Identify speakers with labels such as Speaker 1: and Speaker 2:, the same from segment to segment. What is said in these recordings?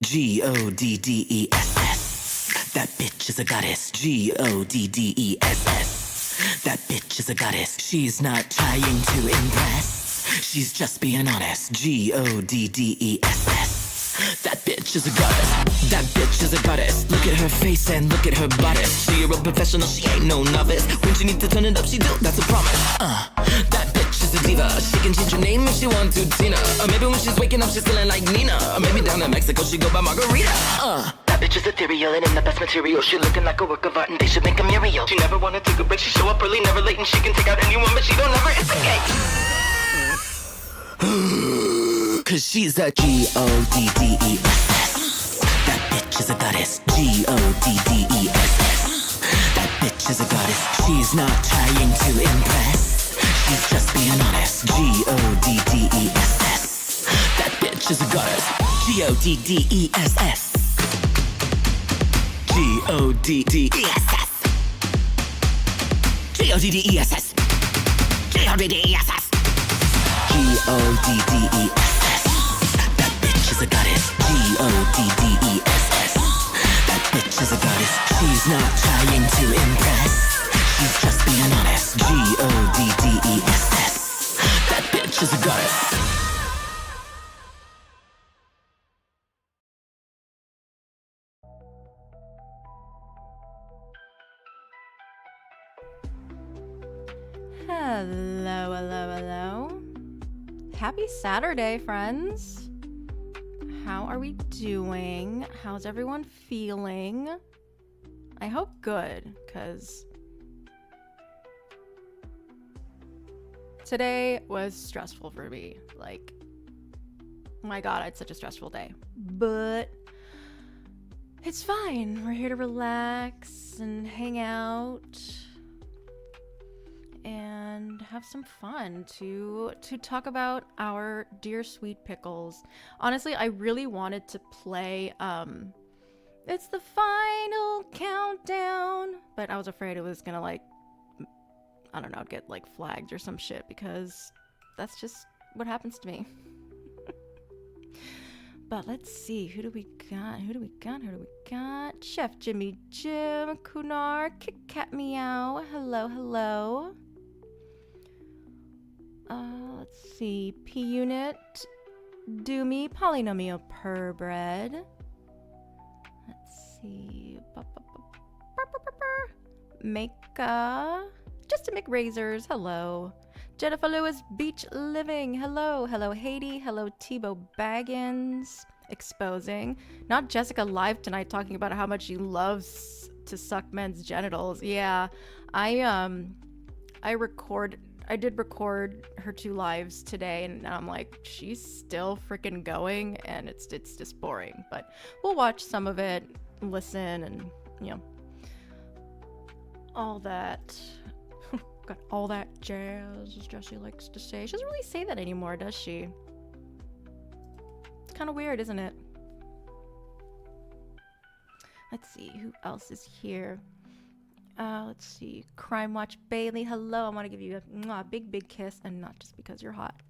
Speaker 1: Goddess. That bitch is a goddess. Goddess. That bitch is a goddess. She's not trying to impress. She's just being honest. Goddess. That bitch is a goddess. That bitch is a goddess. Look at her face and look at her bodice. She a real professional, she ain't no novice. When she needs to turn it up, she do, that's a promise. That bitch is a diva. She can change her name if she wants to, Tina. Or maybe when she's waking up, she's feeling like Nina. Or maybe down in Mexico, she go by Margarita. That bitch is ethereal and in the best material. She looking like a work of art and they should make a Muriel. She never wanna take a break, she show up early, never late, and she can take out anyone, but she don't ever instigate. Cause she's a Goddess. That bitch is a goddess. Goddess. That bitch is a goddess. She's not trying to impress. She's just being honest. Goddess. That bitch is a goddess. Goddess. Goddess. Goddess. Goddess. Goddess. That bitch is a goddess. Goddess. That bitch is a goddess. She's not trying to impress. She's just being honest. Goddess. That bitch is a goddess.
Speaker 2: Hello. Happy Saturday, friends. How are we doing? How's everyone feeling? I hope good, because today was stressful for me. Like, oh my God, I had such a stressful day. But it's fine. We're here to relax and hang out and have some fun to talk about our dear sweet pickles. Honestly, I really wanted to play it's the final countdown, but I was afraid it was gonna, like, I don't know, get like flagged or some shit, because that's just what happens to me. But let's see, who do we got? Chef Jimmy Jim, Kunar, Kit Kat Meow, hello. Let's see, P Unit, Doomy, Polynomial Purebred. Let's see, Maka, Just a McRazors, hello. Jennifer Lewis, Beach Living, hello. Haiti, hello. Tebow Baggins, exposing. Not Jessica live tonight talking about how much she loves to suck men's genitals. Yeah, I did record her 2 lives today, and I'm like, she's still freaking going, and it's just boring. But we'll watch some of it, listen, and all that. Got all that jazz, as Jessi likes to say. She doesn't really say that anymore, does she? It's kind of weird, isn't it? Let's see, who else is here? Let's see, Crime Watch Bailey, hello. I want to give you a big kiss, and not just because you're hot.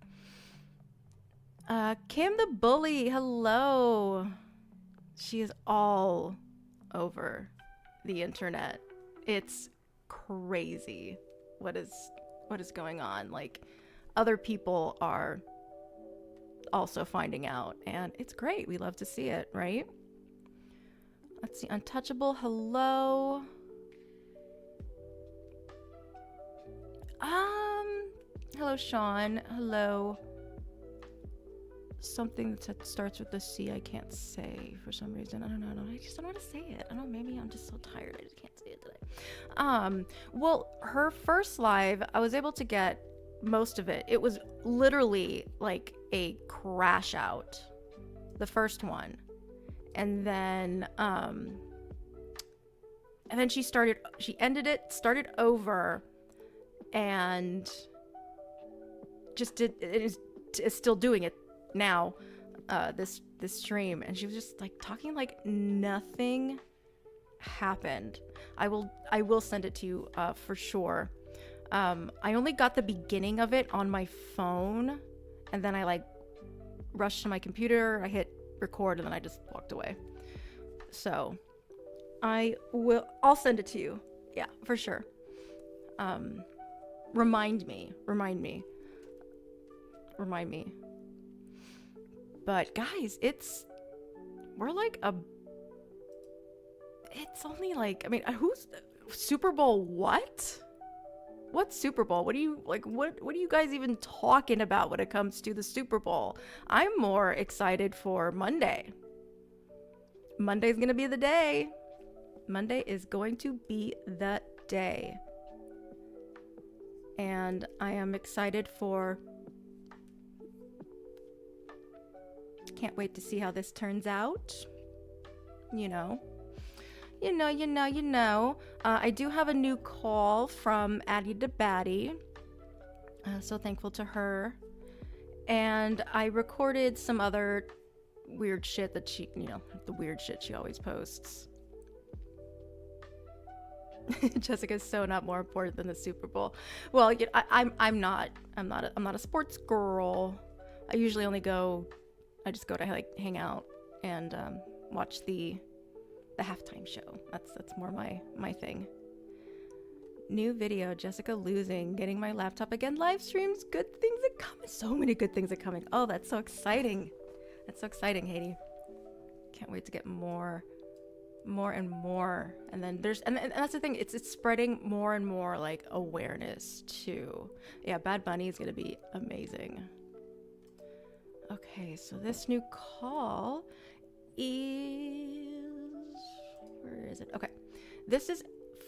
Speaker 2: Kim the Bully, hello. She is all over the internet. It's crazy what is going on. Like, other people are also finding out, and it's great. We love to see it, right? Let's see, Untouchable, hello. Hello, Sean. Hello. Something that starts with the C I can't say for some reason. I don't know. I just don't know how to say it. I don't know. Maybe I'm just so tired. I just can't say it today. Well, her first live, I was able to get most of it. It was literally like a crash out. The first one. And then she ended it, started over, and just is still doing it now, this stream, and she was just like talking like nothing happened. I will send it to you for sure. I only got the beginning of it on my phone, and then I like rushed to my computer. I hit record, and then I just walked away. So I'll send it to you. Yeah, for sure. Remind me. But guys, it's only like, I mean, who's Super Bowl what? What's Super Bowl? What are you guys even talking about when it comes to the Super Bowl? I'm more excited for Monday. Monday's going to be the day. Monday is going to be the day. And I am excited for... Can't wait to see how this turns out. You know. I do have a new call from Addie to Batty. So thankful to her. And I recorded some other weird shit that she, the weird shit she always posts. Jessica's so not more important than the Super Bowl. Well, I'm not a sports girl. I usually only I just go to like hang out and watch the halftime show. That's more my thing. New video, Jessica losing, getting my laptop again, live streams, good things are coming. So many good things are coming. Oh, that's so exciting. That's so exciting, Haiti. Can't wait to get more and more. And then and that's the thing, it's spreading more and more like awareness too. Yeah, Bad Bunny is gonna be amazing. Okay, so this new call is, where is it? Okay, this is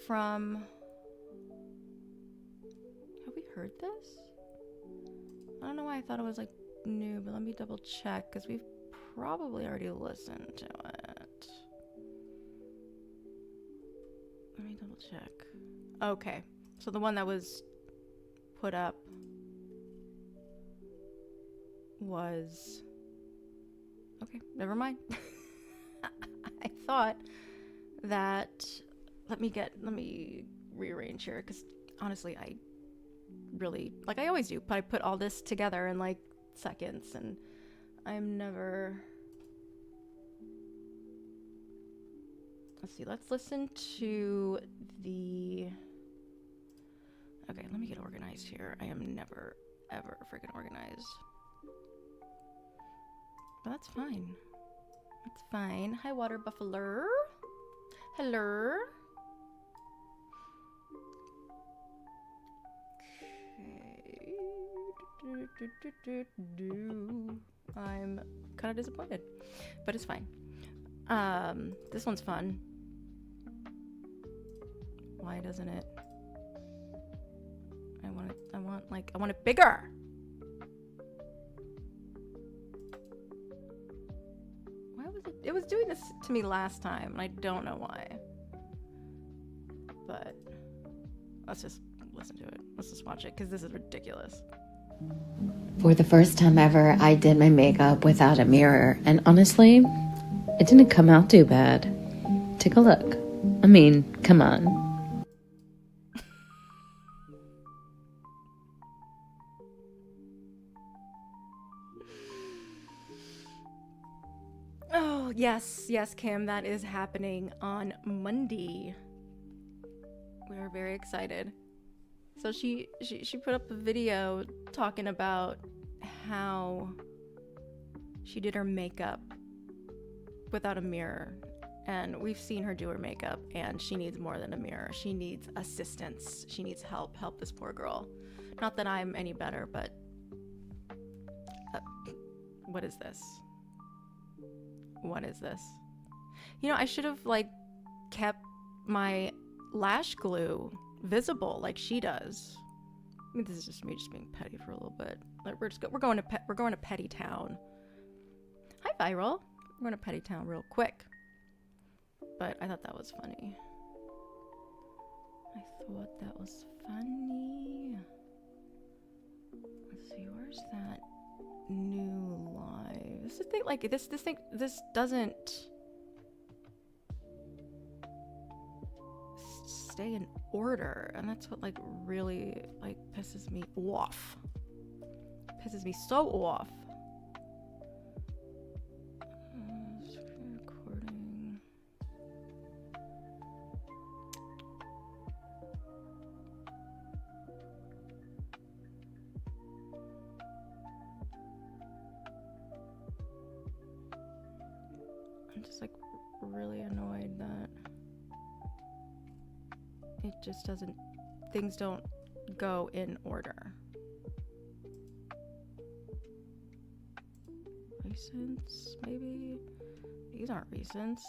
Speaker 2: from, have we heard this? I don't know why I thought it was like new, but let me double check because we've probably already listened to it. Let me double check. Okay, so the one that was put up was, okay, never mind. I thought that, let me rearrange here, because honestly, I really, like I always do, but I put all this together in like seconds, and I'm never, let's see, let's listen to the, okay, let me get organized here. I am never, ever freaking organized. But that's fine. That's fine. Hi, Water Buffalo. Hello. Okay. I'm kind of disappointed, but it's fine. This one's fun. Why doesn't it? I want it bigger. It was doing this to me last time, and I don't know why. But let's just listen to it. Let's just watch it, because this is ridiculous.
Speaker 3: For the first time ever, I did my makeup without a mirror, and honestly, it didn't come out too bad. Take a look. I mean, come on.
Speaker 2: Oh, yes, Kim, that is happening on Monday. We are very excited. So she put up a video talking about how she did her makeup without a mirror. And we've seen her do her makeup, and she needs more than a mirror. She needs assistance. She needs help. Help this poor girl. Not that I'm any better, but what is this? What is this? I should have kept my lash glue visible like she does. I mean, this is just me being petty for a little bit. We're going to Petty Town. Hi, Viral. We're going to Petty Town real quick. But I thought that was funny. Let's see, where's that new live? This thing, this doesn't stay in order, and that's what really pisses me off. Pisses me so off. I'm just like really annoyed that it just doesn't, things don't go in order. Recents, maybe? These aren't recents.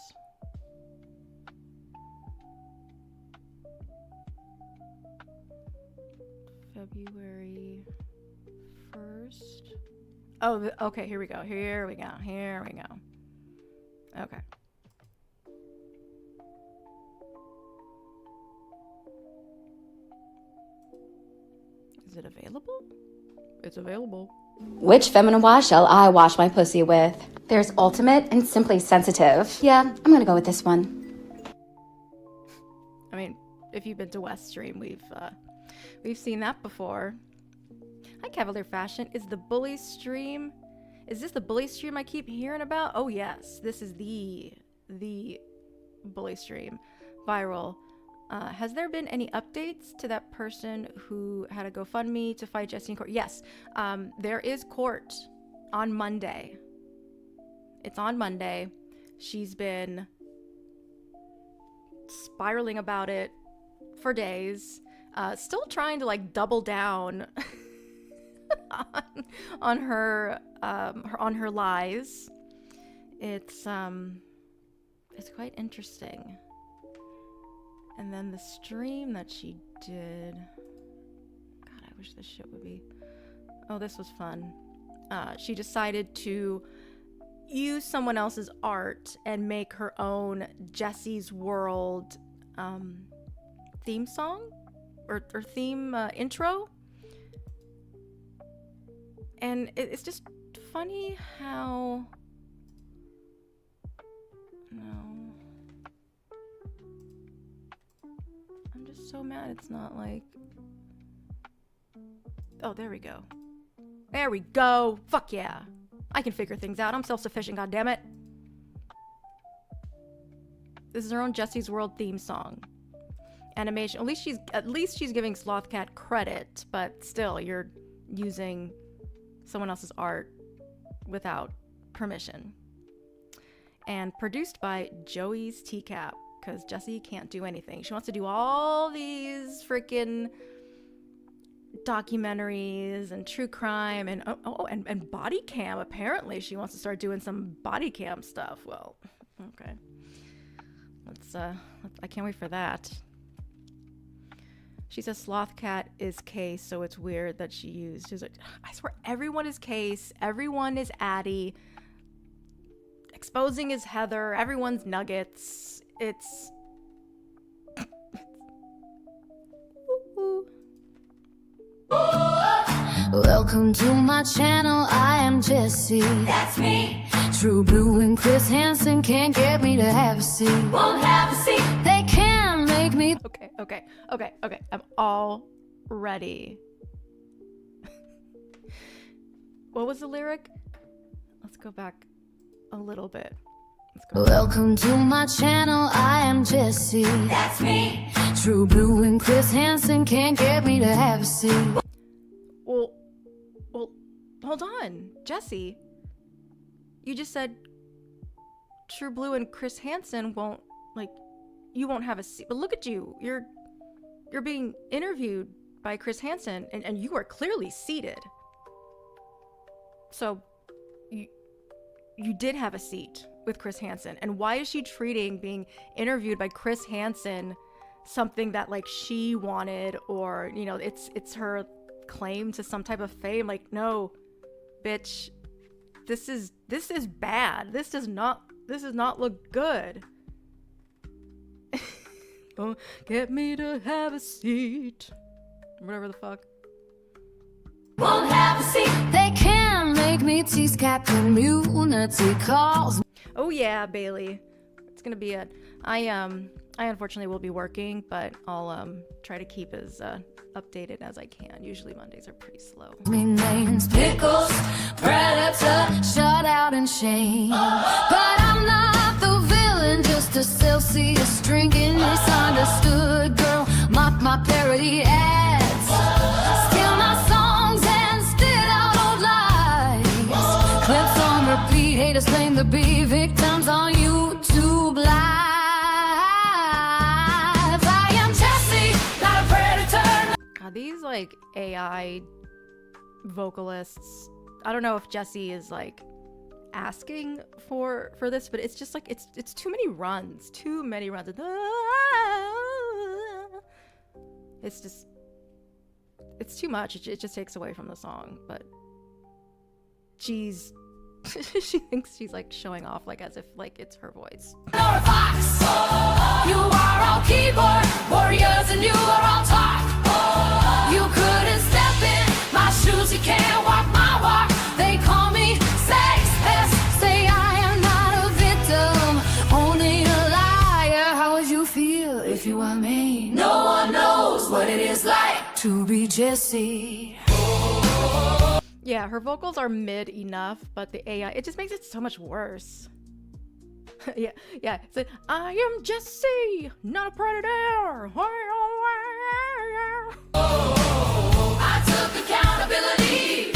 Speaker 2: February 1st. Oh, okay, here we go. Here we go. Here we go. Okay. Is it available? It's available.
Speaker 4: Which feminine wash shall I wash my pussy with? There's ultimate and simply sensitive. Yeah, I'm gonna go with this one.
Speaker 2: I mean, if you've been to West Stream, we've seen that before. Hi, Cavalier Fashion. Is the bully stream? Is this the bully stream I keep hearing about? Oh yes, this is the bully stream. Viral. Has there been any updates to that person who had a GoFundMe to fight Jessi in court? Yes, there is court on Monday. It's on Monday. She's been spiraling about it for days. Still trying to like double down on her lies. It's quite interesting. And then the stream that she did, God, I wish this shit would be, oh, this was fun. She decided to use someone else's art and make her own Jessi's World theme song or theme intro. And it's just funny how, no, I'm just so mad it's not like, oh, there we go. There we go. Fuck yeah. I can figure things out. I'm self-sufficient, goddammit. This is her own Jessi's World theme song. Animation. At least she's giving Slothcat credit, but still, you're using someone else's art without permission. And produced by Joey's Teacup, because Jessi can't do anything. She wants to do all these freaking documentaries and true crime and body cam. Apparently she wants to start doing some body cam stuff. Well, okay. I can't wait for that. She says Slothcat is Case, so it's weird that she used. She's like, I swear everyone is Case, everyone is Addie, exposing is Heather, everyone's Nuggets. It's
Speaker 5: Welcome to my channel, I am Jessi. That's me. True Blue and Chris Hansen can't get me to have a seat. Won't have a seat. They can make me.
Speaker 2: Okay. I'm all ready. What was the lyric? Let's go back a little bit.
Speaker 5: Welcome to my channel, I am Jessi. That's me. True Blue and Chris Hansen can't get me to have a seat.
Speaker 2: Well, hold on, Jessi. You just said True Blue and Chris Hansen won't, like, you won't have a seat. But look at you. You're being interviewed by Chris Hansen, and you are clearly seated. So, you did have a seat with Chris Hansen. And why is she treating being interviewed by Chris Hansen something that, like, she wanted, or, you know, it's her claim to some type of fame? Like, no, bitch, this is bad. This does not look good. Oh, get me to have a seat, whatever the fuck.
Speaker 5: Won't have a seat. They can make me tease Captain Immunity calls.
Speaker 2: Oh yeah, Bailey, it's gonna be I unfortunately will be working, but I'll try to keep as updated as I can. Usually Mondays are pretty slow.
Speaker 5: Me name's Pickles, Predator, shut out in shame. But I'm not the villain, just a Celsius drinking misunderstood girl. Mock my parody ads, steal my songs and spit out old lies. Clips on repeat, hate blame the be victims on YouTube Live. I am Jessi, not a predator.
Speaker 2: God, these like AI vocalists. I don't know if Jessi is like asking for this, but it's just like it's too many runs. Too many runs. It's just it's too much. It just takes away from the song. But she's she thinks she's like showing off, like as if like it's her voice.
Speaker 5: Nor a fox. You are all keyboard warriors and you are all talk. You couldn't step in my shoes, you can't walk my walk. They call me sex pest, say I am not a victim, only a liar. How would you feel if you were me? No one knows what it is like to be Jessi.
Speaker 2: Yeah, her vocals are mid enough, but the AI, it just makes it so much worse. yeah. It's like, I am Jessi, not a predator.
Speaker 5: I took accountability,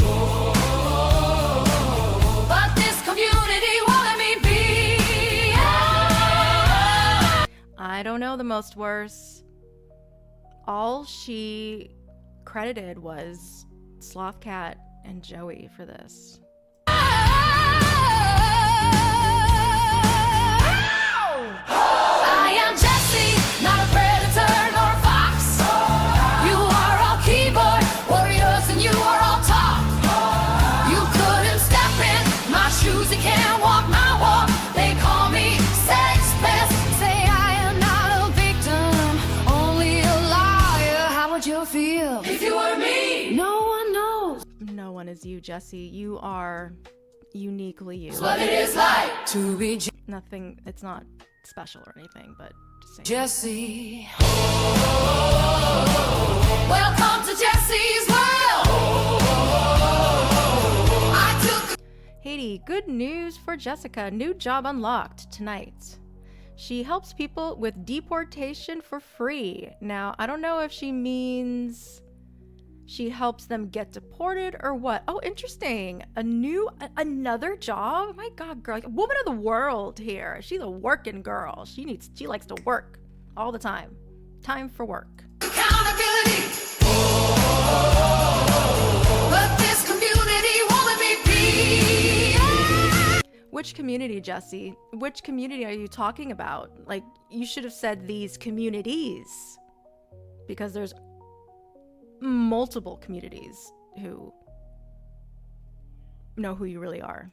Speaker 5: but this community won't let me be.
Speaker 2: I don't know the most worse. All she credited was Sloth Cat and Joey for this.
Speaker 5: I am Jessi, not a predator nor a fox. You are all keyboard warriors and you are all talk. You couldn't step in my shoes, you can't walk my walk. They call me sex pest, say I am not a victim, only a liar. How would you feel if you were me? No one knows
Speaker 2: No one is you, Jessi. You are uniquely you.
Speaker 5: what it is like to be
Speaker 2: Nothing, it's not special or anything, but just saying.
Speaker 5: Jessi. Welcome to Jessi's world. I took
Speaker 2: Haiti, good news for Jessica. New job unlocked tonight. She helps people with deportation for free. Now, I don't know if she means she helps them get deported or what. Oh, interesting. Another job? My God, girl. Woman of the world here. She's a working girl. She likes to work all the time. Time for work.
Speaker 5: accountability, but this community won't let me be.
Speaker 2: Which community, Jessi? Which community are you talking about? Like, you should have said these communities, because there's multiple communities who know who you really are.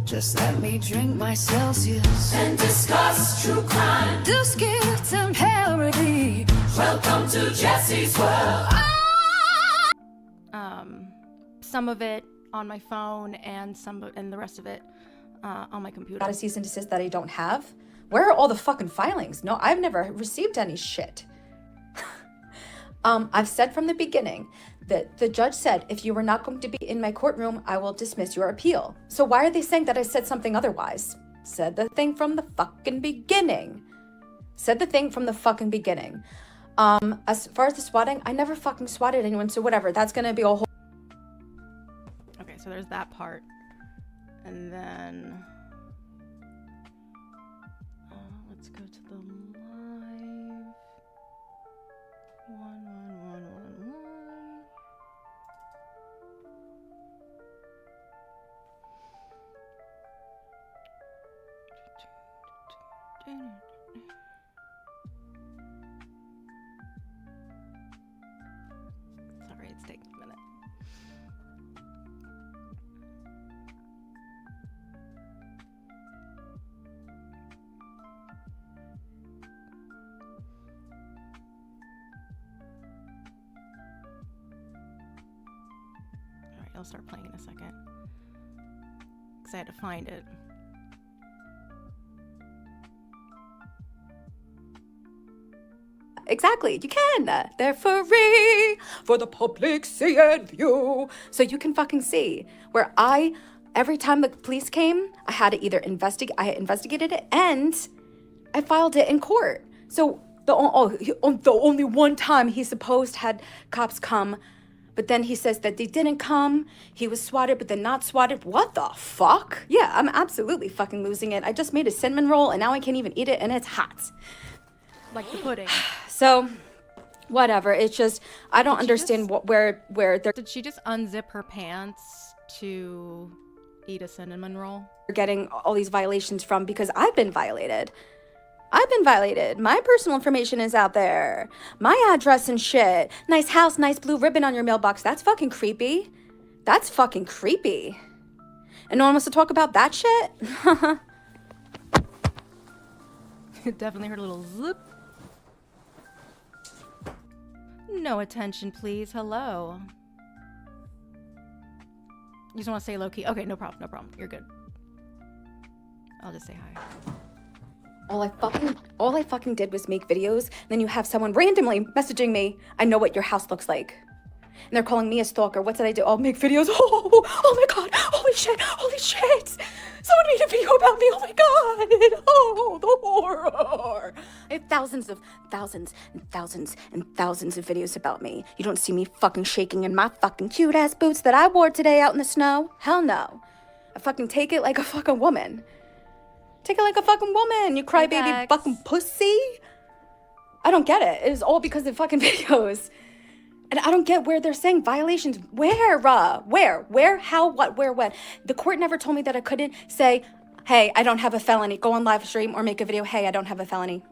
Speaker 5: Just let me drink my Celsius and discuss true crime, do skits and parody. Welcome to Jessi's world.
Speaker 2: Some of it on my phone and the rest of it on my computer.
Speaker 6: Got a cease and desist that I don't have? Where are all the fucking filings? No, I've never received any shit. I've said from the beginning that the judge said, if you were not going to be in my courtroom, I will dismiss your appeal. So why are they saying that I said something otherwise? Said the thing from the fucking beginning. Said the thing from the fucking beginning. As far as the swatting, I never fucking swatted anyone, so whatever. That's gonna be a whole...
Speaker 2: Okay, so there's that part. And then... let's go to the live. 11111. Sorry, it's taking a minute. Alright, I'll start playing in a second. Because I had to find it.
Speaker 6: Exactly, you can. They're free for the public see and view. So you can fucking see. Where every time the police came, I had to either I investigated it and I filed it in court. So the only one time he supposed had cops come But then he says that they didn't come. He was swatted, but then not swatted. What the fuck? Yeah, I'm absolutely fucking losing it. I just made a cinnamon roll and now I can't even eat it and it's hot.
Speaker 2: Like the pudding.
Speaker 6: So, whatever. It's just, I don't understand where they're
Speaker 2: Did she just unzip her pants to eat a cinnamon roll?
Speaker 6: getting all these violations from, because I've been violated. My personal information is out there. My address and shit. Nice house, nice blue ribbon on your mailbox. That's fucking creepy. And no one wants to talk about that shit?
Speaker 2: Definitely heard a little zip. No attention, please. Hello. You just want to say low key? Okay, no problem. You're good. I'll just say hi.
Speaker 6: All I fucking did was make videos, and then you have someone randomly messaging me, I know what your house looks like. And they're calling me a stalker. What did I do? I'll make videos. Oh my god. Holy shit. Someone made a video about me. Oh my god. Oh, the horror. I have thousands of videos about me. You don't see me fucking shaking in my fucking cute ass boots that I wore today out in the snow. Hell no. I fucking take it like a fucking woman. You crybaby fucking pussy. I don't get it. It is all because of fucking videos. And I don't get where they're saying violations. Where, how, what, where, when. The court never told me that I couldn't say, hey, I don't have a felony. Go on live stream or make a video. Hey, I don't have a felony.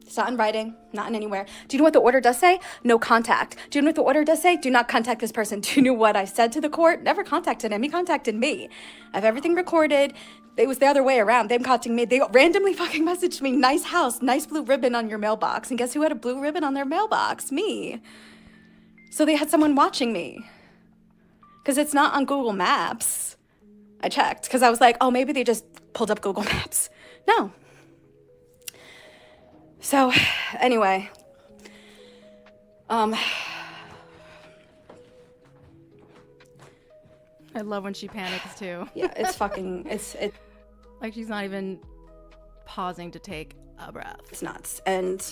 Speaker 6: It's not in writing, not in anywhere. Do you know what the order does say? No contact. Do you know what the order does say? Do not contact this person. Do you know what I said to the court? Never contacted him. He contacted me. I have everything recorded. It was the other way around. Them contacting me. They randomly fucking messaged me, nice house, nice blue ribbon on your mailbox. And guess who had a blue ribbon on their mailbox? Me. So they had someone watching me. Because it's not on Google Maps. I checked. Because I was like, oh, maybe they just pulled up Google Maps. No. So, anyway.
Speaker 2: I love when she panics too.
Speaker 6: Yeah, it's fucking, it's
Speaker 2: Like she's not even pausing to take a breath.
Speaker 6: nuts. And,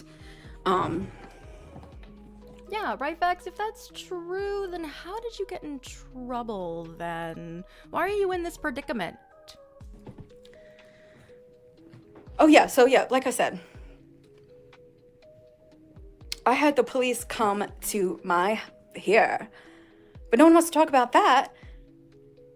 Speaker 2: Yeah, right, Vex? If that's true, then how did you get in trouble then? Why are you in this predicament?
Speaker 6: oh yeah, so yeah, like I said, I had the police come to my here, but no one wants to talk about that.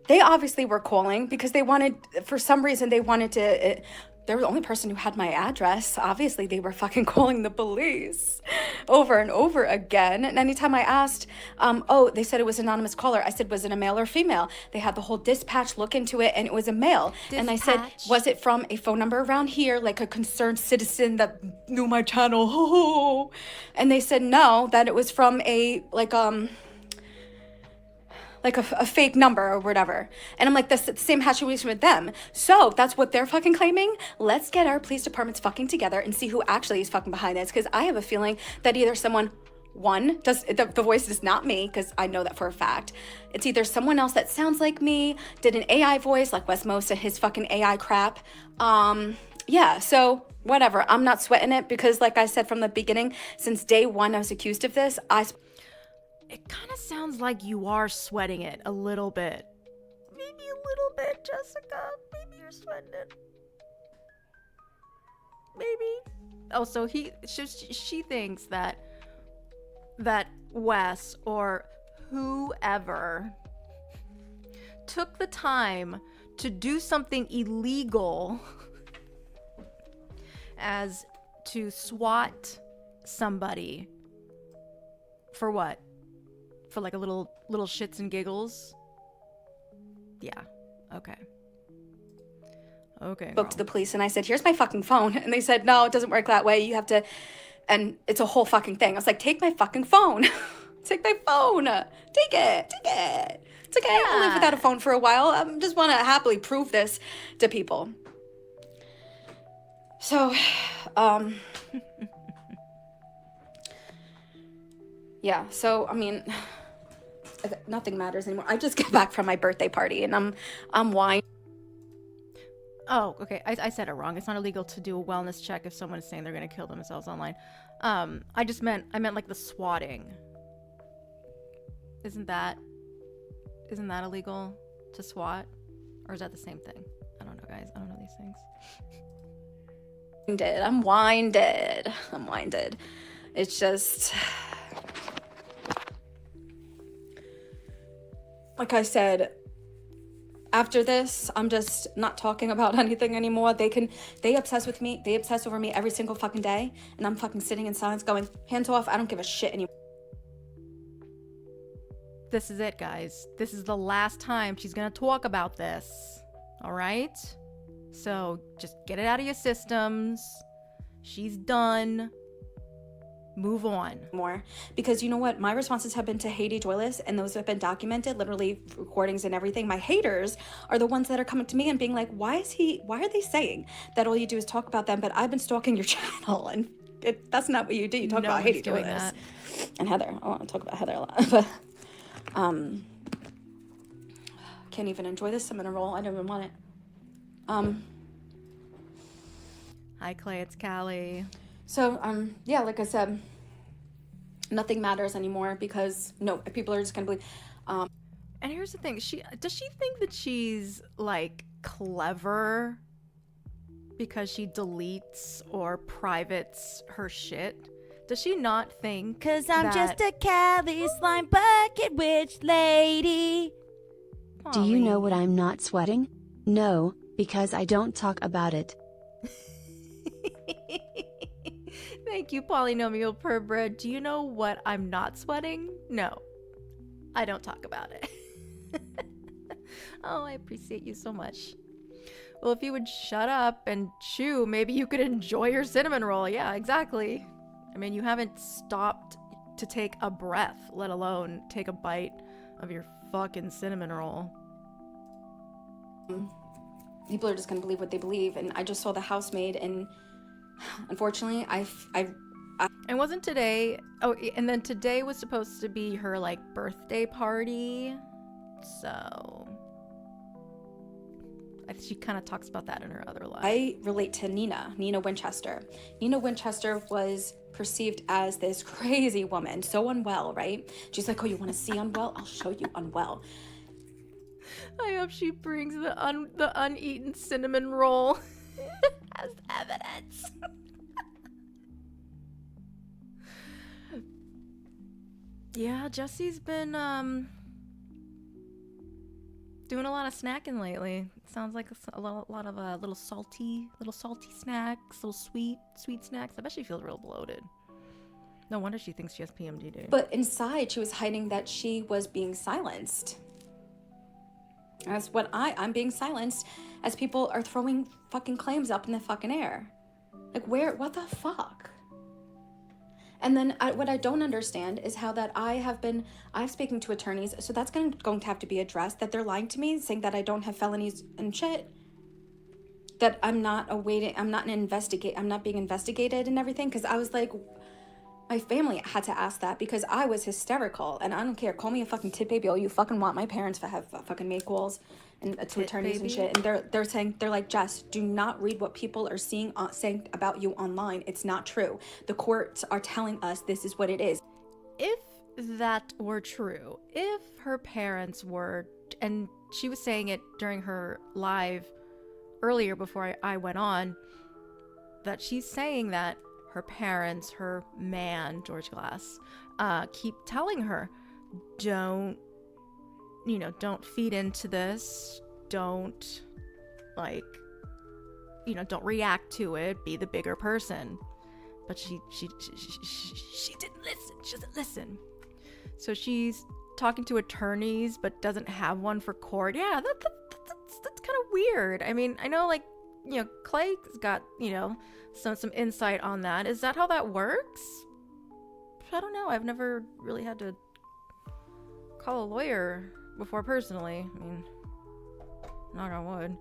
Speaker 6: They obviously were calling because they wanted, for some reason, they wanted to, they were the only person who had my address. Obviously, they were fucking calling the police over and over again. And anytime I asked, oh, they said it was an anonymous caller. I said, was it a male or female? They had the whole dispatch look into it, and it was a male. And I said, was it from a phone number around here, like a concerned citizen that knew my channel? And they said no, that it was from a, like a fake number or whatever. And I'm like, that's the same situation with them. So that's what they're fucking claiming. Let's get our police departments fucking together and see who actually is fucking behind this. Because I have a feeling that either someone, one, does the voice is not me, because I know that for a fact. It's either someone else that sounds like me, did an AI voice like Wes Most and his fucking AI crap. Yeah, so whatever. I'm not sweating it because, like I said from the beginning, since day one I was accused of this,
Speaker 2: It kind of sounds like you are sweating it a little bit. Maybe a little bit, Jessica. Maybe you're sweating it. Maybe. Oh, so she thinks that Wes or whoever took the time to do something illegal as to SWAT somebody for what? For like a little shits and giggles? Yeah. Okay. Okay.
Speaker 6: Spoke to the police and I said, here's my fucking phone. And they said, no, it doesn't work that way. You have to, and it's a whole fucking thing. I was like, take my fucking phone. Take my phone. Take it. It's okay. Yeah. I'll live without a phone for a while. I just want to happily prove this to people. So, yeah, so, I mean, nothing matters anymore. I just got back from my birthday party and I'm whining.
Speaker 2: Oh, okay. I said it wrong. It's not illegal to do a wellness check if someone is saying they're going to kill themselves online. I meant like the swatting. Isn't that illegal to swat? Or is that the same thing? I don't know, guys. I don't know these things.
Speaker 6: I'm winded. It's just, like I said, after this, I'm just not talking about anything anymore. They obsess with me. They obsess over me every single fucking day. And I'm fucking sitting in silence going, hands off. I don't give a shit anymore.
Speaker 2: This is it, guys. This is the last time she's gonna talk about this. All right? So just get it out of your systems. She's done. Move on.
Speaker 6: More, because you know what? My responses have been to Haiti Joyless, and those have been documented, literally recordings and everything. My haters are the ones that are coming to me and being like, why are they saying that all you do is talk about them? But I've been stalking your channel, and that's not what you do. You talk about Haiti Joyless and Heather. I want to talk about Heather a lot, but can't even enjoy this cinnamon roll. I don't even want it.
Speaker 2: Hi, Clay. It's Cali.
Speaker 6: So, yeah, like I said, nothing matters anymore because people are just gonna believe.
Speaker 2: And here's the thing: does she think that she's like clever because she deletes or privates her shit? Does she not think?
Speaker 7: 'Cause I'm just a Cali slime bucket witch lady.
Speaker 8: Do you know what I'm not sweating? No, because I don't talk about it.
Speaker 2: Thank you, polynomial purebred. Do you know what I'm not sweating? No, I don't talk about it. Oh, I appreciate you so much. Well, if you would shut up and chew, maybe you could enjoy your cinnamon roll. Yeah, exactly. I mean, you haven't stopped to take a breath, let alone take a bite of your fucking cinnamon roll.
Speaker 6: People are just gonna believe what they believe, and I just saw the housemaid, and unfortunately,
Speaker 2: And wasn't today? Oh, and then today was supposed to be her like birthday party, so she kind of talks about that in her other life.
Speaker 6: I relate to Nina Winchester. Nina Winchester was perceived as this crazy woman, so unwell, right? She's like, oh, you want to see unwell? I'll show you unwell.
Speaker 2: I hope she brings the uneaten cinnamon roll as evidence. Yeah, Jessi's been doing a lot of snacking lately. Sounds like a lot of little salty snacks, little sweet snacks. I bet she feels real bloated. No wonder she thinks she has PMDD.
Speaker 6: But inside, she was hiding that she was being silenced. That's what I'm being silenced as people are throwing fucking claims up in the fucking air. Like, what the fuck? And then what I don't understand is how that I'm speaking to attorneys, so that's going to have to be addressed, that they're lying to me, saying that I don't have felonies and shit. That I'm not being investigated and everything, because I was like, my family had to ask that because I was hysterical, and I don't care. Call me a fucking tit baby all you fucking want. My parents have fucking made calls and to attorneys and shit, and they're like, Jess, do not read what people are saying about you online. It's not true. The courts are telling us this is what it is.
Speaker 2: If that were true, if her parents were, and she was saying it during her live earlier before I went on, that she's saying that her parents, her man, George Glass, keep telling her, don't feed into this. Don't, don't react to it. Be the bigger person. But she didn't listen. She doesn't listen. So she's talking to attorneys, but doesn't have one for court. Yeah, that's kind of weird. I mean, I know, Clay's got, some insight on that. Is that how that works? I don't know. I've never really had to call a lawyer before personally. I mean, knock on wood.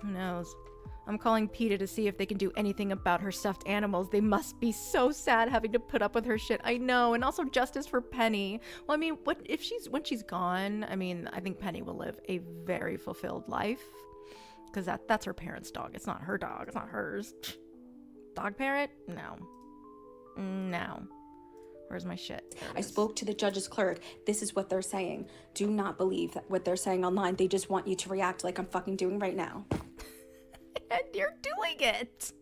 Speaker 2: Who knows? I'm calling PETA to see if they can do anything about her stuffed animals. They must be so sad having to put up with her shit. I know. And also justice for Penny. Well, I mean, when she's gone, I mean, I think Penny will live a very fulfilled life. Because that's her parents' dog. It's not her dog. It's not hers. Dog parent? No. Where's my shit?
Speaker 6: I spoke to the judge's clerk. This is what they're saying. Do not believe what they're saying online. They just want you to react like I'm fucking doing right now.
Speaker 2: And you're doing it.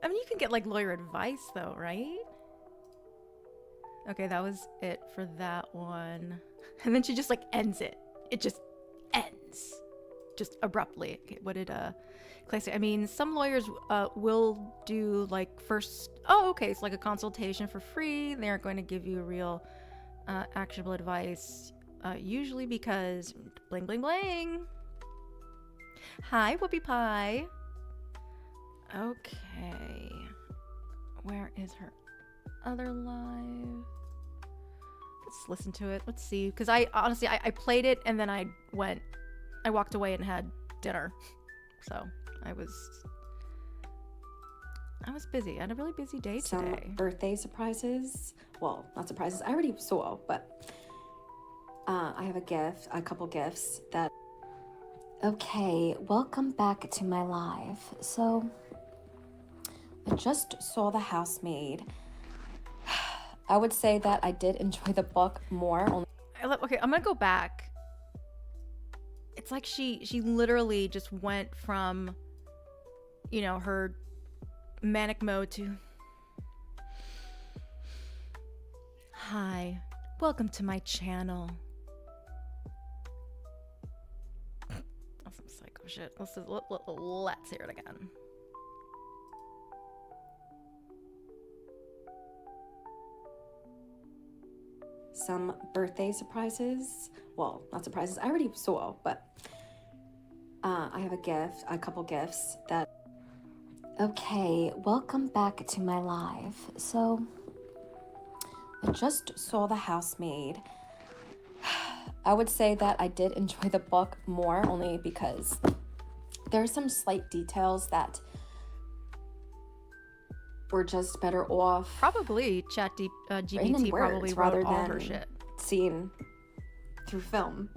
Speaker 2: I mean, you can get like lawyer advice though, right? Okay, that was it for that one. And then she just like ends it. It just ends. Just abruptly. Okay, what did Clay say? I mean, some lawyers will do like first, oh, okay, it's like a consultation for free. They aren't going to give you real actionable advice. Usually because bling bling bling. Hi, Whoopie Pie. Okay. Where is her other live? Let's listen to it. Let's see. Because I honestly, I played it and then I walked away and had dinner. So I was busy. I had a really busy day today.
Speaker 6: Some birthday surprises. Well, not surprises. I already saw, but I have a couple gifts that.
Speaker 4: Okay, welcome back to my live. So,
Speaker 6: I just saw The Housemaid. I would say that I did enjoy the book more.
Speaker 2: Okay, I'm gonna go back. It's like she literally just went from, you know, her manic mode to, hi, welcome to my channel. That's some psycho shit. Let's hear it again.
Speaker 6: Some birthday surprises. Well, not surprises. I already saw, but I have a couple gifts that.
Speaker 4: okay, welcome back to my live. So,
Speaker 6: I just saw The Housemaid. I would say that I did enjoy the book more only because there are some slight details that were just better off.
Speaker 2: Probably GPT probably wrote all her shit.
Speaker 6: Seen through film.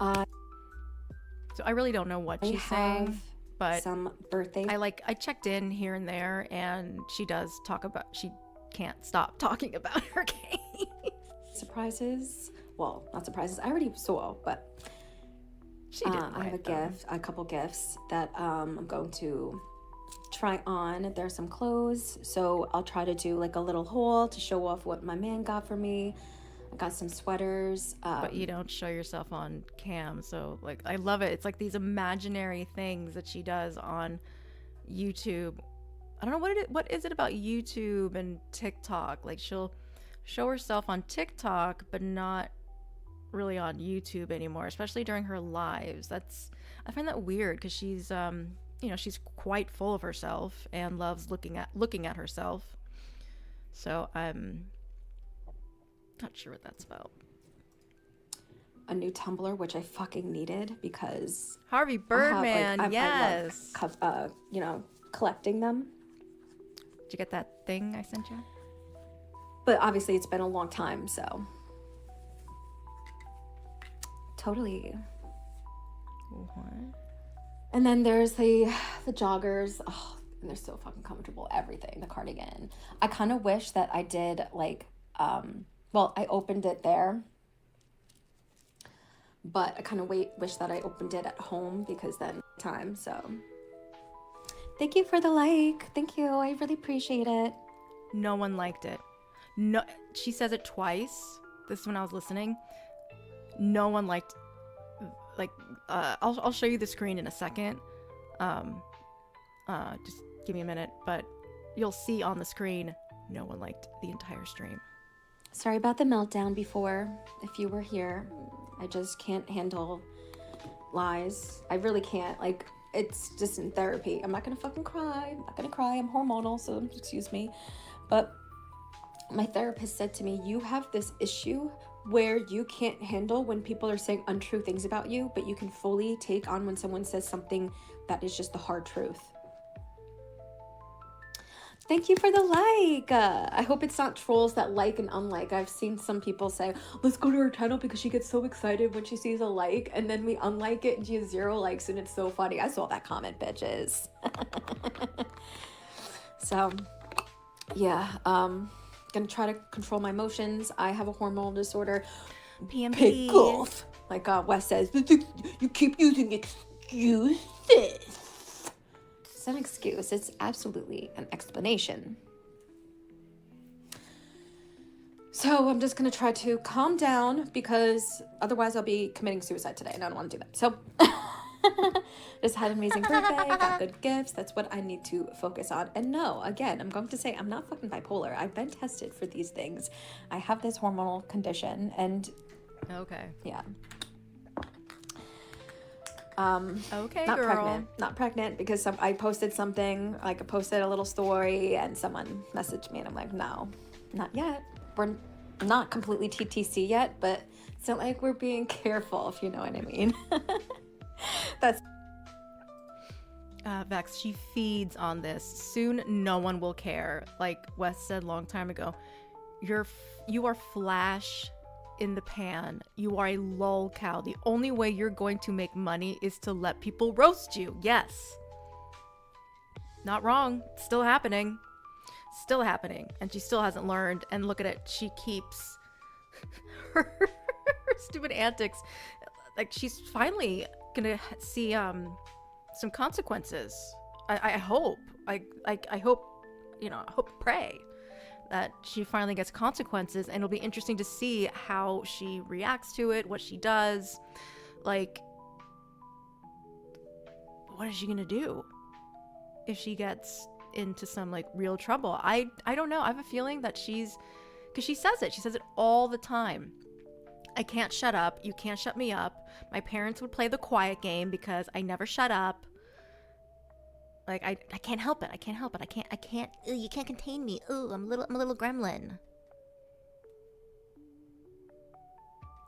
Speaker 2: So I really don't know what she's saying, but
Speaker 6: some birthday.
Speaker 2: I checked in here and there, and she does talk about, she can't stop talking about her case.
Speaker 6: Surprises. Well, not surprises. I already saw, but
Speaker 2: she did.
Speaker 6: I have a couple gifts that I'm going to try on. There's some clothes, so I'll try to do like a little haul to show off what my man got for me. I got some sweaters.
Speaker 2: But you don't show yourself on cam, so like I love it. It's like these imaginary things that she does on YouTube. I don't know what is it about YouTube and TikTok? Like she'll show herself on TikTok, but not really on YouTube anymore, especially during her lives. I find that weird because she's you know, she's quite full of herself and loves looking at herself. So I'm not sure what that's about.
Speaker 6: A new tumbler, which I fucking needed because
Speaker 2: Harvey Birdman, yes.
Speaker 6: I love, you know, collecting them.
Speaker 2: Did you get that thing I sent you?
Speaker 6: But obviously it's been a long time, so totally.
Speaker 2: What?
Speaker 6: And then there's the joggers. Oh, and they're so fucking comfortable. Everything. The cardigan. I kind of wish that I did like, well, I opened it there. But I kind of wish that I opened it at home because then time, so. Thank you for the like. Thank you. I really appreciate it.
Speaker 2: No one liked it. No, she says it twice. This is when I was listening. No one liked. Like, I'll show you the screen in a second. Just give me a minute, but you'll see on the screen. No one liked the entire stream.
Speaker 6: Sorry about the meltdown before. If you were here, I just can't handle lies. I really can't. Like, it's just in therapy. I'm not gonna fucking cry. I'm not gonna cry. I'm hormonal, so excuse me. But my therapist said to me, you have this issue where you can't handle when people are saying untrue things about you, but you can fully take on when someone says something that is just the hard truth. Thank you for the like. I hope it's not trolls that like and unlike. I've seen some people say, let's go to her channel because she gets so excited when she sees a like, and then we unlike it and she has 0 likes, and it's so funny. I saw that comment, bitches. So, yeah, gonna try to control my emotions. I have a hormonal disorder.
Speaker 7: PMP.
Speaker 6: Pickles. Like Wes says, you keep using excuses. It's an excuse. It's absolutely an explanation. So I'm just going to try to calm down because otherwise I'll be committing suicide today and I don't want to do that. So just had an amazing birthday, got good gifts. That's what I need to focus on. And no, again, I'm going to say I'm not fucking bipolar. I've been tested for these things. I have this hormonal condition and
Speaker 2: Okay.
Speaker 6: yeah.
Speaker 2: Okay,
Speaker 6: not
Speaker 2: girl.
Speaker 6: not pregnant because I posted something, like I posted a little story and someone messaged me and I'm like, no, not yet. We're not completely TTC yet, but it's not like we're being careful, if you know what I mean. That's
Speaker 2: Vex, she feeds on this. Soon no one will care. Like Wes said a long time ago, you are flash in the pan. You are a lol cow. The only way you're going to make money is to let people roast you. Yes. Not wrong. It's still happening. Still happening. And she still hasn't learned. And look at it. She keeps her stupid antics. Like she's finally gonna see some consequences. I hope. I hope, I hope, pray that she finally gets consequences, and it'll be interesting to see how she reacts to it, what she does. Like, what is she gonna do if she gets into some like real trouble? I don't know. I have a feeling that because she says it all the time. I can't shut up. You can't shut me up. My parents would play the quiet game because I never shut up. Like, I can't help it. I can't help it. I can't. You can't contain me. Ooh, I'm a little gremlin.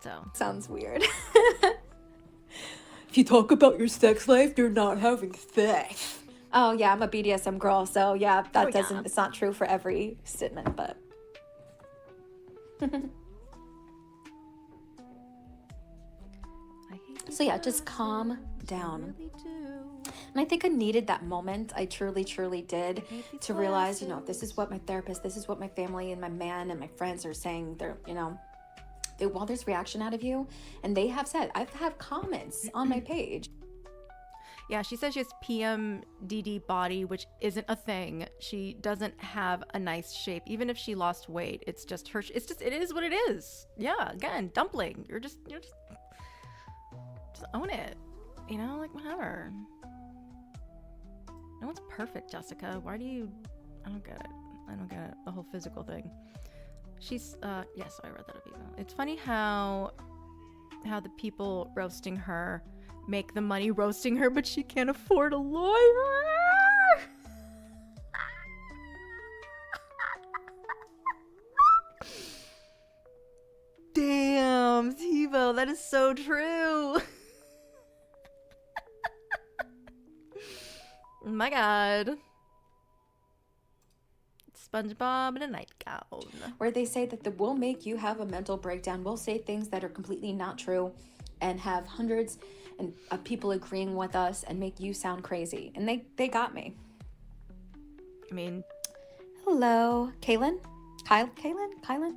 Speaker 2: So.
Speaker 6: sounds weird. If you talk about your sex life, you're not having sex. Oh yeah, I'm a BDSM girl, so yeah, that doesn't, it's not true for every statement, but. So yeah, just calm down. And I think I needed that moment. I truly, truly did, to realize, this is what my therapist, this is what my family and my man and my friends are saying. They want this reaction out of you. And they have said, I've had comments on my page.
Speaker 2: Yeah, she says she has PMDD body, which isn't a thing. She doesn't have a nice shape. Even if she lost weight, it's just her. It is what it is. Yeah, again, dumpling. You're just own it. Like whatever. No one's perfect, Jessica. Why do you? I don't get it. The whole physical thing. She's yes, I read that of email. It's funny how the people roasting her make the money roasting her, but she can't afford a lawyer. Damn, TiVo, that is so true. My God. SpongeBob in a nightgown.
Speaker 6: Where they say that we'll make you have a mental breakdown. We'll say things that are completely not true and have hundreds of people agreeing with us and make you sound crazy. And they got me.
Speaker 2: I mean.
Speaker 6: Hello. Kaylin? Kylan?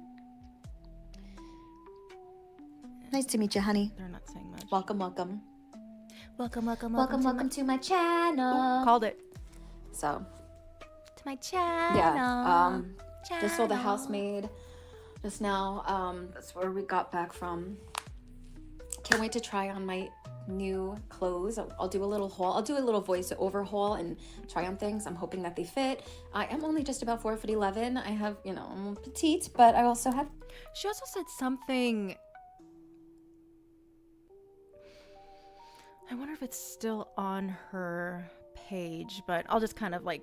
Speaker 6: Nice to meet you, honey.
Speaker 2: They're not saying much.
Speaker 6: Welcome.
Speaker 7: Welcome to my channel.
Speaker 2: Ooh, called it.
Speaker 6: So.
Speaker 7: To my channel.
Speaker 6: Yeah. Just saw the housemaid just now. That's where we got back from. Can't wait to try on my new clothes. I'll do a little haul. I'll do a little voiceover haul and try on things. I'm hoping that they fit. I am only just about 4'11". I have, I'm petite, but I also have.
Speaker 2: She also said something. I wonder if it's still on her page, but I'll just kind of like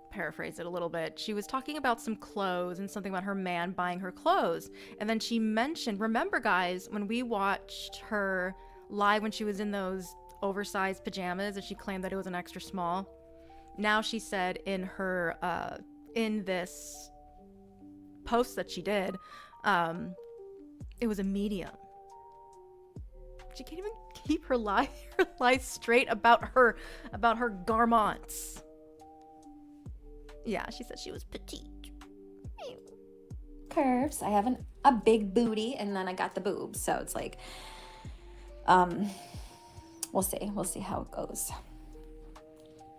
Speaker 2: paraphrase it a little bit. She was talking about some clothes and something about her man buying her clothes. And then she mentioned, remember guys, when we watched her live when she was in those oversized pajamas and she claimed that it was an extra small? now she said in her in this post that she did, it was a medium. She can't even keep her lies straight about her garments. Yeah, she said she was petite.
Speaker 6: Curves. I have a big booty, and then I got the boobs, so it's like, we'll see how it goes.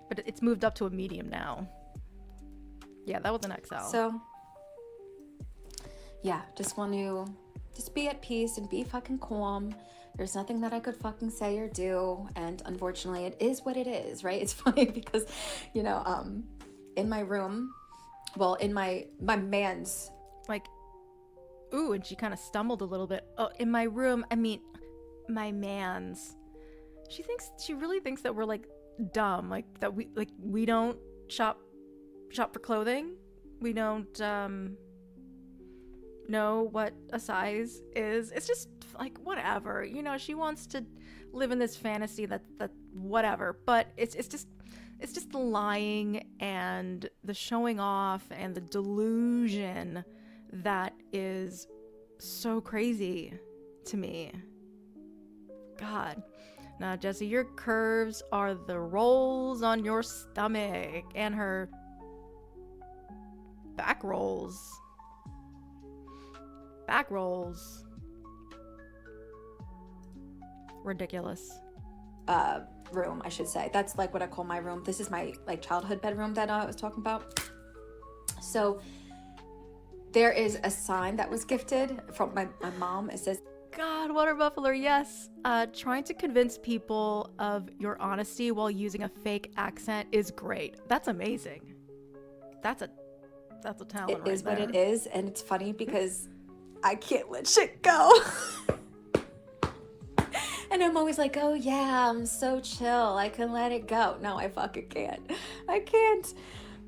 Speaker 2: But it's moved up to a medium now. Yeah, that was an XL.
Speaker 6: So, yeah, just want to be at peace and be fucking calm. There's nothing that I could fucking say or do, and unfortunately, it is what it is, right? It's funny because, you know, in my room, well, in my man's,
Speaker 2: like, ooh, and she kind of stumbled a little bit. Oh, in my room, I mean, my man's. She really thinks that we're like dumb, like that we don't shop for clothing. We don't know what a size is. It's just like whatever, you know. She wants to live in this fantasy that whatever, but it's just the lying and the showing off and the delusion that is so crazy to me. God. Now, Jessi, your curves are the rolls on your stomach and her back rolls. Back rolls. Ridiculous.
Speaker 6: Room, I should say. That's like what I call my room. This is my like childhood bedroom that I was talking about. So there is a sign that was gifted from my mom. It says,
Speaker 2: God, Water Buffalo, yes. Trying to convince people of your honesty while using a fake accent is great. That's amazing. That's a talent right
Speaker 6: It is
Speaker 2: there.
Speaker 6: what it is, and it's funny because I can't let shit go. And I'm always like, oh yeah, I'm so chill. I can let it go. No, I fucking can't. I can't.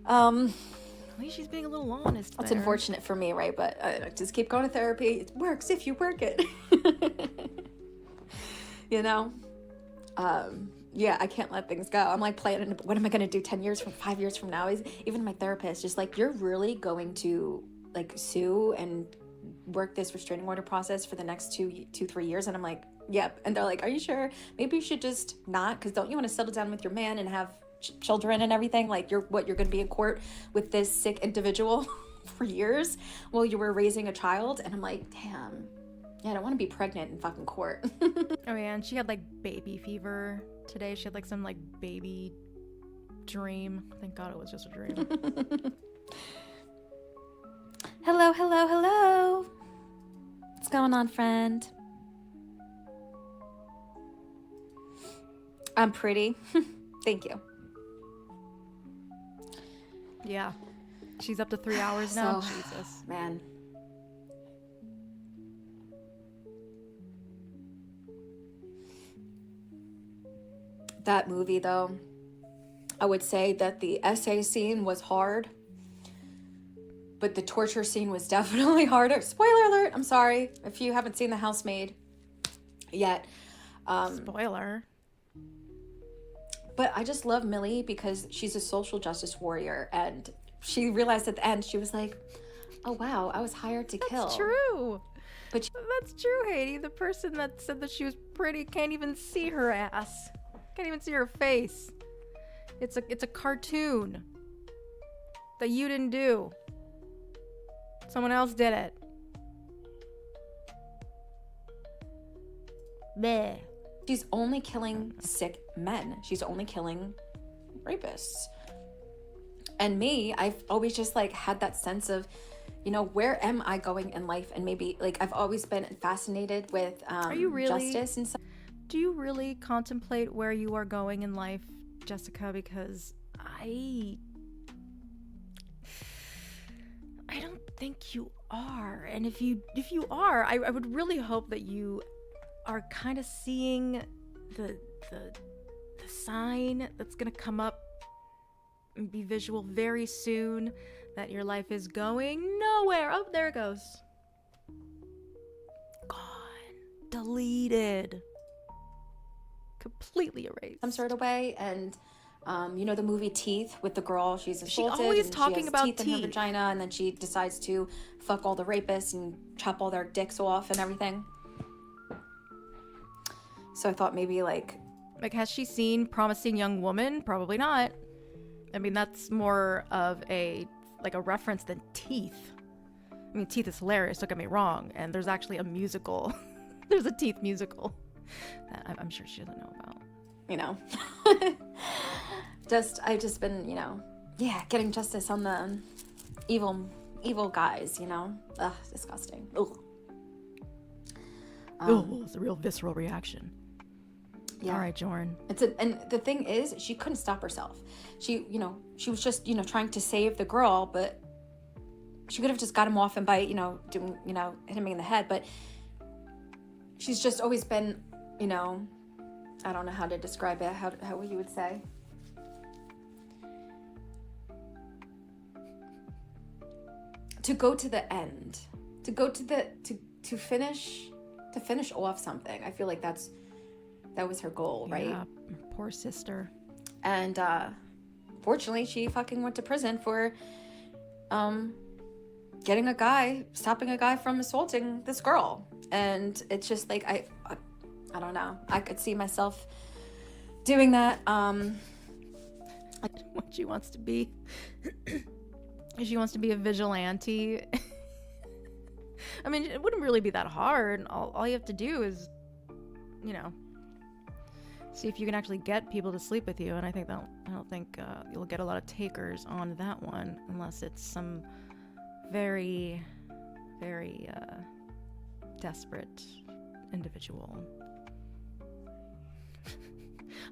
Speaker 2: At least she's being a little honest
Speaker 6: It's
Speaker 2: there.
Speaker 6: unfortunate for me, right? But just keep going to therapy. It works if you work it. You know? Yeah, I can't let things go. I'm like planning, what am I going to do 5 years from now? Even my therapist just like, you're really going to like sue and work this restraining order process for the next 3 years? And I'm like, yep. And they're like, are you sure? Maybe you should just not, because don't you want to settle down with your man and have children and everything? Like you're going to be in court with this sick individual for years while you were raising a child. And I'm like, damn, yeah, I don't want to be pregnant in fucking court.
Speaker 2: Oh yeah, and she had like baby fever today. She had like some like baby dream. Thank God it was just a dream.
Speaker 6: Hello. What's going on, friend? I'm pretty. Thank you.
Speaker 2: Yeah. She's up to 3 hours now.
Speaker 6: So,
Speaker 2: Jesus.
Speaker 6: Man. That movie, though, I would say that the essay scene was hard, but the torture scene was definitely harder. Spoiler alert, I'm sorry if you haven't seen The Housemaid yet.
Speaker 2: Spoiler.
Speaker 6: But I just love Millie because she's a social justice warrior, and she realized at the end, she was like, oh wow, I was hired to kill.
Speaker 2: That's true.
Speaker 6: But
Speaker 2: That's true, Haiti. The person that said that she was pretty can't even see her ass. Can't even see her face. It's a cartoon that you didn't do. Someone else did it. Bleh.
Speaker 6: she's only killing sick men. She's only killing rapists. And me, I've always just like had that sense of, you know, where am I going in life? And maybe like I've always been fascinated with
Speaker 2: Are you really?
Speaker 6: justice and stuff.
Speaker 2: Do you really contemplate where you are going in life, Jessica? Because I don't think you are. And if you are, I would really hope that you are kind of seeing the sign that's gonna come up and be visual very soon, that your life is going nowhere. Oh, there it goes. Gone. Deleted. Completely erased.
Speaker 6: Some sort of way. And You know the movie Teeth with the girl? She's assaulted.
Speaker 2: always
Speaker 6: and
Speaker 2: talking
Speaker 6: she has
Speaker 2: about
Speaker 6: teeth in her
Speaker 2: teeth.
Speaker 6: vagina, and then she decides to fuck all the rapists and chop all their dicks off and everything. So I thought maybe like
Speaker 2: has she seen Promising Young Woman? Probably not. I mean, that's more of a reference than Teeth. I mean, Teeth is hilarious, don't get me wrong, and there's actually a musical. There's a Teeth musical that I'm sure she doesn't know about.
Speaker 6: you know. I've just been, you know, getting justice on the evil guys, you know. Ugh, disgusting. Ugh.
Speaker 2: It's a real visceral reaction.
Speaker 6: Yeah.
Speaker 2: All right, Jorn.
Speaker 6: And the thing is, she couldn't stop herself. She was just, trying to save the girl, but she could have just got him off and by, hit him in the head. But she's just always been, I don't know how to describe it. How you would say? To go to the end, to go to the to finish off something. I feel like that was her goal, right?
Speaker 2: Yeah, poor sister.
Speaker 6: And fortunately, she fucking went to prison for stopping a guy from assaulting this girl. And it's just like I don't know. I could see myself doing that.
Speaker 2: What she wants to be. She wants to be a vigilante. I mean, it wouldn't really be that hard. All you have to do is, see if you can actually get people to sleep with you. And I don't think you'll get a lot of takers on that one unless it's some very, very desperate individual.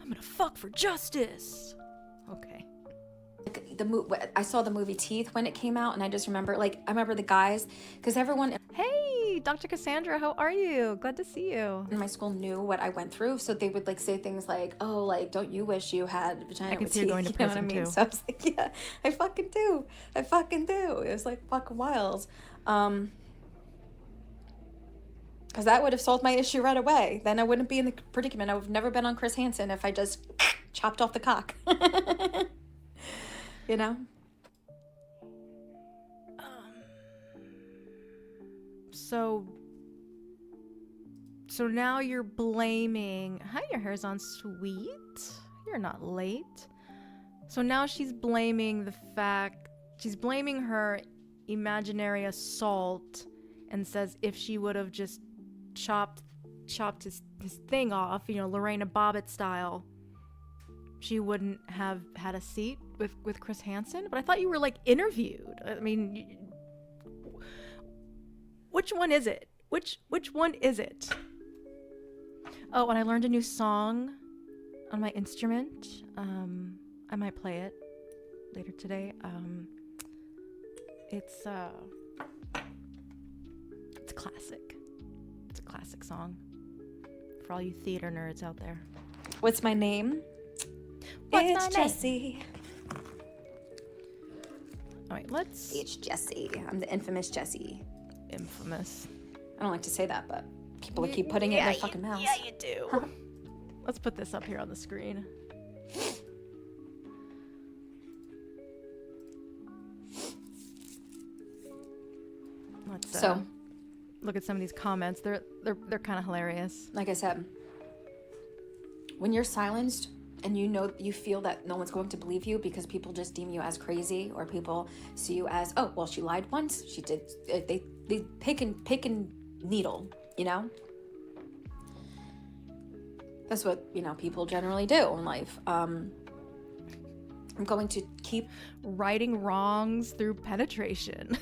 Speaker 2: I'm gonna fuck for justice. Okay.
Speaker 6: I saw the movie Teeth when it came out, and I just remember, I remember the guys, because everyone.
Speaker 2: Hey, Dr. Cassandra, how are you? Glad to see you.
Speaker 6: In my school knew what I went through, so they would say things like, "Oh, don't you wish you had vagina?"
Speaker 2: I can
Speaker 6: with
Speaker 2: see you
Speaker 6: teeth?
Speaker 2: going to
Speaker 6: You know what I
Speaker 2: prison
Speaker 6: mean?
Speaker 2: too.
Speaker 6: So I was like, "Yeah, I fucking do. It was fucking wild. Because that would have solved my issue right away. Then I wouldn't be in the predicament. I would have never been on Chris Hansen if I just chopped off the cock. You know?
Speaker 2: So now you're blaming. Hi, your hair's on sweet. You're not late. So now she's blaming her imaginary assault, and says if she would have just chopped his thing off, Lorena Bobbitt style, she wouldn't have had a seat with Chris Hansen. But I thought you were interviewed. I mean, which one is it? Which one is it? Oh, and I learned a new song on my instrument. I might play it later today. It's a classic. It's a classic song for all you theater nerds out there.
Speaker 6: What's my name? It's Jessi.
Speaker 2: All right, let's.
Speaker 6: It's Jessi. I'm the infamous Jessi.
Speaker 2: Infamous.
Speaker 6: I don't like to say that, but people keep putting it in their fucking mouths.
Speaker 2: Yeah, you do. Let's put this up here on the screen. Let's look at some of these comments. They're kind of hilarious.
Speaker 6: Like I said, when you're silenced and you feel that no one's going to believe you because people just deem you as crazy, or people see you as, oh, well, she lied once. She did. They pick and needle, That's what, people generally do in life. I'm going to keep
Speaker 2: righting wrongs through penetration.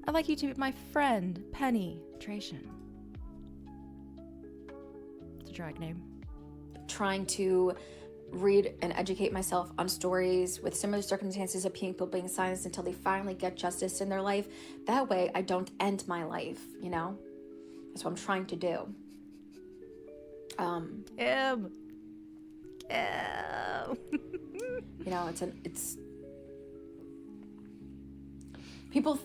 Speaker 2: I'd like you to be my friend, Penetration. It's a drag name.
Speaker 6: Trying to read and educate myself on stories with similar circumstances of people being silenced until they finally get justice in their life. That way I don't end my life, That's what I'm trying to do. It's people.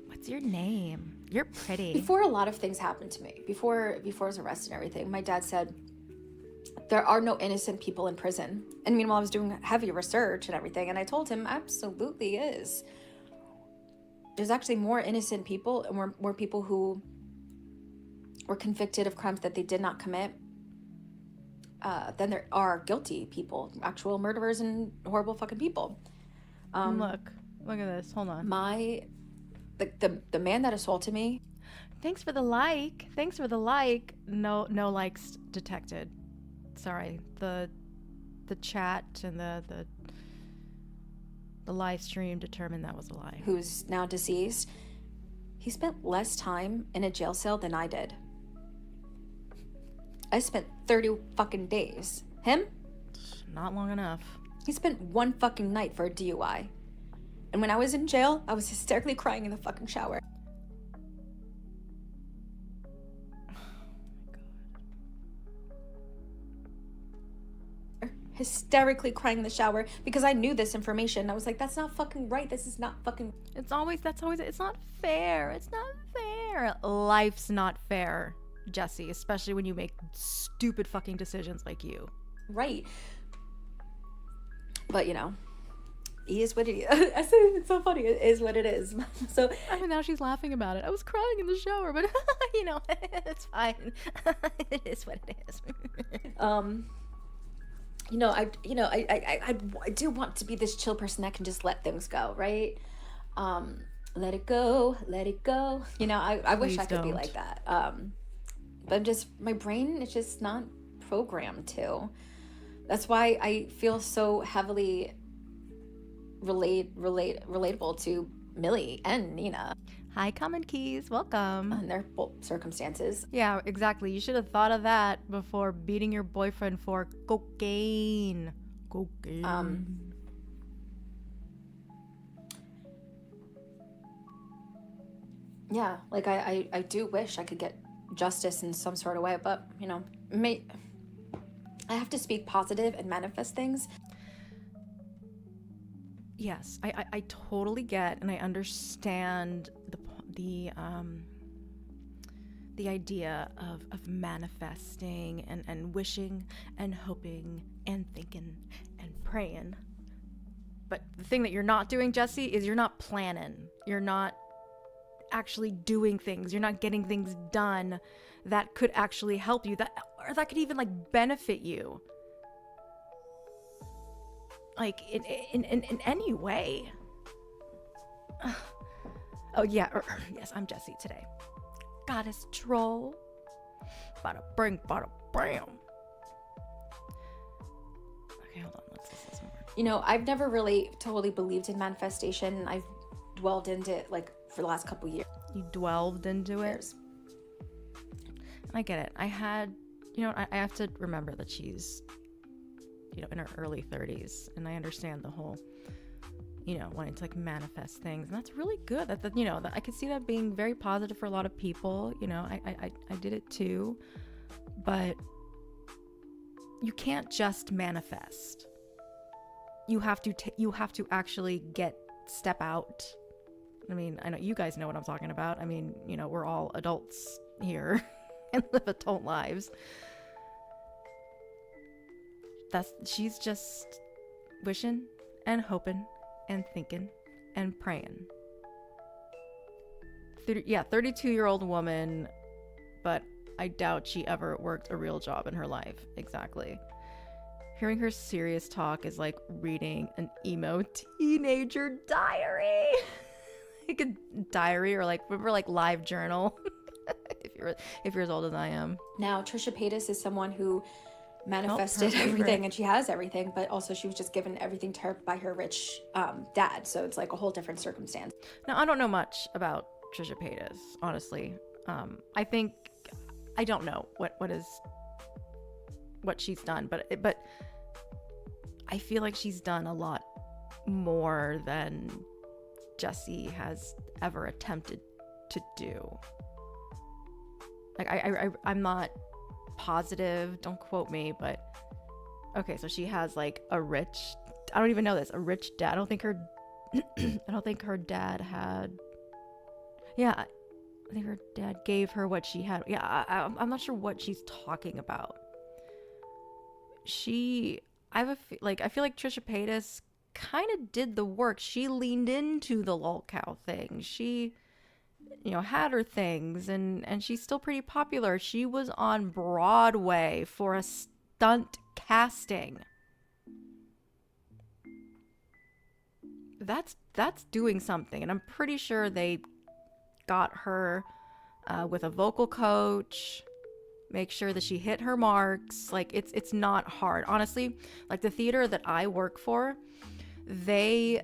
Speaker 2: What's your name? You're pretty.
Speaker 6: Before a lot of things happened to me, before I was arrested and everything, my dad said there are no innocent people in prison. And meanwhile, I was doing heavy research and everything, and I told him absolutely is. There's actually more innocent people and more people who were convicted of crimes that they did not commit than there are guilty people, actual murderers and horrible fucking people.
Speaker 2: Look at this. Hold on.
Speaker 6: The man that assaulted me.
Speaker 2: Thanks for the like. Thanks for the like. No likes detected. Sorry. The chat and the live stream determined that was a lie.
Speaker 6: Who's now deceased. He spent less time in a jail cell than I did. I spent 30 fucking days. Him?
Speaker 2: Not long enough.
Speaker 6: He spent 1 fucking night for a DUI. And when I was in jail, I was hysterically crying in the fucking shower. Hysterically crying in the shower because I knew this information. I was like, that's not fucking right. This is not fucking...
Speaker 2: It's not fair. It's not fair. Life's not fair, Jessi, especially when you make stupid fucking decisions like you.
Speaker 6: Right. But, you know, he is what he is. I say it's so funny. It is what it is. So
Speaker 2: I mean, now she's laughing about it. I was crying in the shower, but, you know, it's fine. It is what it is.
Speaker 6: I do want to be this chill person that can just let things go, right? Let it go, let it go. You know, I wish I could be like that. But I'm just, my brain is just not programmed to. That's why I feel so heavily relatable to Millie and Nina.
Speaker 2: Hi, Common Keys. Welcome.
Speaker 6: And their circumstances.
Speaker 2: Yeah, exactly. You should have thought of that before beating your boyfriend for cocaine.
Speaker 6: Yeah, like I do wish I could get justice in some sort of way, but, you know, I have to speak positive and manifest things.
Speaker 2: Yes, I totally get and I understand the idea of manifesting and wishing and hoping and thinking and praying. But the thing that you're not doing, Jessi, is you're not planning. You're not actually doing things. You're not getting things done that could actually help you, that could even like benefit you. Like in any way. Oh yeah, yes, I'm Jessi today. Goddess troll. Bada bring, bada bam. Okay, hold on, let's listen more.
Speaker 6: You know, I've never really totally believed in manifestation. I've dwelled into it like for the last couple years.
Speaker 2: You delved into it? I get it. I had, you know, I have to remember that she's, you know, in her early 30s, and I understand the whole, you know, wanting to like manifest things, and that's really good. That you know, that I could see that being very positive for a lot of people. You know, I did it too, but you can't just manifest. You have to actually step out. I mean, I know you guys know what I'm talking about. I mean, you know, we're all adults here and live adult lives. She's just wishing and hoping and thinking and praying. 32-year-old woman, but I doubt she ever worked a real job in her life. Exactly. Hearing her serious talk is like reading an emo teenager diary. Like a diary, or like, remember like Live Journal. if you're as old as I am.
Speaker 6: Now, Trisha Paytas is someone who manifested everything, and she has everything, but also she was just given everything to her by her rich dad, so it's like a whole different circumstance.
Speaker 2: Now, I don't know much about Trisha Paytas, honestly. I think I don't know what she's done, but I feel like she's done a lot more than Jessi has ever attempted to do. Like I'm not positive, don't quote me, but okay, so she has like a rich dad. I don't think her dad had, yeah, I think her dad gave her what she had. Yeah, I'm not sure what she's talking about. I feel like Trisha Paytas kind of did the work. She leaned into the lolcow thing. She, had her things, and she's still pretty popular. She was on Broadway for a stunt casting. That's doing something, and I'm pretty sure they got her with a vocal coach. Make sure that she hit her marks. Like, it's not hard, honestly. Like, the theater that I work for, they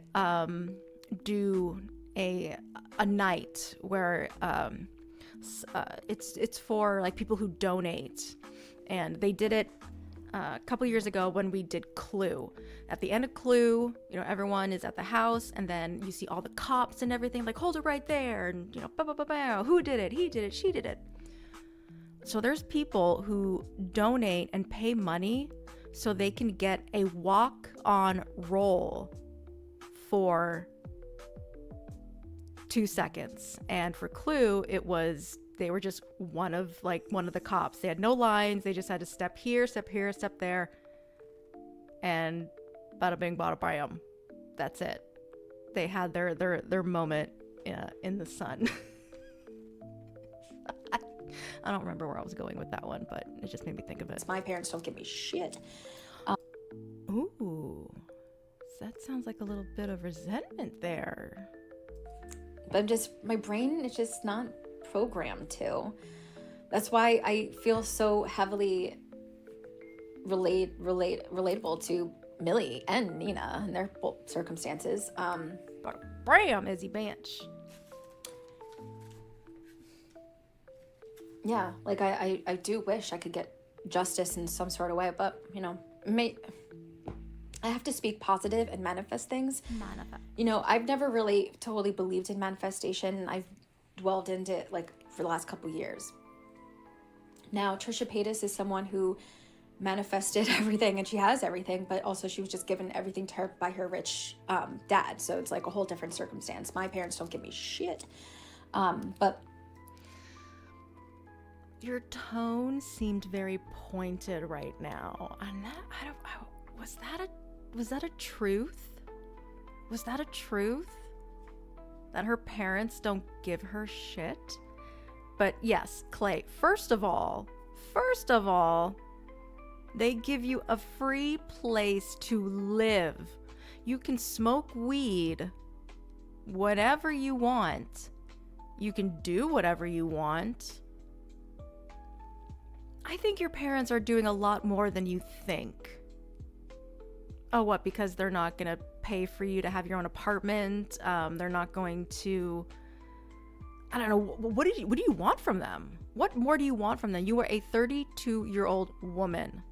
Speaker 2: do a night where it's for like people who donate, and they did it a couple years ago when we did Clue. At the end of Clue, everyone is at the house, and then you see all the cops and everything, like, hold it right there, and bah, bah, bah, bah, who did it? He did it, she did it. So there's people who donate and pay money so they can get a walk-on role for 2 seconds. And for Clue, they were just one of the cops. They had no lines. They just had to step here, step there, and bada bing, bada bam. That's it. They had their moment in the sun. I don't remember where I was going with that one, but it just made me think of it.
Speaker 6: My parents don't give me shit.
Speaker 2: Ooh, that sounds like a little bit of resentment there.
Speaker 6: But my brain is just not programmed to. That's why I feel so heavily relatable to Millie and Nina and their circumstances.
Speaker 2: Bam, Izzy Bench.
Speaker 6: Yeah, like I do wish I could get justice in some sort of way, but I have to speak positive and manifest things. I've never really totally believed in manifestation. I've dwelled into it like for the last couple years. Now, Trisha Paytas is someone who manifested everything, and she has everything, but also she was just given everything to her by her rich dad. So it's like a whole different circumstance. My parents don't give me shit. But
Speaker 2: your tone seemed very pointed right now. And was that a truth? Was that a truth? That her parents don't give her shit? But yes, Clay, first of all, they give you a free place to live. You can smoke weed whatever you want. You can do whatever you want. I think your parents are doing a lot more than you think. Oh, what? Because they're not going to pay for you to have your own apartment? They're not going to... I don't know. What do you want from them? What more do you want from them? You are a 32-year-old woman.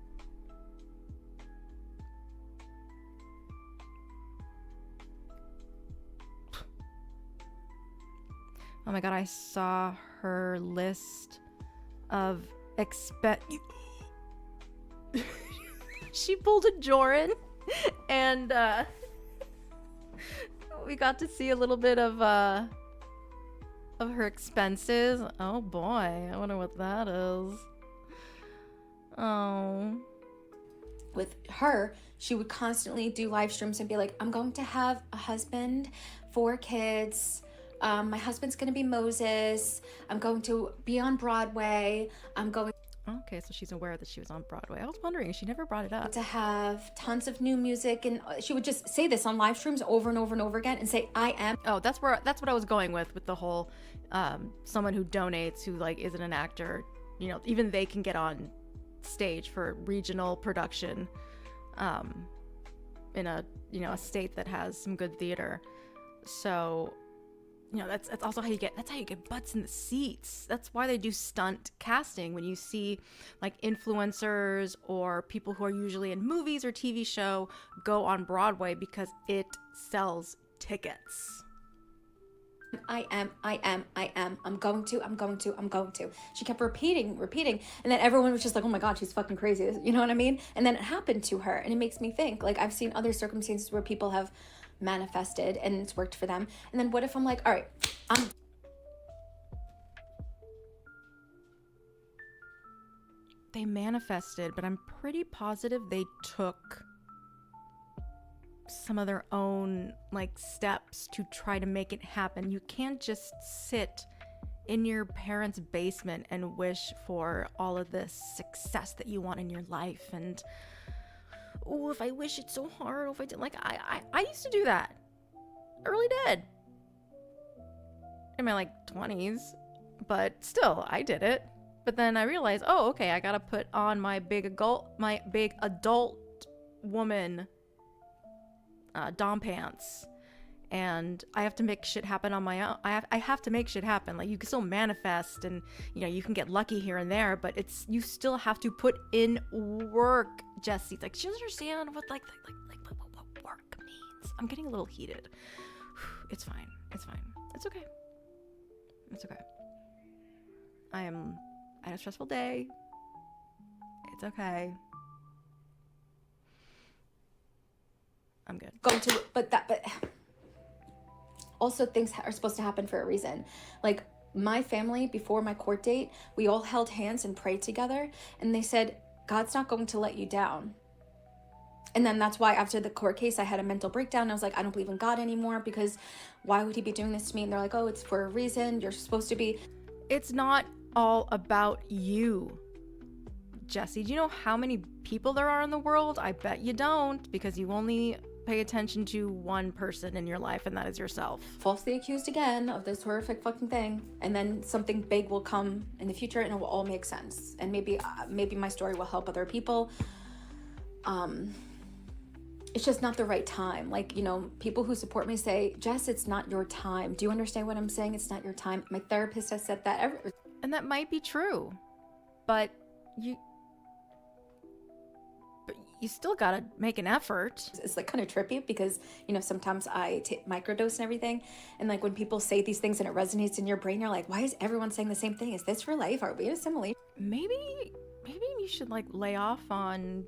Speaker 2: Oh my god, I saw her list of she pulled a Joran, and we got to see a little bit of her expenses. Oh boy, I wonder what that is. Oh.
Speaker 6: With her, she would constantly do live streams and be like, I'm going to have a husband, 4 kids. My husband's going to be Moses. I'm going to be on Broadway.
Speaker 2: Okay, so she's aware that she was on Broadway. I was wondering, she never brought it up.
Speaker 6: To have tons of new music, and she would just say this on live streams over and over and over again and say, I am.
Speaker 2: Oh, that's what I was going with the whole someone who donates, who like isn't an actor, even they can get on stage for regional production in a state that has some good theater. So that's also how you get butts in the seats. That's why they do stunt casting when you see like influencers or people who are usually in movies or TV show go on Broadway, because it sells tickets.
Speaker 6: I am. I'm going to. She kept repeating. And then everyone was just like, oh my God, she's fucking crazy. You know what I mean? And then it happened to her. And it makes me think, like, I've seen other circumstances where people have manifested and it's worked for them. And then what if I'm like, all right,
Speaker 2: they manifested, but I'm pretty positive they took some of their own like steps to try to make it happen. You can't just sit in your parents' basement and wish for all of this success that you want in your life. And oh, if I wish it so hard, if I did, like I used to do that. I really did. In my like 20s, but still, I did it. But then I realized, oh, okay, I gotta put on my big adult woman dom pants, and I have to make shit happen on my own. I have to make shit happen. Like, you can still manifest, and you know, you can get lucky here and there, but you still have to put in work, Jessi. Like, she doesn't understand what what work means. I'm getting a little heated. It's fine. It's fine. It's okay. It's okay. I had a stressful day. It's okay. I'm good.
Speaker 6: But also things are supposed to happen for a reason. Like, my family, before my court date, we all held hands and prayed together, and they said, God's not going to let you down. And then that's why after the court case, I had a mental breakdown. I was like, I don't believe in God anymore, because why would he be doing this to me? And they're like, oh, it's for a reason. You're supposed to be.
Speaker 2: It's not all about you, Jessi. Do you know how many people there are in the world? I bet you don't, because you only pay attention to one person in your life, and that is yourself.
Speaker 6: Falsely accused again of this horrific fucking thing, and then something big will come in the future, and it will all make sense. And maybe my story will help other people. It's just not the right time. Like, you know, people who support me say, Jess, it's not your time. Do you understand what I'm saying? It's not your time. My therapist has said that.
Speaker 2: And that might be true, but you still gotta make an effort.
Speaker 6: It's like kind of trippy because, you know, sometimes I take microdose and everything, and like when people say these things and it resonates in your brain, you're like, why is everyone saying the same thing? Is this real life? Are we in a simulation?
Speaker 2: Maybe you should like lay off on,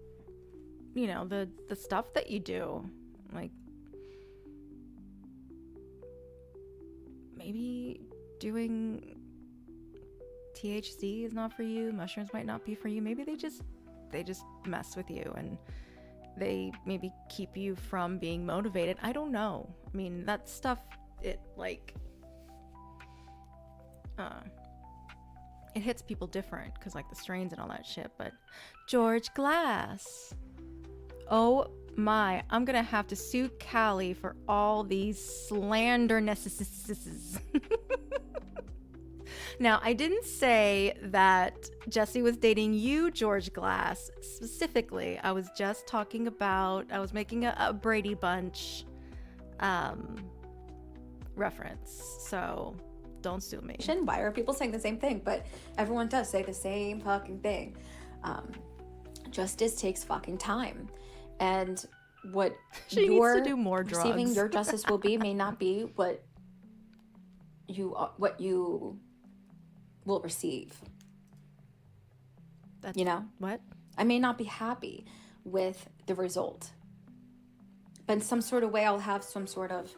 Speaker 2: you know, the stuff that you do. Like, maybe doing THC is not for you. Mushrooms might not be for you. Maybe they just mess with you, and they maybe keep you from being motivated. I don't know. I mean, that stuff, it like it hits people different because like the strains and all that shit. But George Glass, oh my, I'm gonna have to sue Cali for all these slandernesses. Now, I didn't say that Jessi was dating you, George Glass, specifically. I was just talking about, I was making a Brady Bunch reference. So don't sue me.
Speaker 6: Why are people saying the same thing? But everyone does say the same fucking thing. Justice takes fucking time. And what
Speaker 2: she needs to do more drugs.
Speaker 6: Receiving your justice will be may not be what you will receive.
Speaker 2: That's,
Speaker 6: you know?
Speaker 2: What?
Speaker 6: I may not be happy with the result, but in some sort of way I'll have some sort of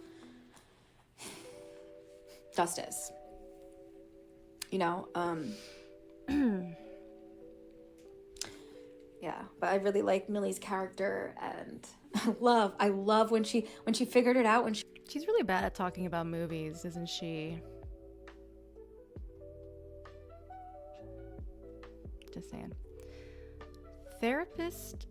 Speaker 6: justice. You know? Yeah, but I really like Millie's character, and I love when she figured it out.
Speaker 2: She's really bad at talking about movies, isn't she? Just saying. Therapist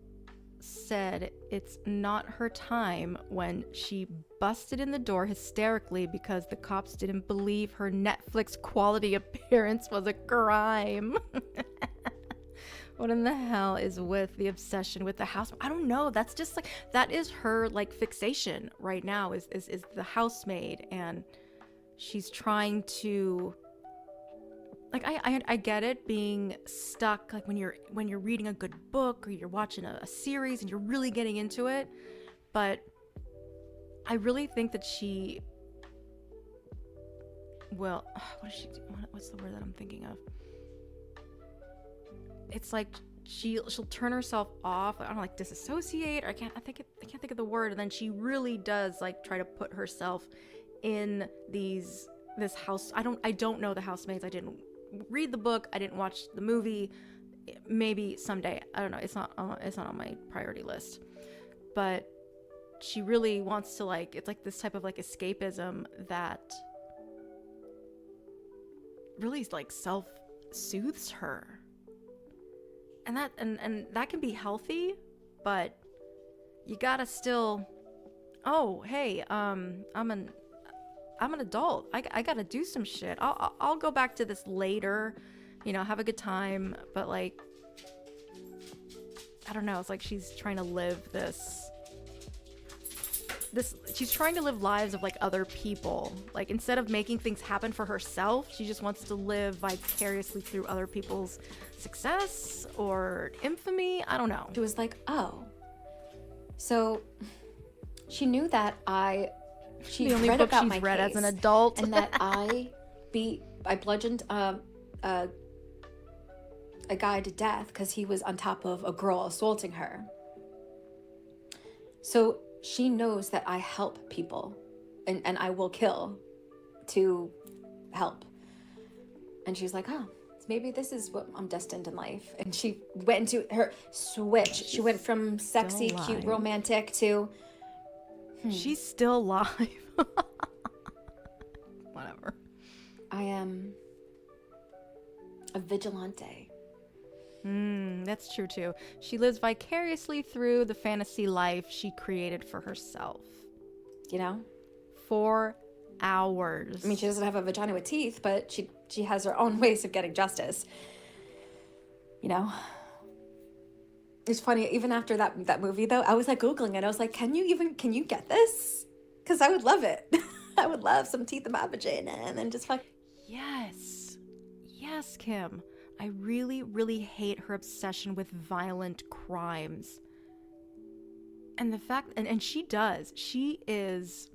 Speaker 2: said it's not her time when she busted in the door hysterically because the cops didn't believe her Netflix quality appearance was a crime. What in the hell is with the obsession with the house? I don't know. That's just like, that is her like fixation right now is the housemaid, and she's trying to, like, I get it, being stuck, like when you're reading a good book or you're watching a series and you're really getting into it, but I really think that she will, what does she do? What's the word that I'm thinking of? It's like she'll turn herself off. I don't know, like disassociate. Or I can't think of the word. And then she really does like try to put herself in this house. I don't know the housemaids. I didn't read the book. I didn't watch the movie. maybe someday. I don't know. It's not on my priority list. But she really wants to, like, it's like this type of like escapism that really like self-soothes her. And that can be healthy, but you gotta still, oh, hey, I'm an adult. I gotta do some shit. I'll go back to this later, you know, have a good time. But like, I don't know. It's like she's trying to live she's trying to live lives of like other people. Like, instead of making things happen for herself, she just wants to live vicariously through other people's success or infamy. I don't know.
Speaker 6: She was like, oh. So she knew that she
Speaker 2: the only
Speaker 6: read
Speaker 2: book
Speaker 6: about
Speaker 2: she's
Speaker 6: my
Speaker 2: read
Speaker 6: case,
Speaker 2: as an adult.
Speaker 6: and that I bludgeoned a guy to death because he was on top of a girl assaulting her. So she knows that I help people, and I will kill to help. And she's like, oh, maybe this is what I'm destined in life. And she went into her switch. She went from sexy, cute, romantic to...
Speaker 2: She's still alive. Whatever.
Speaker 6: I am a vigilante.
Speaker 2: That's true too. She lives vicariously through the fantasy life she created for herself.
Speaker 6: You know?
Speaker 2: For hours.
Speaker 6: I mean, she doesn't have a vagina with teeth, but she has her own ways of getting justice. You know? It's funny, even after that movie though, I was like Googling it. I was like, can you get this? Because I would love it. I would love some teeth in my vagina and then just like...
Speaker 2: Yes, Kim. I really, really hate her obsession with violent crimes. And the fact, and she does, she is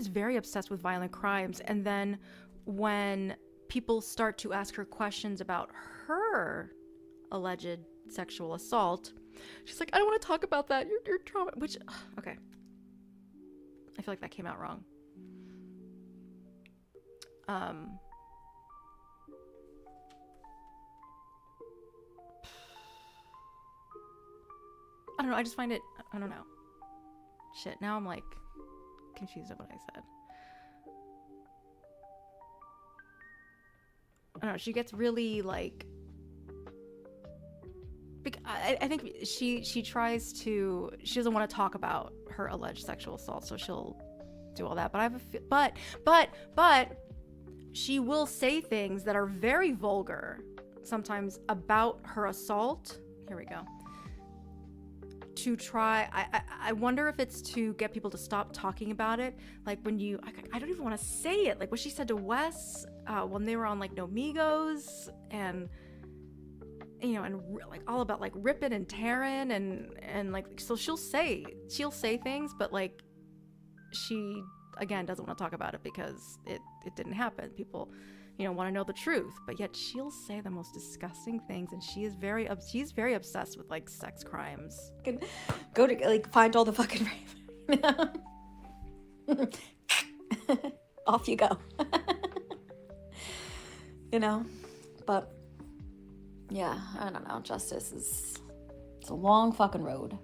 Speaker 2: very obsessed with violent crimes. And then when people start to ask her questions about her alleged sexual assault, she's like, I don't want to talk about that. You're trauma, which, okay. I feel like that came out wrong. I don't know, I just find it, I don't know. Shit, now I'm like confused at what I said. I don't know, she gets really like, I think she tries to, she doesn't want to talk about her alleged sexual assault, so she'll do all that. But I have a but she will say things that are very vulgar sometimes about her assault. Here we go. To try, I wonder if it's to get people to stop talking about it. Like when you, I don't even want to say it. Like what she said to Wes when they were on like No Migos, and you know, and like all about like ripping and tearing and like, so she'll say things, but like she again doesn't want to talk about it because it didn't happen. People, you know, want to know the truth, but yet she'll say the most disgusting things, and she's very obsessed with like sex crimes.
Speaker 6: Go to like find all the fucking off you go. You know, but yeah, I don't know. Justice it's a long fucking road.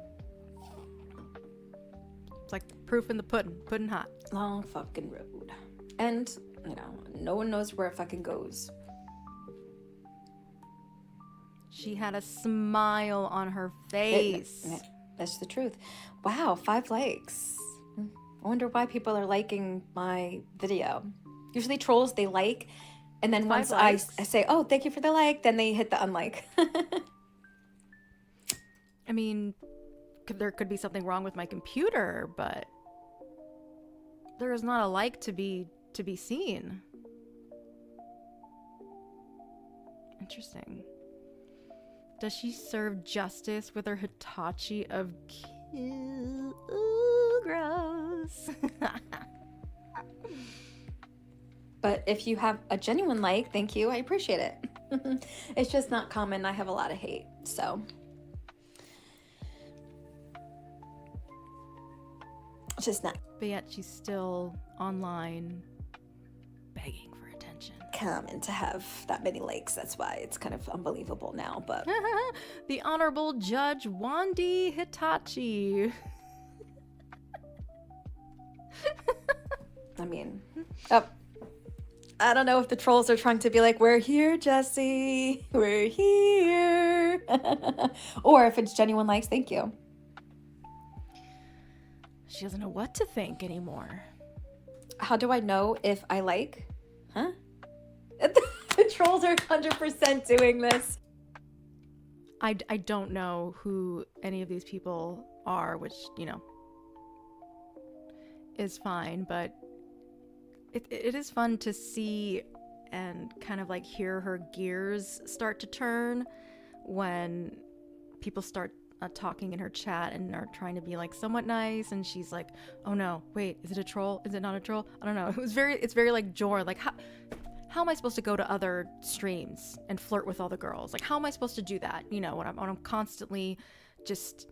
Speaker 2: It's like proof in the pudding hot.
Speaker 6: Long fucking road. And, you know, no one knows where it fucking goes.
Speaker 2: She had a smile on her face.
Speaker 6: That's the truth. Wow, 5 likes. I wonder why people are liking my video. Usually trolls, they like, and then once I say, oh, thank you for the like, then they hit the unlike.
Speaker 2: I mean, there could be something wrong with my computer, but there is not a like to be seen. Interesting. Does she serve justice with her Hitachi of kill? Ooh, gross.
Speaker 6: But if you have a genuine like, thank you. I appreciate it. It's just not common. I have a lot of hate, so. It's just not.
Speaker 2: But yet she's still online begging for attention.
Speaker 6: common to have that many likes. That's why it's kind of unbelievable now, but...
Speaker 2: The Honorable Judge Wandi Hitachi.
Speaker 6: I mean, I don't know if the trolls are trying to be like, we're here, Jessi, we're here. Or if it's genuine likes, thank you.
Speaker 2: She doesn't know what to think anymore.
Speaker 6: How do I know if I like? Huh? The trolls are 100% doing this.
Speaker 2: I don't know who any of these people are, which, you know, is fine, but it is fun to see and kind of like hear her gears start to turn when people start talking in her chat and are trying to be like somewhat nice, and she's like, oh no, wait, is it a troll? Is it not a troll? I don't know. It's very like Jor, like how am I supposed to go to other streams and flirt with all the girls? Like, how am I supposed to do that? You know, when I'm constantly just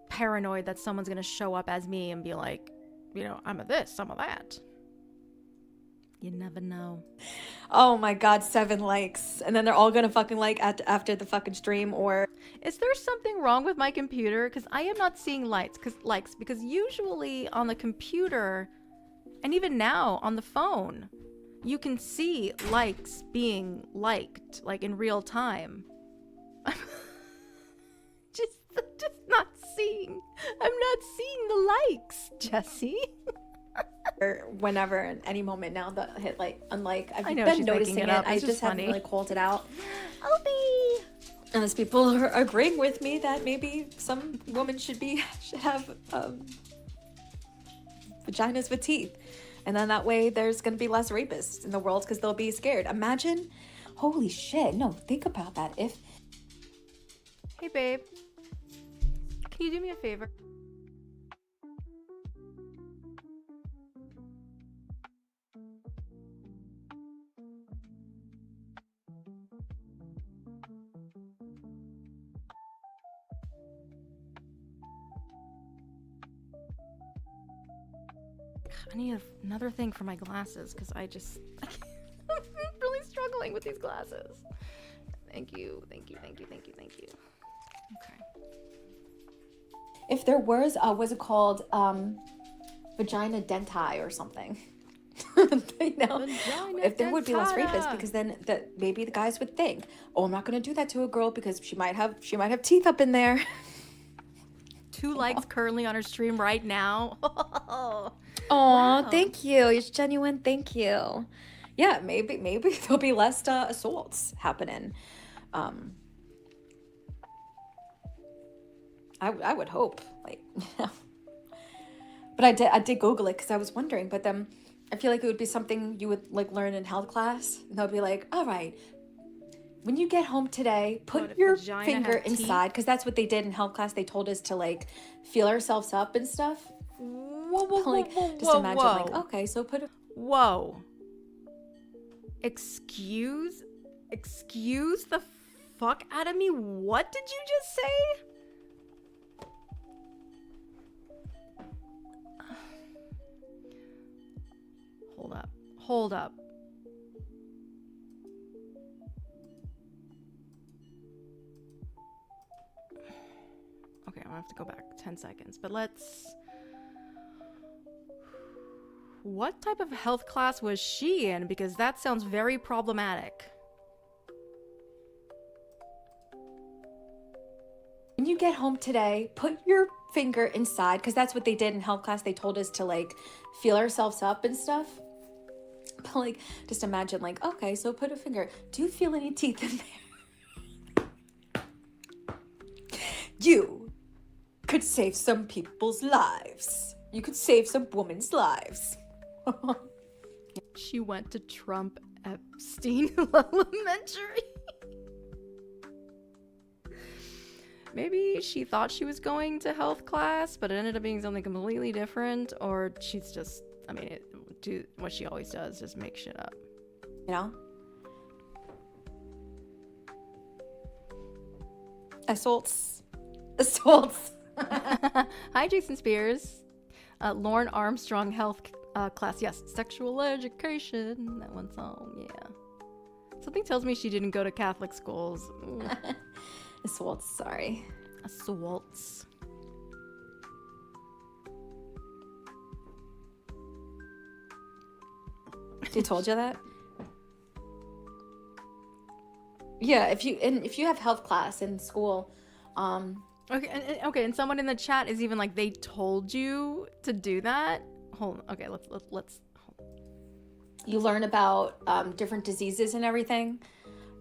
Speaker 2: paranoid that someone's gonna show up as me and be like, you know, I'm a this, I'm a that. You never know.
Speaker 6: Oh my god, 7 likes. And then they're all gonna fucking like after the fucking stream, or...
Speaker 2: Is there something wrong with my computer? Because I am not seeing likes, because usually on the computer, and even now on the phone, you can see likes being liked, like in real time. just not seeing. I'm not seeing the likes, Jessi.
Speaker 6: Or whenever, at any moment now, the hit like, unlike. I've
Speaker 2: I know,
Speaker 6: been
Speaker 2: she's
Speaker 6: noticing
Speaker 2: making
Speaker 6: it.
Speaker 2: it up.
Speaker 6: I
Speaker 2: It's
Speaker 6: just
Speaker 2: just
Speaker 6: haven't
Speaker 2: funny.
Speaker 6: really called it out.
Speaker 2: Obi!
Speaker 6: Unless people are agreeing with me that maybe some women should have vaginas with teeth. And then that way there's going to be less rapists in the world because they'll be scared. Imagine, holy shit, no, think about that. If...
Speaker 2: Hey, babe. Can you do me a favor? I need another thing for my glasses because I'm really struggling with these glasses. Thank you. Okay.
Speaker 6: If there was, what's it called? Vagina denti or something. You know,
Speaker 2: Vagina
Speaker 6: if there would be less
Speaker 2: dentata.
Speaker 6: rapists, because then maybe the guys would think, oh, I'm not going to do that to a girl because she might have teeth up in there.
Speaker 2: 2 likes currently on her stream right now.
Speaker 6: Aw,
Speaker 2: Wow.
Speaker 6: thank you. It's genuine. Thank you. Yeah, maybe there'll be less assaults happening. I would hope, like, but I did Google it because I was wondering. But then I feel like it would be something you would like learn in health class, and they'll be like, all right, when you get home today, put
Speaker 2: What,
Speaker 6: your
Speaker 2: vagina
Speaker 6: finger
Speaker 2: have teeth?
Speaker 6: inside, because that's what they did in health class. They told us to like feel ourselves up and stuff.
Speaker 2: Whoa,
Speaker 6: Like, just imagine, like, okay, so put a...
Speaker 2: Whoa. Excuse the fuck out of me? What did you just say? Hold up. Okay, I'm gonna have to go back 10 seconds, but let's... What type of health class was she in? Because that sounds very problematic.
Speaker 6: When you get home today, put your finger inside, because that's what they did in health class. They told us to like feel ourselves up and stuff. But like, just imagine, like, okay, so put a finger. Do you feel any teeth in there? You could save some people's lives. You could save some women's lives.
Speaker 2: She went to Trump Epstein Elementary. Maybe she thought she was going to health class, but it ended up being something completely different, or she's just, I mean, do what she always does, just make shit up.
Speaker 6: You know? Assaults.
Speaker 2: Hi, Jason Spears. Lauren Armstrong health class. Yes, sexual education. That one song, yeah. Something tells me she didn't go to Catholic schools. Ooh.
Speaker 6: Swoltz, sorry.
Speaker 2: A swoltz.
Speaker 6: They told you that? Yeah, if you have health class in school,
Speaker 2: Okay, and someone in the chat is even like, they told you to do that. Hold on. Okay, let's.
Speaker 6: you learn about different diseases and everything,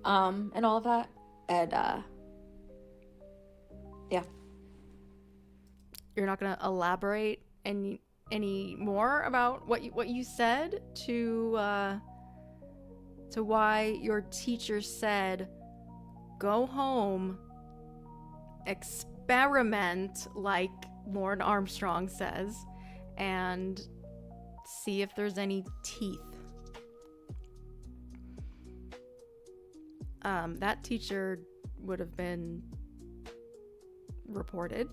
Speaker 6: and all of that, and yeah.
Speaker 2: You're not gonna elaborate any more about what you said to why your teacher said go home, experiment like Lauren Armstrong says, and see if there's any teeth. That teacher would have been reported.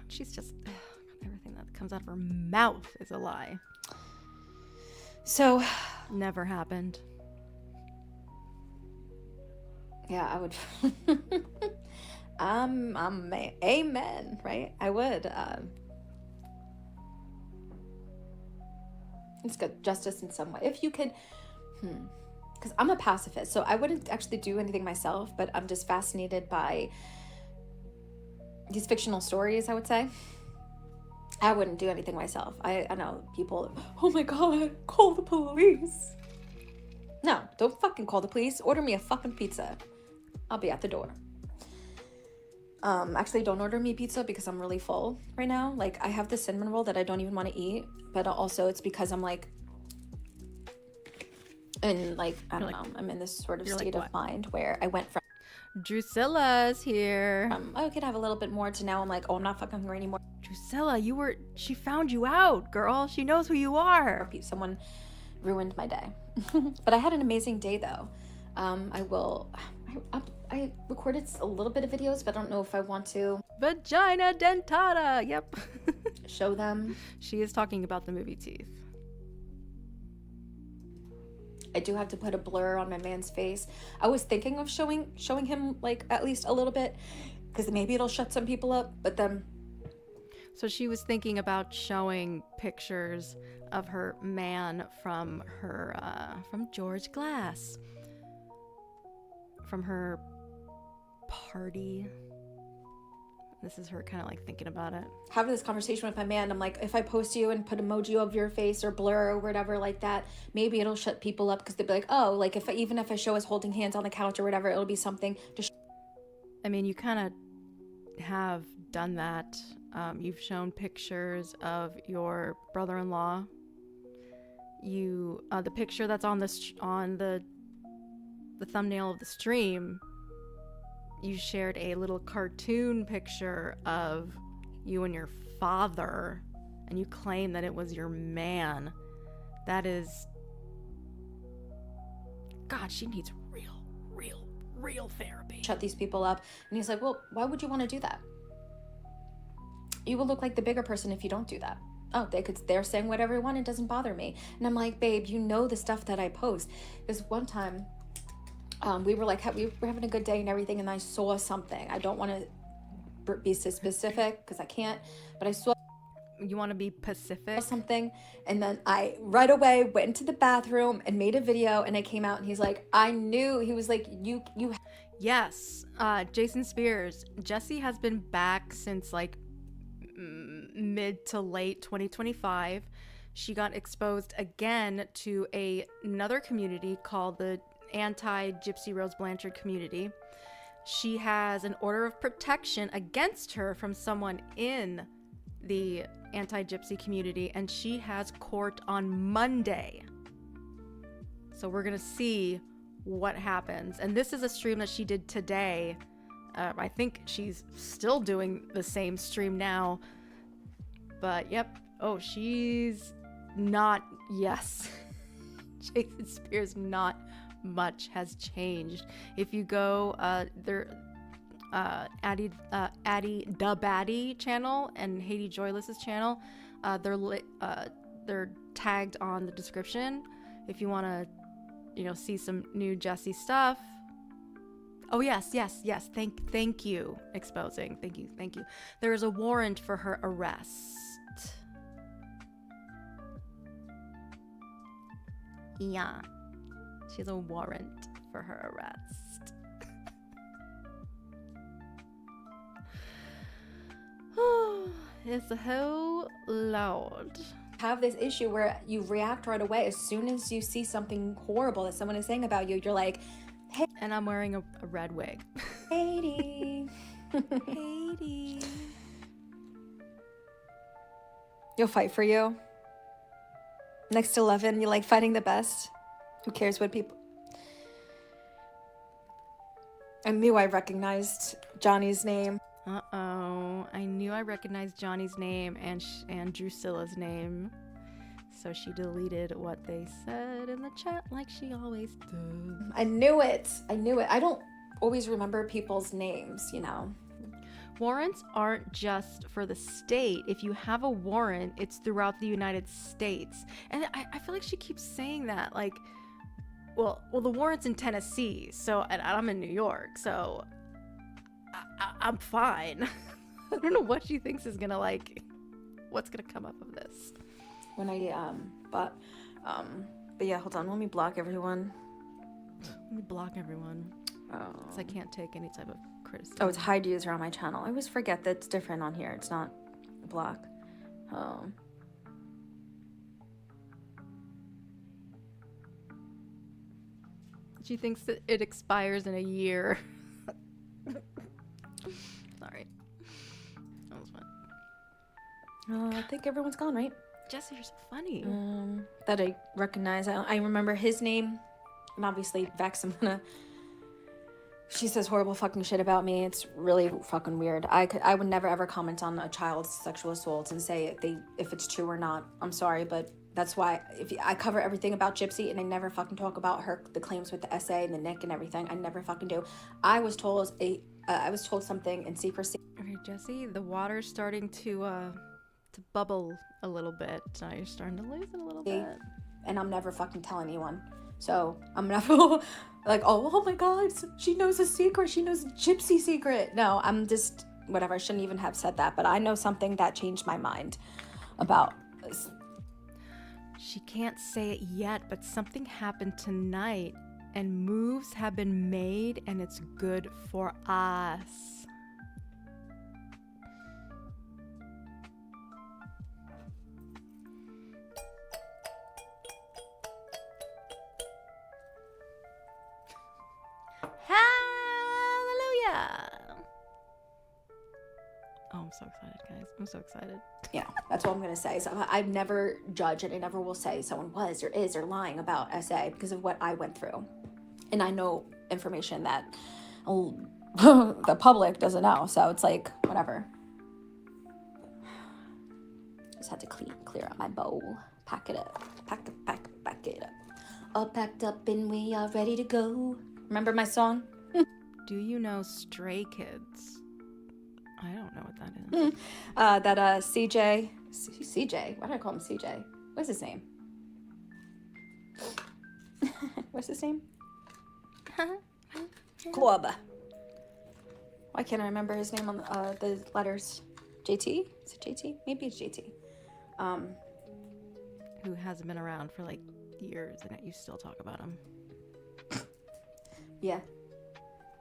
Speaker 2: She's just everything that comes out of her mouth is a lie.
Speaker 6: So
Speaker 2: Never happened.
Speaker 6: yeah, I would. Amen, right? I would. It's good justice in some way, if you could. Because I'm a pacifist, so I wouldn't actually do anything myself, but I'm just fascinated by these fictional stories, I would say. I wouldn't do anything myself. I know people, oh my god, call the police. No, don't fucking call the police. Order me a fucking pizza. I'll be at the door. Actually, don't order me pizza because I'm really full right now. Like, I have the cinnamon roll that I don't even want to eat, but also it's because I'm like, and like, I don't know, I'm in this sort of state of mind where I went from
Speaker 2: Drusilla's here.
Speaker 6: I could have a little bit more to now I'm like, oh, I'm not fucking hungry anymore.
Speaker 2: Drusilla, she found you out, girl. She knows who you are.
Speaker 6: Someone ruined my day. But I had an amazing day though. I recorded a little bit of videos, but I don't know if I want to.
Speaker 2: Vagina dentata. Yep.
Speaker 6: Show them.
Speaker 2: She is talking about the movie Teeth.
Speaker 6: I do have to put a blur on my man's face. I was thinking of showing him like at least a little bit, because maybe it'll shut some people up. But then,
Speaker 2: so she was thinking about showing pictures of her man from George Glass, from her party. This is her kind of like thinking about it.
Speaker 6: Having this conversation with my man, I'm like, if I post you and put emoji of your face or blur or whatever like that, maybe it'll shut people up because they'll be like, oh, like even if I show us holding hands on the couch or whatever, it'll be something to
Speaker 2: I mean, you kind of have done that. You've shown pictures of your brother-in-law. The picture that's on the thumbnail of the stream, you shared a little cartoon picture of you and your father, and you claim that it was your man. That is... God, she needs real therapy.
Speaker 6: Shut these people up. And he's like, well, why would you want to do that? You will look like the bigger person if you don't do that. Oh, they're saying whatever they want, it doesn't bother me. And I'm like, babe, you know the stuff that I post. Because one time, we were having a good day and everything, and I saw something. I don't want to be so specific because I can't, but I saw.
Speaker 2: You want to be Pacific?
Speaker 6: Something, and then I right away went into the bathroom and made a video, and I came out, and he's like, I knew. He was like, you.
Speaker 2: Yes, Jason Spears. Jessi has been back since like mid to late 2025. She got exposed again to another community called the anti-Gypsy Rose Blanchard community. She has an order of protection against her from someone in the anti-Gypsy community, and she has court on Monday. So we're gonna see what happens. And this is a stream that she did today. I think she's still doing the same stream now. But yep. Oh, she's not. Yes. Jason Spears, not much has changed. If you go Addie the Baddie channel and Haiti Joyless's channel, they're tagged on the description if you want to, see some new Jessi stuff. Oh, yes. Thank you, exposing. Thank you. There is a warrant for her arrest. Yeah. She has a warrant for her arrest. It's a whole load.
Speaker 6: Have this issue where you react right away as soon as you see something horrible that someone is saying about you. You're like, hey.
Speaker 2: And I'm wearing a red wig.
Speaker 6: Haiti.
Speaker 2: Haiti.
Speaker 6: You'll fight for you. Next to 11, you like fighting the best. Who cares what people... I knew I recognized Johnny's name.
Speaker 2: Uh-oh. I knew I recognized Johnny's name and Drusilla's name. So she deleted what they said in the chat like she always does.
Speaker 6: I knew it. I don't always remember people's names,
Speaker 2: Warrants aren't just for the state. If you have a warrant, it's throughout the United States. And I feel like she keeps saying that. Like, well, the warrant's in Tennessee, and I'm in New York, so I'm fine. I don't know what she thinks is gonna what's gonna come up of this.
Speaker 6: When but yeah, hold on, let me block everyone.
Speaker 2: Let me block everyone. Because I can't take any type of criticism.
Speaker 6: Oh, it's hide user on my channel. I always forget that it's different on here. It's not block.
Speaker 2: She thinks that it expires in a year. Sorry. That was fun.
Speaker 6: I think everyone's gone, right?
Speaker 2: Jessi, you're so funny.
Speaker 6: That I recognize. I remember his name. And obviously, Vex, she says horrible fucking shit about me. It's really fucking weird. I would never ever comment on a child's sexual assault and say if it's true or not. I'm sorry, but that's why I cover everything about Gypsy and I never fucking talk about the claims with the essay and the Nick and everything. I never fucking do. I was told something in secrecy.
Speaker 2: Okay, Jessi, the water's starting to bubble a little bit. Now you're starting to lose it a little bit.
Speaker 6: And I'm never fucking telling anyone. So I'm never like, oh my God, she knows a secret. She knows a Gypsy secret. No, I'm just whatever. I shouldn't even have said that. But I know something that changed my mind about this.
Speaker 2: She can't say it yet, but something happened tonight and moves have been made and it's good for us. Hallelujah! Oh, I'm so excited, guys. I'm so excited.
Speaker 6: Yeah, that's what I'm going to say. So I never judge and I never will say someone was or is or lying about SA because of what I went through. And I know information that the public doesn't know. So it's like, whatever. Just had to clear out my bowl. Pack it up. Pack it up. All packed up and we are ready to go. Remember my song?
Speaker 2: Do you know Stray Kids? I don't know what that is.
Speaker 6: CJ. Why did I call him CJ? What's his name? What's his name? Club. Why can't I remember his name on the letters? JT? Is it JT? Maybe it's JT.
Speaker 2: Who hasn't been around for like years and you still talk about him.
Speaker 6: Yeah.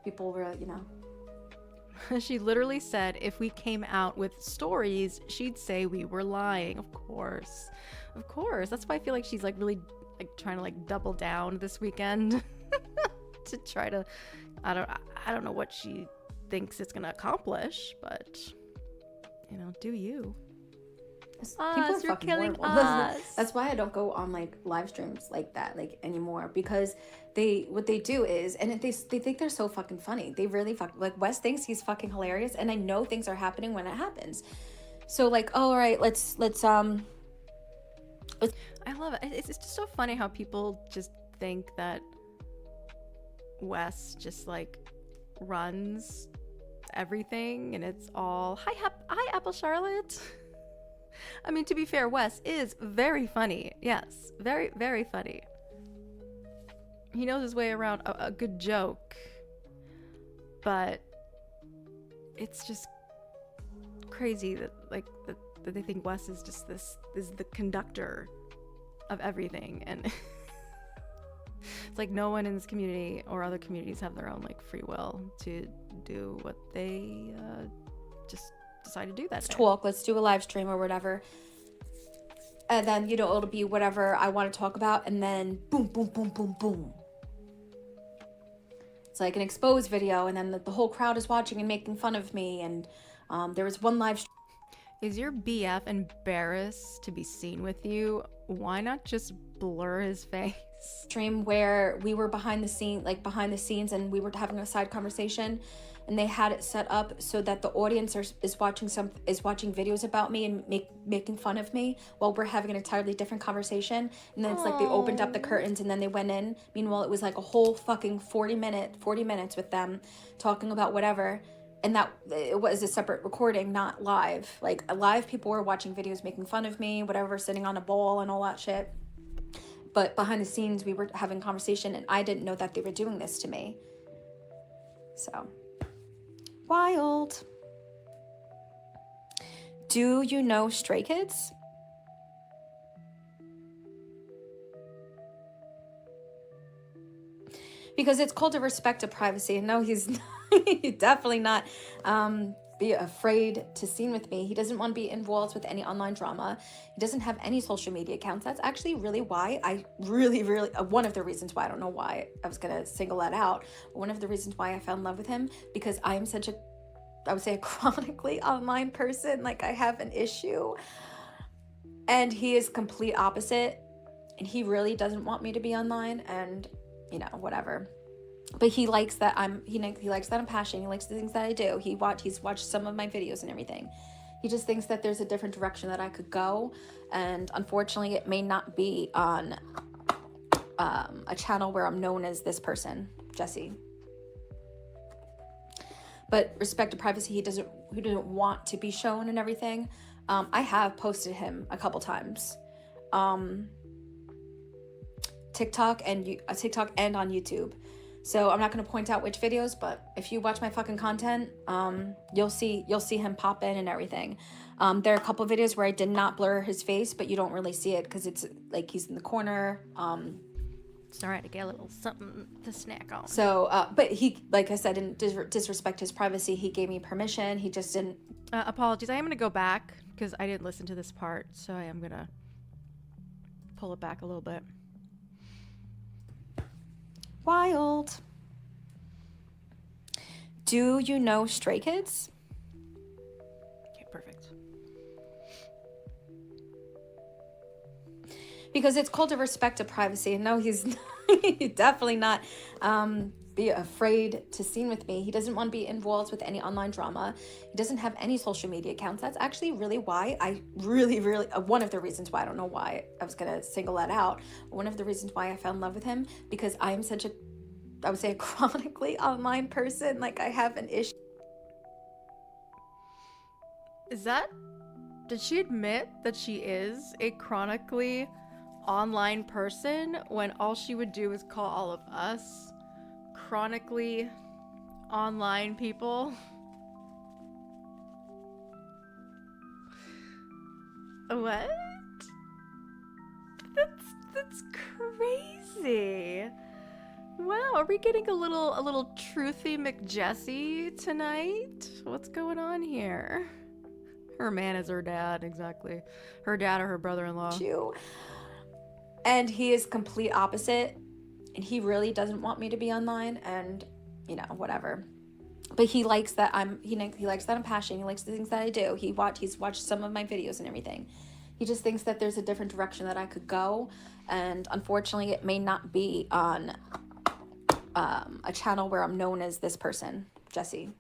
Speaker 6: People were,
Speaker 2: She literally said if we came out with stories, she'd say we were lying. Of course. That's why I feel like she's like really like trying to like double down this weekend to try to I don't know what she thinks it's gonna accomplish, but do you.
Speaker 6: People are
Speaker 2: you're
Speaker 6: fucking
Speaker 2: killing
Speaker 6: horrible.
Speaker 2: us.
Speaker 6: That's why I don't go on like live streams like that anymore, because what they do is, and they think they're so fucking funny. They really Wes thinks he's fucking hilarious, and I know things are happening when it happens. So like, oh, all right, let's
Speaker 2: I love it. It's just so funny how people just think that Wes just like runs everything and it's all hi Apple Charlotte. I mean, to be fair, Wes is very funny. Yes, very, very funny. He knows his way around a good joke. But it's just crazy that that they think Wes is just is the conductor of everything, and it's like no one in this community or other communities have their own like free will to do what they just decide to do that day.
Speaker 6: Talk, let's do a live stream or whatever, and then it'll be whatever I want to talk about, and then boom boom boom boom boom, it's like an exposed video, and then the whole crowd is watching and making fun of me. And there was one live stream.
Speaker 2: Is your BF embarrassed to be seen with you? Why not just blur his face?
Speaker 6: Stream where we were behind the scenes, and we were having a side conversation, and they had it set up so that the audience is watching videos about me and making fun of me while we're having an entirely different conversation. And then it's like they opened up the curtains and then they went in. Meanwhile, it was like a whole fucking 40 minutes with them talking about whatever. And that it was a separate recording, not live. Like live, people were watching videos making fun of me, whatever, sitting on a ball and all that shit. But behind the scenes, we were having conversation, and I didn't know that they were doing this to me. So, wild. Do you know Stray Kids? Because it's called a respect to privacy. No, he's definitely not be afraid to scene with me. He doesn't want to be involved with any online drama. He doesn't have any social media accounts. That's actually really why I really, one of the reasons why, I don't know why I was going to single that out, but one of the reasons why I fell in love with him, because I am such I would say a chronically online person. Like I have an issue, and he is complete opposite, and he really doesn't want me to be online, and whatever. But he likes that he likes that I'm passionate. He likes the things that I do. He's watched some of my videos and everything. He just thinks that there's a different direction that I could go, and unfortunately, it may not be on a channel where I'm known as this person, Jessi. But respect to privacy, he doesn't want to be shown and everything. I have posted him a couple times, TikTok and on YouTube. So I'm not going to point out which videos, but if you watch my fucking content, you'll see him pop in and everything. There are a couple of videos where I did not blur his face, but you don't really see it because it's like he's in the corner.
Speaker 2: It's all right to get a little something to snack on.
Speaker 6: So, but he, like I said, didn't disrespect his privacy. He gave me permission. He just didn't.
Speaker 2: Apologies. I am going to go back because I didn't listen to this part, so I am going to pull it back a little bit.
Speaker 6: Wild. Do you know Stray Kids?
Speaker 2: Okay, perfect.
Speaker 6: Because it's called a respect to privacy. No, he's definitely not be afraid to scene with me. He doesn't want to be involved with any online drama. He doesn't have any social media accounts. That's actually really why I really, one of the reasons why, I don't know why I was going to single that out. One of the reasons why I fell in love with him, because I am such I would say a chronically online person. Like I have an issue.
Speaker 2: Did she admit that she is a chronically online person when all she would do is call all of us chronically online people? What? That's crazy. Wow, are we getting a little truthy McJessie tonight? What's going on here? Her man is her dad, exactly. Her dad or her brother-in-law.
Speaker 6: And he is complete opposite, and he really doesn't want me to be online, and whatever. But he likes that he likes that I'm passionate. He likes the things that I do. He's watched some of my videos and everything. He just thinks that there's a different direction that I could go, and unfortunately, it may not be on a channel where I'm known as this person, Jessi.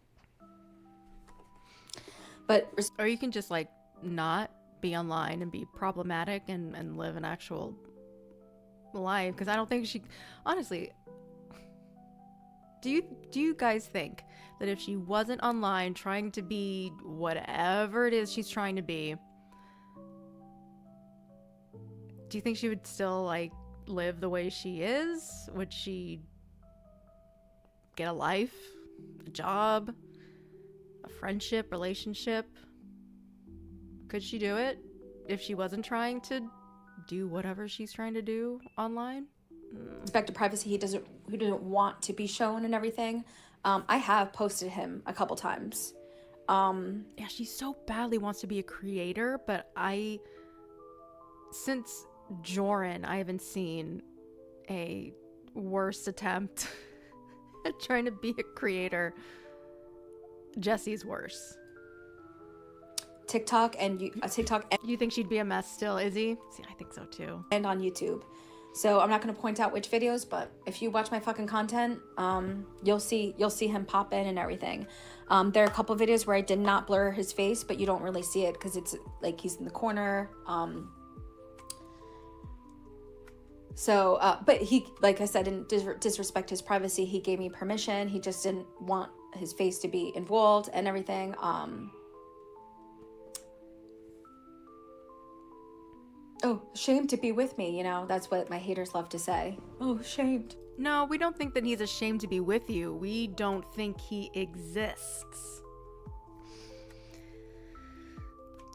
Speaker 6: But
Speaker 2: or you can just like not be online and be problematic and live an actual life, because I don't think she honestly, do you guys think that if she wasn't online trying to be whatever it is she's trying to be, Do you think she would still like live the way she is? Would she get a life, a job, a friendship, relationship? Could she do it if she wasn't trying to do whatever she's trying to do online?
Speaker 6: Respect to privacy, he doesn't want to be shown and everything. I have posted him a couple times.
Speaker 2: Yeah, she so badly wants to be a creator, but since Joran, I haven't seen a worse attempt at trying to be a creator. Jessi's worse.
Speaker 6: TikTok and
Speaker 2: You think she'd be a mess still, Izzy? See, I think so too.
Speaker 6: and on YouTube. So I'm not going to point out which videos, but if you watch my fucking content, you'll see him pop in and everything. There are a couple videos where I did not blur his face, but you don't really see it because it's like he's in the corner. But he, like I said, didn't disrespect his privacy. He gave me permission. He just didn't want his face to be involved and everything. Oh, shamed to be with me, you know, that's what my haters love to say. Oh, shamed.
Speaker 2: No, we don't think that he's ashamed to be with you. We don't think he exists.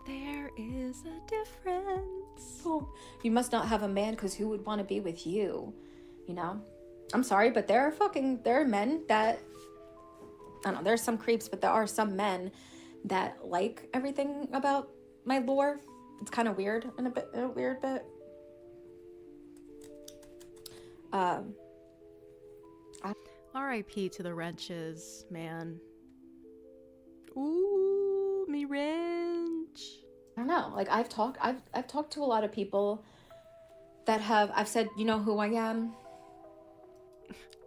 Speaker 2: There is a difference.
Speaker 6: Oh, you must not have a man because who would want to be with you? You know? I'm sorry, but there are men that, I don't know, there's some creeps, but there are some men that like everything about my lore. It's kind of weird in a weird bit.
Speaker 2: R.I.P. to the wrenches, man. Ooh, me wrench.
Speaker 6: I don't know. Like I've talked to a lot of people that I've said, you know who I am?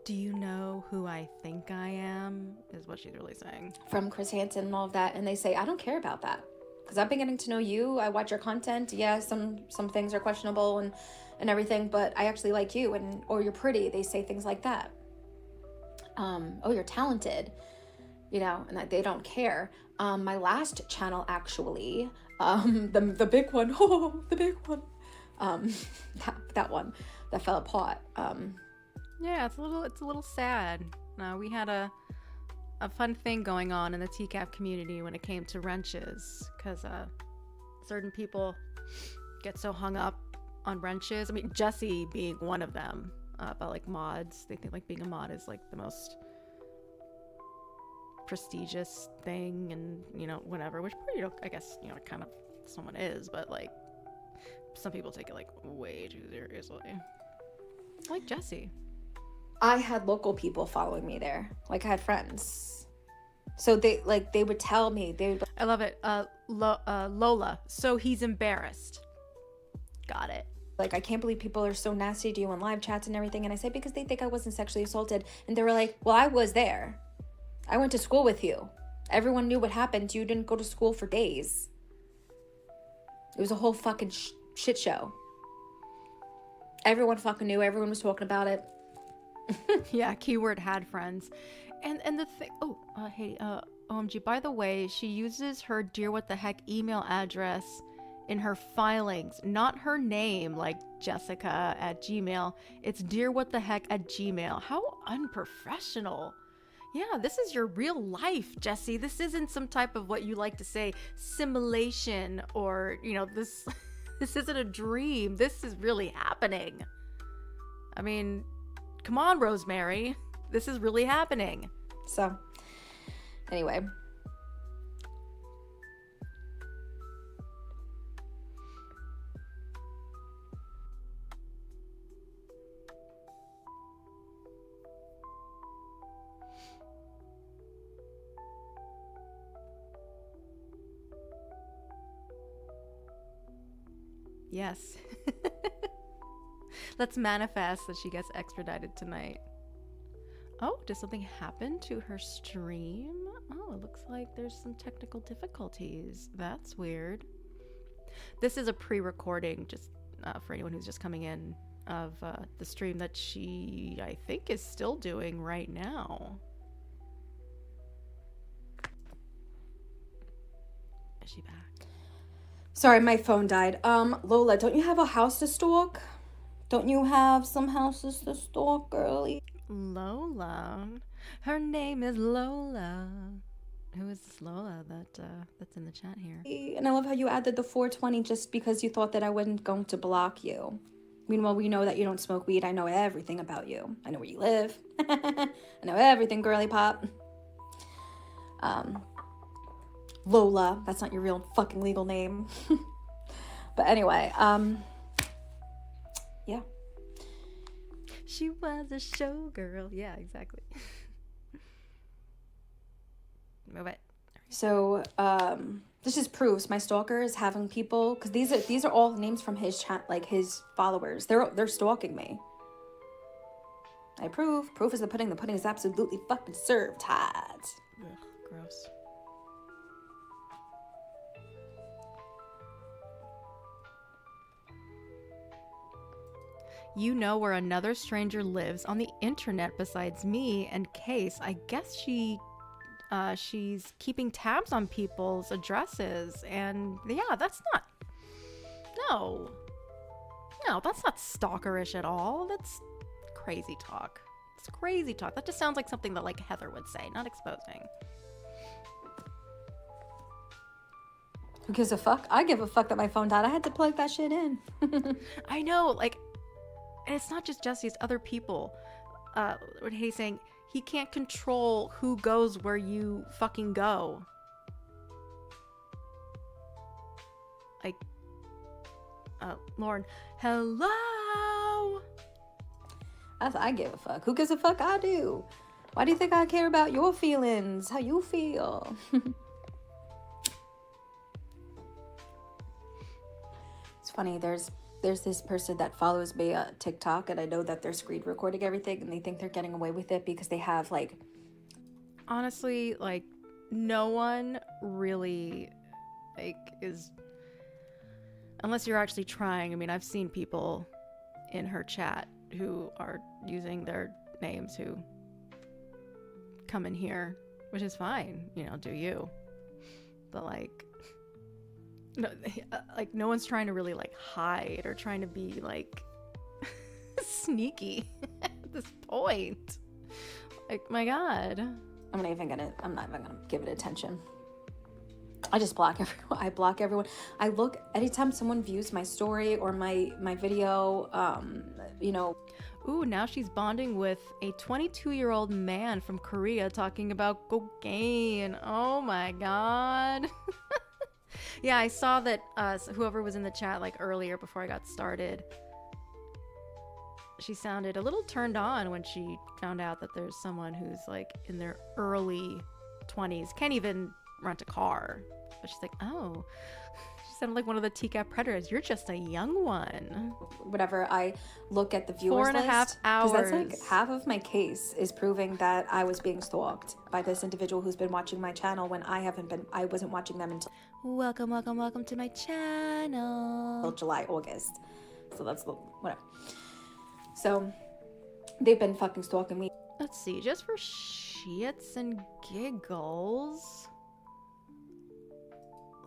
Speaker 2: Do you know who I think I am? Is what she's really saying.
Speaker 6: From Chris Hansen and all of that, and they say, I don't care about that. Because I've been getting to know you. I watch your content. Yeah, some things are questionable and everything, but I actually like you, or you're pretty. They say things like that. Oh, you're talented, you know, and they don't care. My last channel, actually, the big one, the big one, that one that fell apart.
Speaker 2: Yeah, it's a little sad. We had a fun thing going on in the TCAP community when it came to wrenches, because certain people get so hung up on wrenches. I mean, Jessi being one of them, about like mods. They think like being a mod is like the most prestigious thing, and you know, whatever, which you know, I guess, you know, kind of someone is, but like some people take it like way too seriously. Like Jessi.
Speaker 6: I had local people following me there. Like I had friends. So they would tell me,
Speaker 2: I love it. Lola. So he's embarrassed. Got it.
Speaker 6: Like, I can't believe people are so nasty to you in live chats and everything. And I say, because they think I wasn't sexually assaulted. And they were like, well, I was there. I went to school with you. Everyone knew what happened. You didn't go to school for days. It was a whole fucking shit show. Everyone fucking knew. Everyone was talking about it.
Speaker 2: Yeah, keyword had friends. And the thing, hey, OMG, by the way, she uses her dear what the heck email address in her filings, not her name like Jessica at Gmail. It's dear what the heck at Gmail. How unprofessional. Yeah, this is your real life, Jessi. This isn't some type of what you like to say simulation, or, you know, this isn't a dream. This is really happening. I mean, come on, Rosemary. This is really happening.
Speaker 6: So, anyway.
Speaker 2: Yes. Let's manifest that she gets extradited tonight. Oh, did something happen to her stream? Oh, it looks like there's some technical difficulties. That's weird. This is a pre-recording, just for anyone who's just coming in, of the stream that she, I think, is still doing right now. Is she back?
Speaker 6: Sorry, my phone died. Lola, don't you have a house to stalk? Don't you have some houses to stalk, girly?
Speaker 2: Lola. Her name is Lola. Who is this Lola that's in the chat here?
Speaker 6: And I love how you added the 420 just because you thought that I wasn't going to block you. Meanwhile, we know that you don't smoke weed. I know everything about you. I know where you live. I know everything, girly pop. Lola, that's not your real fucking legal name. But anyway, yeah.
Speaker 2: She was a showgirl. Yeah, exactly. Move it.
Speaker 6: So, this just proves my stalker is having people, because these are all names from his chat, like his followers. They're stalking me. I approve. Proof is the pudding. The pudding is absolutely fucking served hot.
Speaker 2: Ugh, gross. You know where another stranger lives on the internet besides me and Case. I guess she's keeping tabs on people's addresses, and yeah, that's not. No, that's not stalkerish at all. That's crazy talk. It's crazy talk. That just sounds like something that like Heather would say, not exposing.
Speaker 6: Who gives a fuck? I give a fuck that my phone died. I had to plug that shit in.
Speaker 2: I know, like, and it's not just Jessi, it's other people. What he's saying, he can't control who goes where you fucking go. Like, Lauren, hello?
Speaker 6: I give a fuck. Who gives a fuck? I do. Why do you think I care about your feelings? How you feel? It's funny, there's this person that follows me on TikTok, and I know that they're screen recording everything, and they think they're getting away with it because they have like...
Speaker 2: Honestly, like, no one really, like, is... Unless you're actually trying. I mean, I've seen people in her chat who are using their names who come in here, which is fine, you know, do you. But, like... No, like, no one's trying to really, like, hide or trying to be, like, sneaky at this point. Like, my God.
Speaker 6: I'm not even gonna give it attention. I just block everyone. I block everyone. I look, anytime someone views my story or my video, you know.
Speaker 2: Ooh, now she's bonding with a 22-year-old man from Korea talking about cocaine. Oh, my God. Yeah, I saw that whoever was in the chat like earlier before I got started, she sounded a little turned on when she found out that there's someone who's like in their early 20s, can't even rent a car. But she's like, oh, she sounded like one of the TCAP predators. You're just a young one.
Speaker 6: Whatever, I look at the viewers list.
Speaker 2: 4.5 hours.
Speaker 6: Because that's like half of my case is proving that I was being stalked by this individual who's been watching my channel when I wasn't watching them until...
Speaker 7: Welcome, welcome, welcome to my channel.
Speaker 6: July, August. So that's whatever. So they've been fucking stalking me.
Speaker 2: Let's see, just for shits and giggles,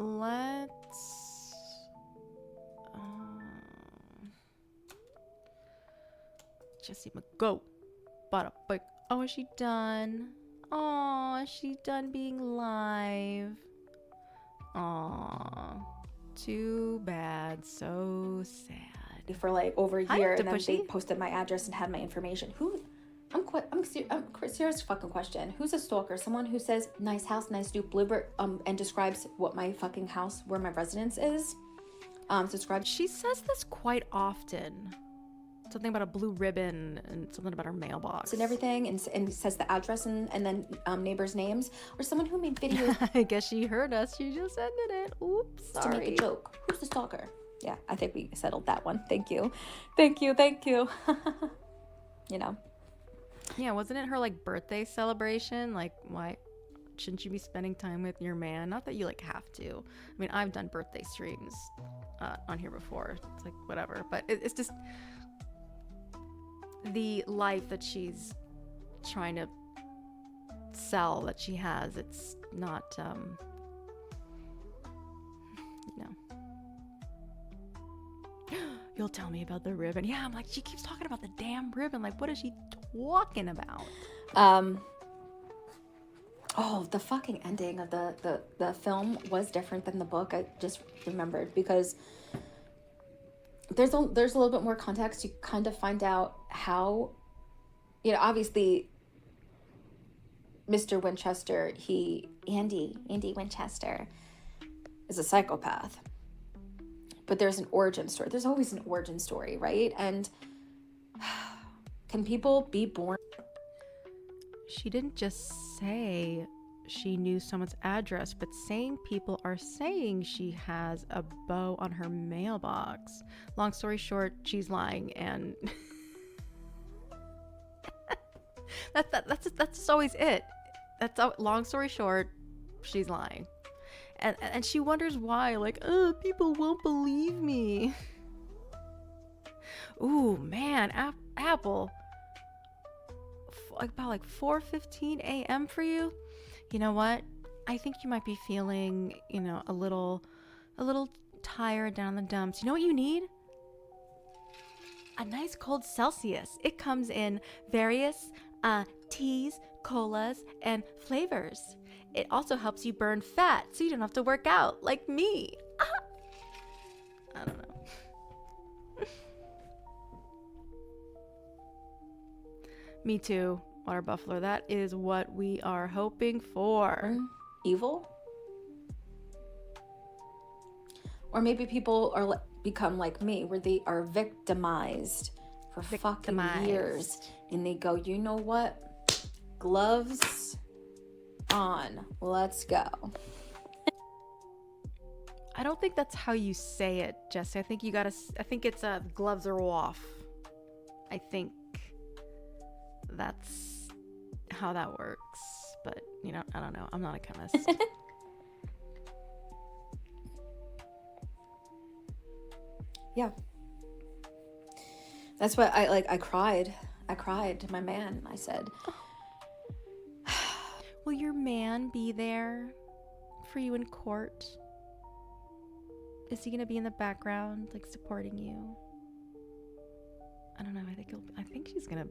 Speaker 2: let's Jessi go. Bada big. Oh, is she done? Oh, is she done being live? Aw, too bad, so sad.
Speaker 6: For like over a year, and then
Speaker 2: Pushy.
Speaker 6: they posted my address and had my information. I'm serious fucking question. Who's a stalker? Someone who says nice house, nice new bluebird, and describes what my fucking house, where my residence is. Subscribe.
Speaker 2: She says this quite often. Something about a blue ribbon and something about her mailbox
Speaker 6: And everything, and says the address and then neighbors' names, or someone who made videos
Speaker 2: I guess she heard us. She just ended it. Oops,
Speaker 6: to
Speaker 2: sorry.
Speaker 6: make a joke. Who's the stalker? Yeah, I think we settled that one. Thank you. You know.
Speaker 2: Yeah, wasn't it her like birthday celebration? Like, why shouldn't you be spending time with your man? Not that you like have to. I mean, I've done birthday streams on here before. It's like whatever, but it's just the life that she's trying to sell that she has. It's not, you know. you'll tell me about the ribbon. Yeah, I'm like, she keeps talking about the damn ribbon. Like, what is she talking about?
Speaker 6: Oh, the fucking ending of the film was different than the book. I just remembered because there's a little bit more context. You kind of find out how, you know, obviously Mr. Winchester, Andy Winchester is a psychopath. But there's an origin story. There's always an origin story, right? And can people be born?
Speaker 2: She didn't just say she knew someone's address, but people are saying she has a bow on her mailbox. Long story short, she's lying, and that's just always it. Long story short, she's lying. And she wonders why, like, oh, people won't believe me. Ooh, man, Apple. About 4:15 a.m. for you. You know what? I think you might be feeling, you know, a little tired down the dumps. You know what you need? A nice cold Celsius. It comes in various teas, colas, and flavors. It also helps you burn fat so you don't have to work out like me. I don't know. Me too, Water Buffalo. That is what we are hoping for.
Speaker 6: Evil? Or maybe people are become like me, where they are victimized for fucking years. And they go, you know what? Gloves on. Let's go.
Speaker 2: I don't think that's how you say it, Jessi. I think it's gloves are off. I think that's how that works. But, you know, I don't know. I'm not a chemist.
Speaker 6: Yeah. That's what I cried. I cried to my man. I said,
Speaker 2: will your man be there for you in court? Is he gonna be in the background, like, supporting you? I don't know. I think she's gonna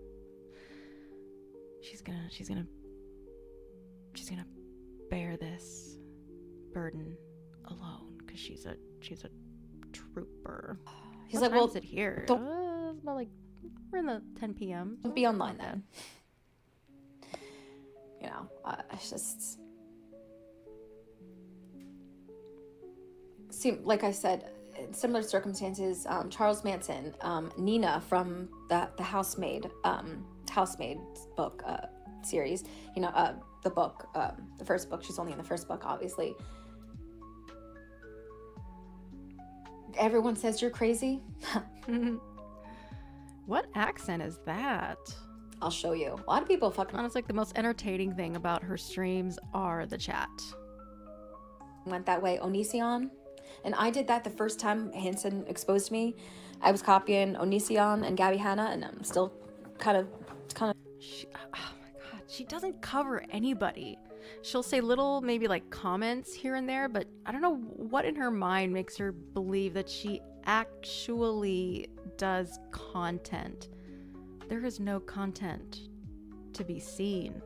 Speaker 2: bear this burden alone because she's a trooper.
Speaker 6: he's
Speaker 2: What
Speaker 6: like, well,
Speaker 2: time is it here? It's about like we're in the 10 p.m.
Speaker 6: don't be online then. You know, it's just see, like I said, in similar circumstances, Charles Manson, Nina from the Housemaid book series, you know, the book, the first book. She's only in the first book, obviously. Everyone says you're crazy.
Speaker 2: What accent is that?
Speaker 6: I'll show you. A lot of people fucking
Speaker 2: Honestly, like, the most entertaining thing about her streams are the chat.
Speaker 6: went that way. Onision. And I did that the first time Hanson exposed me. I was copying Onision and Gabby Hanna, and I'm still kind of.
Speaker 2: Oh my god, she doesn't cover anybody. She'll say little, maybe like comments here and there, but I don't know what in her mind makes her believe that she actually does content. There is no content to be seen.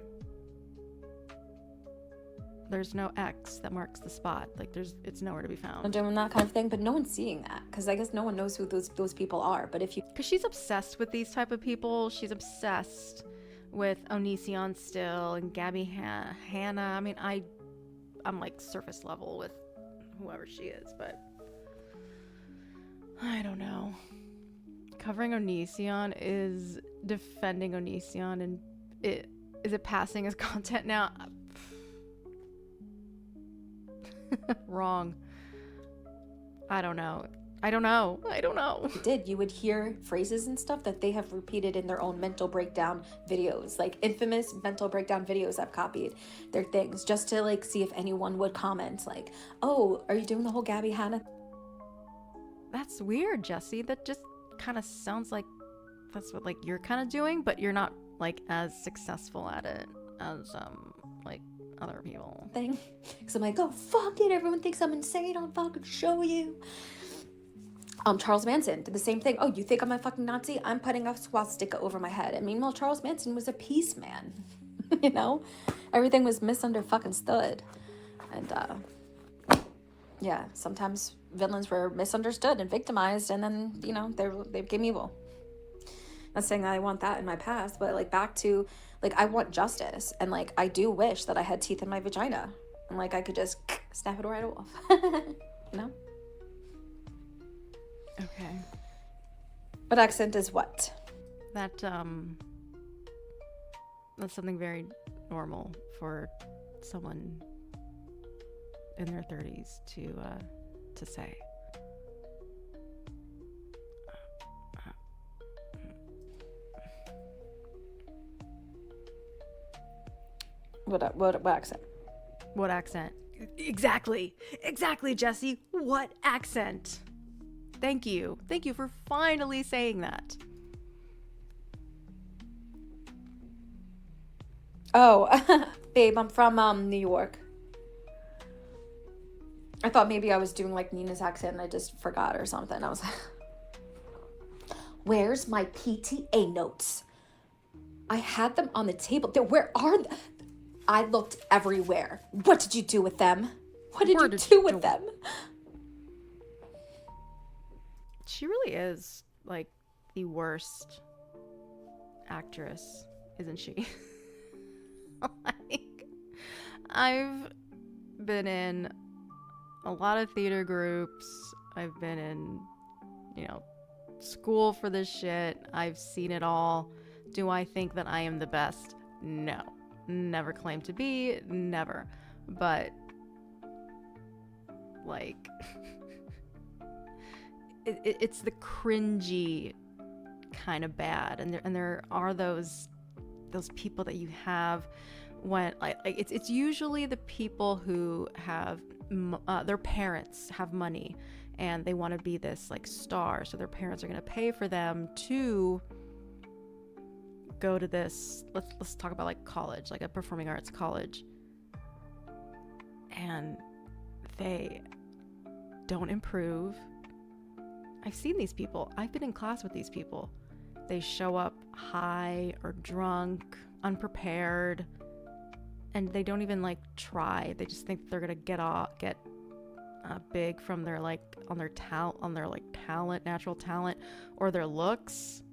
Speaker 2: There's no X that marks the spot. Like, it's nowhere to be found.
Speaker 6: I'm doing that kind of thing, but no one's seeing that because I guess no one knows who those people are. But if you,
Speaker 2: because she's obsessed with these type of people. She's obsessed with Onision still and Gabby Hanna. I mean, I'm like surface level with whoever she is, but I don't know. Covering Onision is defending Onision, and is it passing as content now? Wrong. I don't know.
Speaker 6: you would hear phrases and stuff that they have repeated in their own mental breakdown videos, like infamous mental breakdown videos. I've copied their things just to like see if anyone would comment, like, "Oh, are you doing the whole Gabby Hanna?"
Speaker 2: That's weird, Jessi. That just kind of sounds like that's what like you're kind of doing, but you're not like as successful at it as like other people.
Speaker 6: Thing, because I'm like, oh fuck it, everyone thinks I'm insane. I'll fucking show you. Charles Manson did the same thing. Oh, you think I'm a fucking Nazi? I'm putting a swastika over my head. And meanwhile, Charles Manson was a peace man. You know? Everything was misunderstood. And, yeah, sometimes villains were misunderstood and victimized, and then, you know, they became evil. Not saying that I want that in my past, but, like, back to, like, I want justice. And, like, I do wish that I had teeth in my vagina. And, like, I could just snap it right off. You know?
Speaker 2: Okay.
Speaker 6: But accent is what?
Speaker 2: That's something very normal for someone in their 30s to say.
Speaker 6: What accent?
Speaker 2: What accent? Exactly, Jessi. What accent? Thank you for finally saying that.
Speaker 6: Oh, babe, I'm from New York. I thought maybe I was doing like Nina's accent and I just forgot or something. I was like, where's my PTA notes? I had them on the table. Where are they? I looked everywhere. What did you do with them? What did you do with them?
Speaker 2: She really is like the worst actress, isn't she? Like, I've been in a lot of theater groups. I've been in, you know, school for this shit. I've seen it all. Do I think that I am the best? No. Never claimed to be. Never. But, like, it's the cringy kind of bad. And there are those people that you have when, like it's usually the people who have their parents have money and they want to be this like star, so their parents are going to pay for them to go to this, let's talk about like college, like a performing arts college, and they don't improve. I've seen these people. I've been in class with these people. They show up high or drunk, unprepared, and they don't even like try. They just think they're gonna get big from their like on their talent, natural talent, or their looks.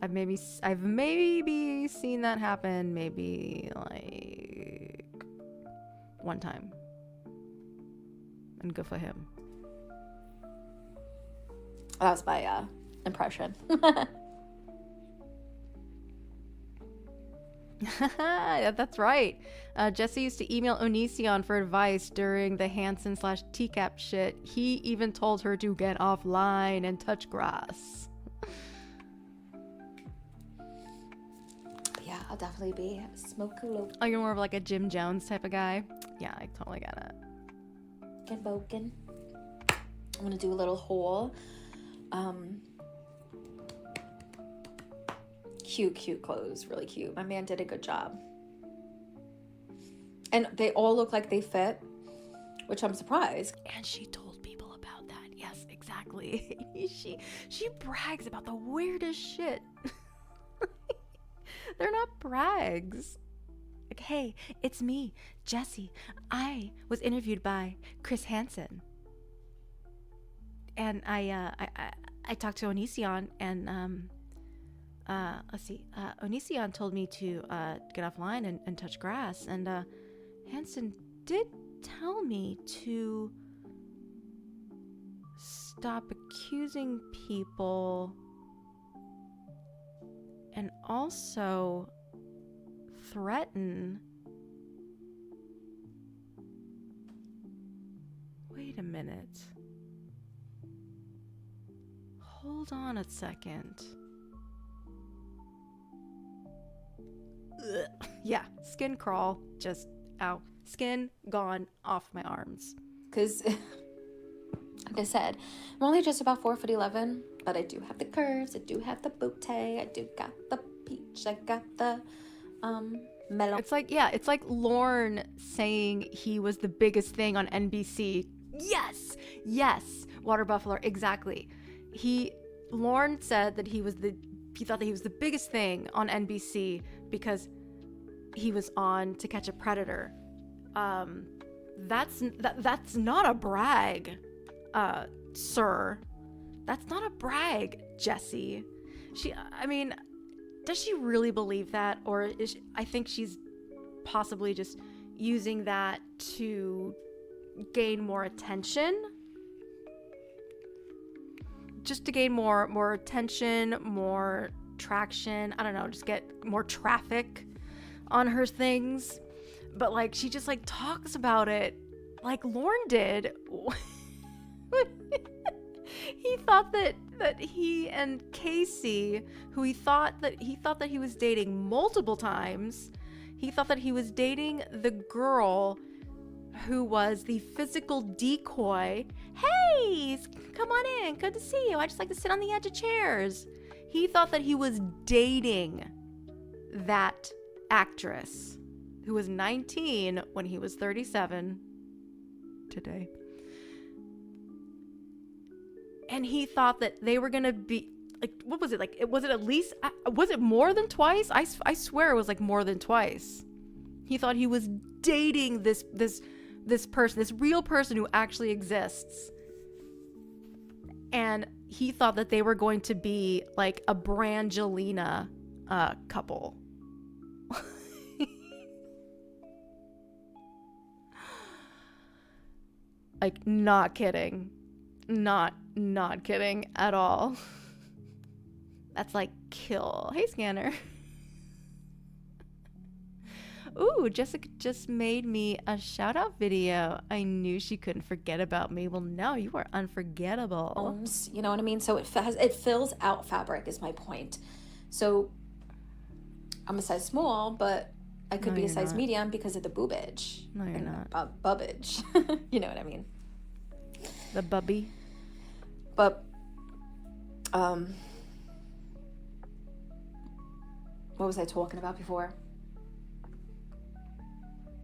Speaker 2: I've maybe seen that happen maybe like one time, and good for him.
Speaker 6: That was my impression.
Speaker 2: That's right. Jessi used to email Onision for advice during the Hanson/TCAP shit. He even told her to get offline and touch grass.
Speaker 6: Yeah, I'll definitely be smoke-a-loke.
Speaker 2: Oh, you're more of like a Jim Jones type of guy? Yeah, I totally get it.
Speaker 6: Get boken. I'm gonna do a little haul. Cute clothes, really cute. My man did a good job. And they all look like they fit, which I'm surprised.
Speaker 2: And she told people about that. Yes, exactly. She brags about the weirdest shit. They're not brags. Like, hey, it's me, Jessi. I was interviewed by Chris Hansen. And I talked to Onision, and let's see, Onision told me to get offline and touch grass, and Hansen did tell me to stop accusing people and also threaten. Wait a minute. Hold on a second. Ugh. Yeah, skin crawl. Just, ow. Skin gone off my arms.
Speaker 6: Because, like I said, I'm only just about 4'11", but I do have the curves, I do have the booty, I do got the peach, I got the melon.
Speaker 2: It's like Lorne saying he was the biggest thing on NBC. Yes, Water buffalo, exactly. Lorne said that he thought that he was the biggest thing on NBC because he was on To Catch a Predator. That's not a brag, sir. That's not a brag, Jessi. Does she really believe that? Or I think she's possibly just using that to gain more attention. Just to gain more attention, more traction. I don't know, just get more traffic on her things. But like, she just like talks about it like Lorne did. He thought that he and Casey, who he thought that he was dating multiple times, he thought that he was dating the girl who was the physical decoy. Hey, come on in. Good to see you. I just like to sit on the edge of chairs. He thought that he was dating that actress who was 19 when he was 37 today. And he thought that they were gonna be like, what was it like? Was it at least? Was it more than twice? I swear it was like more than twice. He thought he was dating this person, this real person who actually exists, and he thought that they were going to be like a Brangelina couple. Like, not kidding. Not kidding at all. That's like kill. Hey, Scanner. Ooh, Jessica just made me a shout out video. I knew she couldn't forget about me. Well, no, you are unforgettable.
Speaker 6: You know what I mean? So it fills out fabric is my point. So I'm a size small, but I could be a size medium because of the boobage.
Speaker 2: No, you're not.
Speaker 6: Bubbage. You know what I mean?
Speaker 2: The bubby.
Speaker 6: But, what was I talking about before?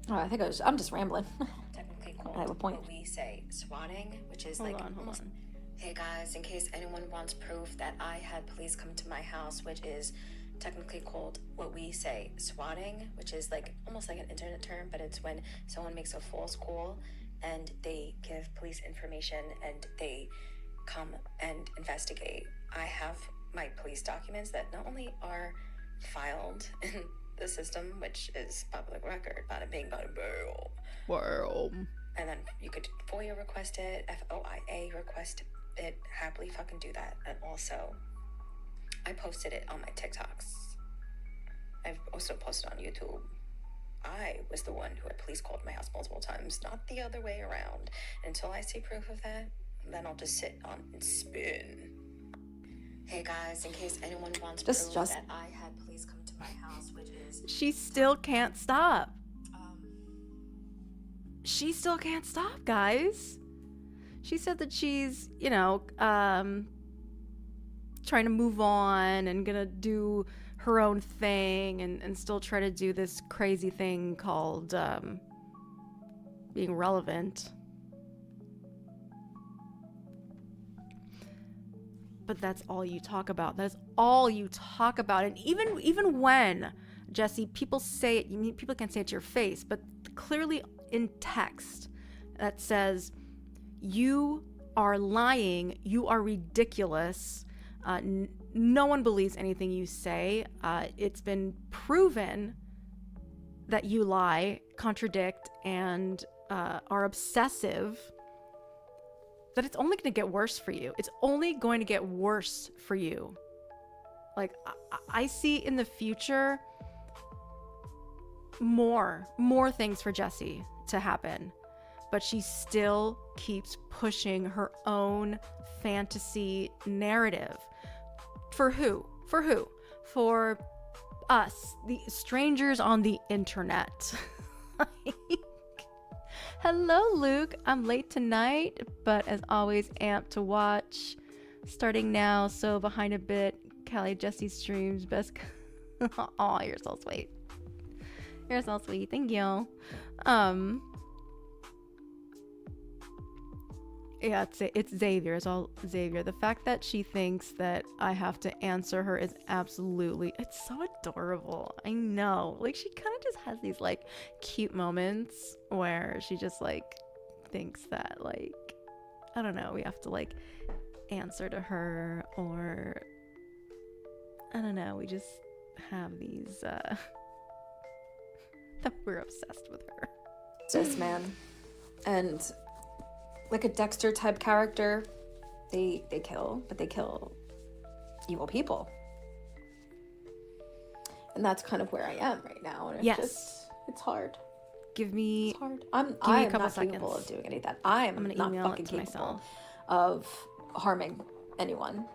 Speaker 6: Oh, I think I'm just rambling.
Speaker 9: Technically called
Speaker 6: I have a point.
Speaker 9: what we say swatting, which is
Speaker 2: Hold on.
Speaker 9: Hey guys, in case anyone wants proof that I had police come to my house, which is technically called what we say swatting, which is like almost like an internet term, but it's when someone makes a false call and they give police information and they come and investigate. I have my police documents that not only are filed in the system, which is public record, bada bing, bada boom.
Speaker 2: Wow.
Speaker 9: And then you could FOIA request it, FOIA request it, happily fucking do that. And also, I posted it on my TikToks. I've also posted on YouTube. I was the one who had police called my house multiple times, not the other way around. Until I see proof of that, then I'll just sit on and spin. Hey guys, in case anyone wants proof that I had police come to my house, which is...
Speaker 2: She still can't stop. She still can't stop, guys. She said that she's, trying to move on and gonna do her own thing and still try to do this crazy thing called being relevant. But that's all you talk about. That is all you talk about. And even when, Jessi, people say it, people can't say it to your face, but clearly in text that says, you are lying, you are ridiculous, no one believes anything you say. It's been proven that you lie, contradict, and are obsessive, that it's only going to get worse for you. It's only going to get worse for you. Like, I see in the future more things for Jessi to happen, but she still keeps pushing her own fantasy narrative. For who? For us, the strangers on the internet. Hello, Luke. I'm late tonight, but as always, amped to watch. Starting now, so behind a bit. Cali Jessi streams best. Oh, you're so sweet. You're so sweet. Thank you. Yeah, it's Xavier. It's all Xavier. The fact that she thinks that I have to answer her is absolutely, it's so adorable. I know. Like, she kind of just has these, like, cute moments where she just, like, thinks that, like, I don't know, we have to, like, answer to her, or I don't know, we just have these, that we're obsessed with her.
Speaker 6: Sis, man. And like a Dexter type character, they kill, but they kill evil people. And that's kind of where I am right now. And it's hard.
Speaker 2: It's
Speaker 6: hard.
Speaker 2: I'm
Speaker 6: not
Speaker 2: seconds.
Speaker 6: capable of doing any of that. I'm
Speaker 2: gonna
Speaker 6: not
Speaker 2: email
Speaker 6: fucking
Speaker 2: it to
Speaker 6: capable
Speaker 2: myself.
Speaker 6: of harming anyone.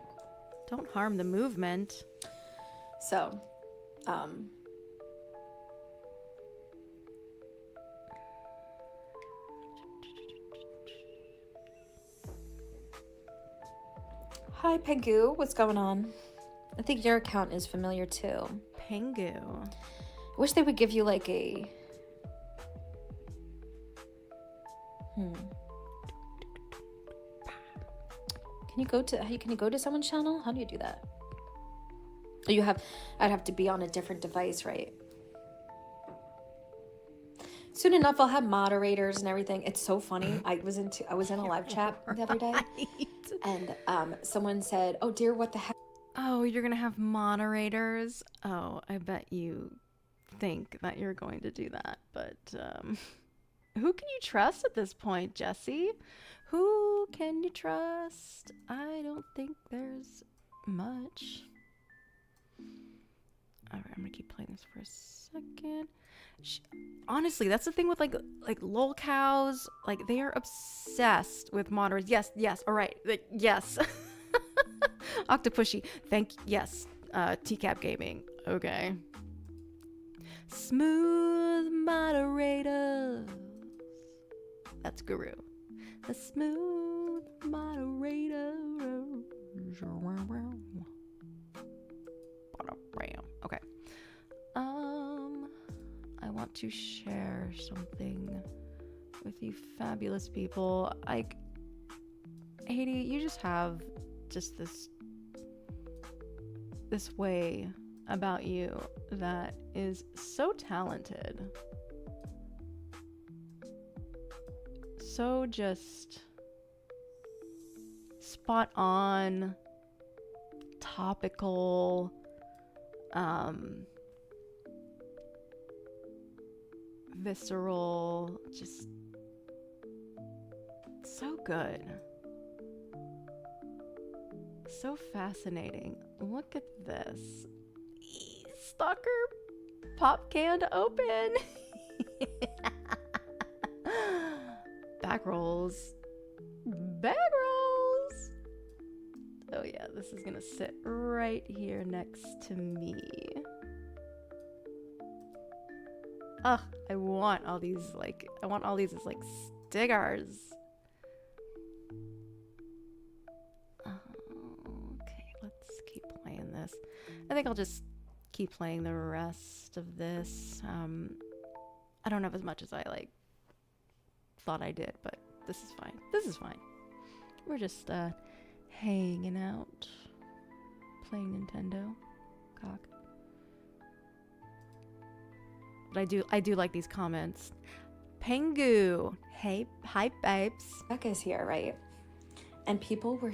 Speaker 2: Don't harm the movement.
Speaker 6: So, hi, Pengu. What's going on? I think your account is familiar too.
Speaker 2: Pengu.
Speaker 6: I wish they would give you like a... Can you go to someone's channel? How do you do that? I'd have to be on a different device, right? Soon enough, I'll have moderators and everything. It's so funny. I was in a live chat the other day, and someone said, "Oh dear, what the heck?"
Speaker 2: Oh, you're gonna have moderators? Oh, I bet you think that you're going to do that, but who can you trust at this point, Jessi? Who can you trust? I don't think there's much. All right, I'm gonna keep playing this for a second. Honestly, that's the thing with like lol cows. Like, they are obsessed with moderators. Yes. All right. Yes. Octopushy. Yes. TCAP Gaming. Okay. Smooth moderators. That's Guru. The smooth moderator. Okay. I want to share something with you fabulous people. Haiti, you just have just this way about you that is so talented. So just spot on, topical, visceral, just so good. So fascinating. Look at this. Stalker pop can open. Back rolls. Oh yeah, this is gonna sit right here next to me. Ugh, I want all these as like stickers. Okay, let's keep playing this. I think I'll just keep playing the rest of this. I don't have as much as I thought I did, but this is fine. We're just hanging out, playing Nintendo. Cock. But I do like these comments. Pengu, hey, hi babes.
Speaker 6: Becca's here, right? And people were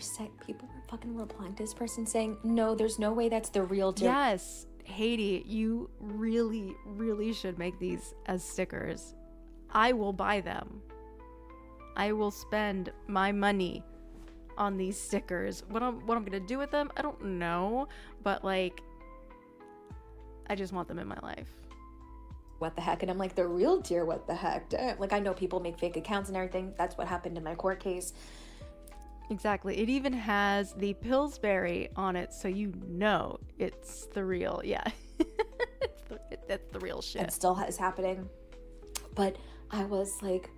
Speaker 6: fucking replying to this person saying, "No, there's no way that's the real deal."
Speaker 2: Yes, Haiti, you really, really should make these as stickers. I will buy them. I will spend my money on these stickers. What I'm gonna do with them, I don't know, but I just want them in my life.
Speaker 6: What the heck? And I'm like, the real dear, what the heck? Like, I know people make fake accounts and everything. That's what happened in my court case.
Speaker 2: Exactly. It even has the Pillsbury on it, so you know it's the real. Yeah. That's the real shit.
Speaker 6: It still is happening. But I was like,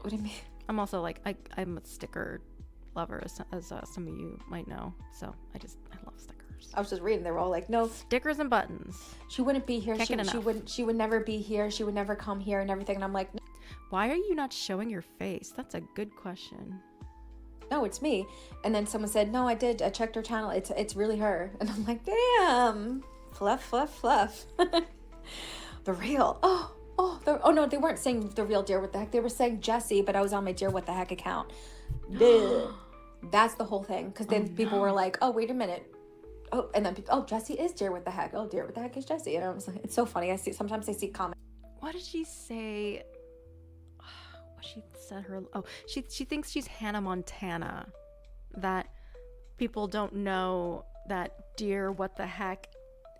Speaker 6: what do you mean?
Speaker 2: I'm also I'm a sticker lover, as some of you might know. So I love stickers.
Speaker 6: I was just reading. They were all like, no.
Speaker 2: Stickers and buttons.
Speaker 6: She wouldn't be here. She would never be here. She would never come here and everything. And I'm like, no.
Speaker 2: Why are you not showing your face? That's a good question.
Speaker 6: no, it's me. And then someone said, no, I did. I checked her channel. It's really her. And I'm like, damn. Fluff, fluff, fluff. The real. Oh no, they weren't saying the real Dear What the Heck. They were saying Jessi, but I was on my Dear What the Heck account. That's the whole thing. Because then people were like, oh, wait a minute. Oh, and then people, oh, Jessi is Dear What the Heck. Oh, Dear What the Heck is Jessi. And I was like, it's so funny. Sometimes I see comments.
Speaker 2: What did she say? What she said her... Oh, she thinks she's Hannah Montana. That people don't know that Dear What the Heck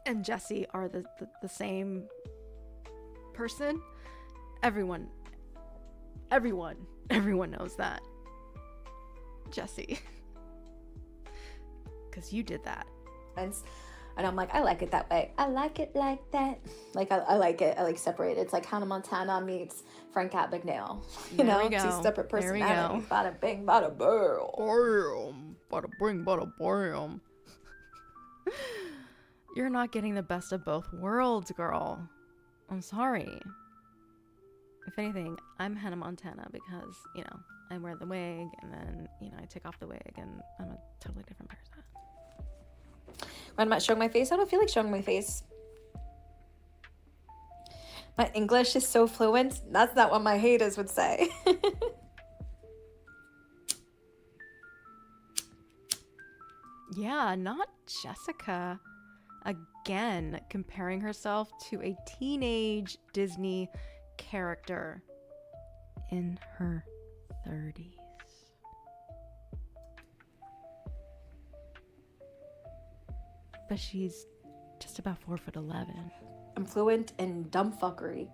Speaker 2: and Jessi are the same person. Everyone knows that. Jessi. Because you did that.
Speaker 6: And I'm like, I like it that way. I like it like that. Like, I like it. I like separate. It's like Hannah Montana meets Frank Abagnale. You know, two separate personalities. Bada bing, bada boom.
Speaker 2: Bada bing, bada bam. You're not getting the best of both worlds, girl. I'm sorry. If anything, I'm Hannah Montana because, you know, I wear the wig and then, you know, I take off the wig and I'm a totally different person.
Speaker 6: When I'm not showing my face, I don't feel like showing my face. My English is so fluent. That's not what my haters would say.
Speaker 2: Yeah, not Jessica. Again, comparing herself to a teenage Disney character in her 30s. But she's just about 4'11".
Speaker 6: I'm fluent in dumb fuckery.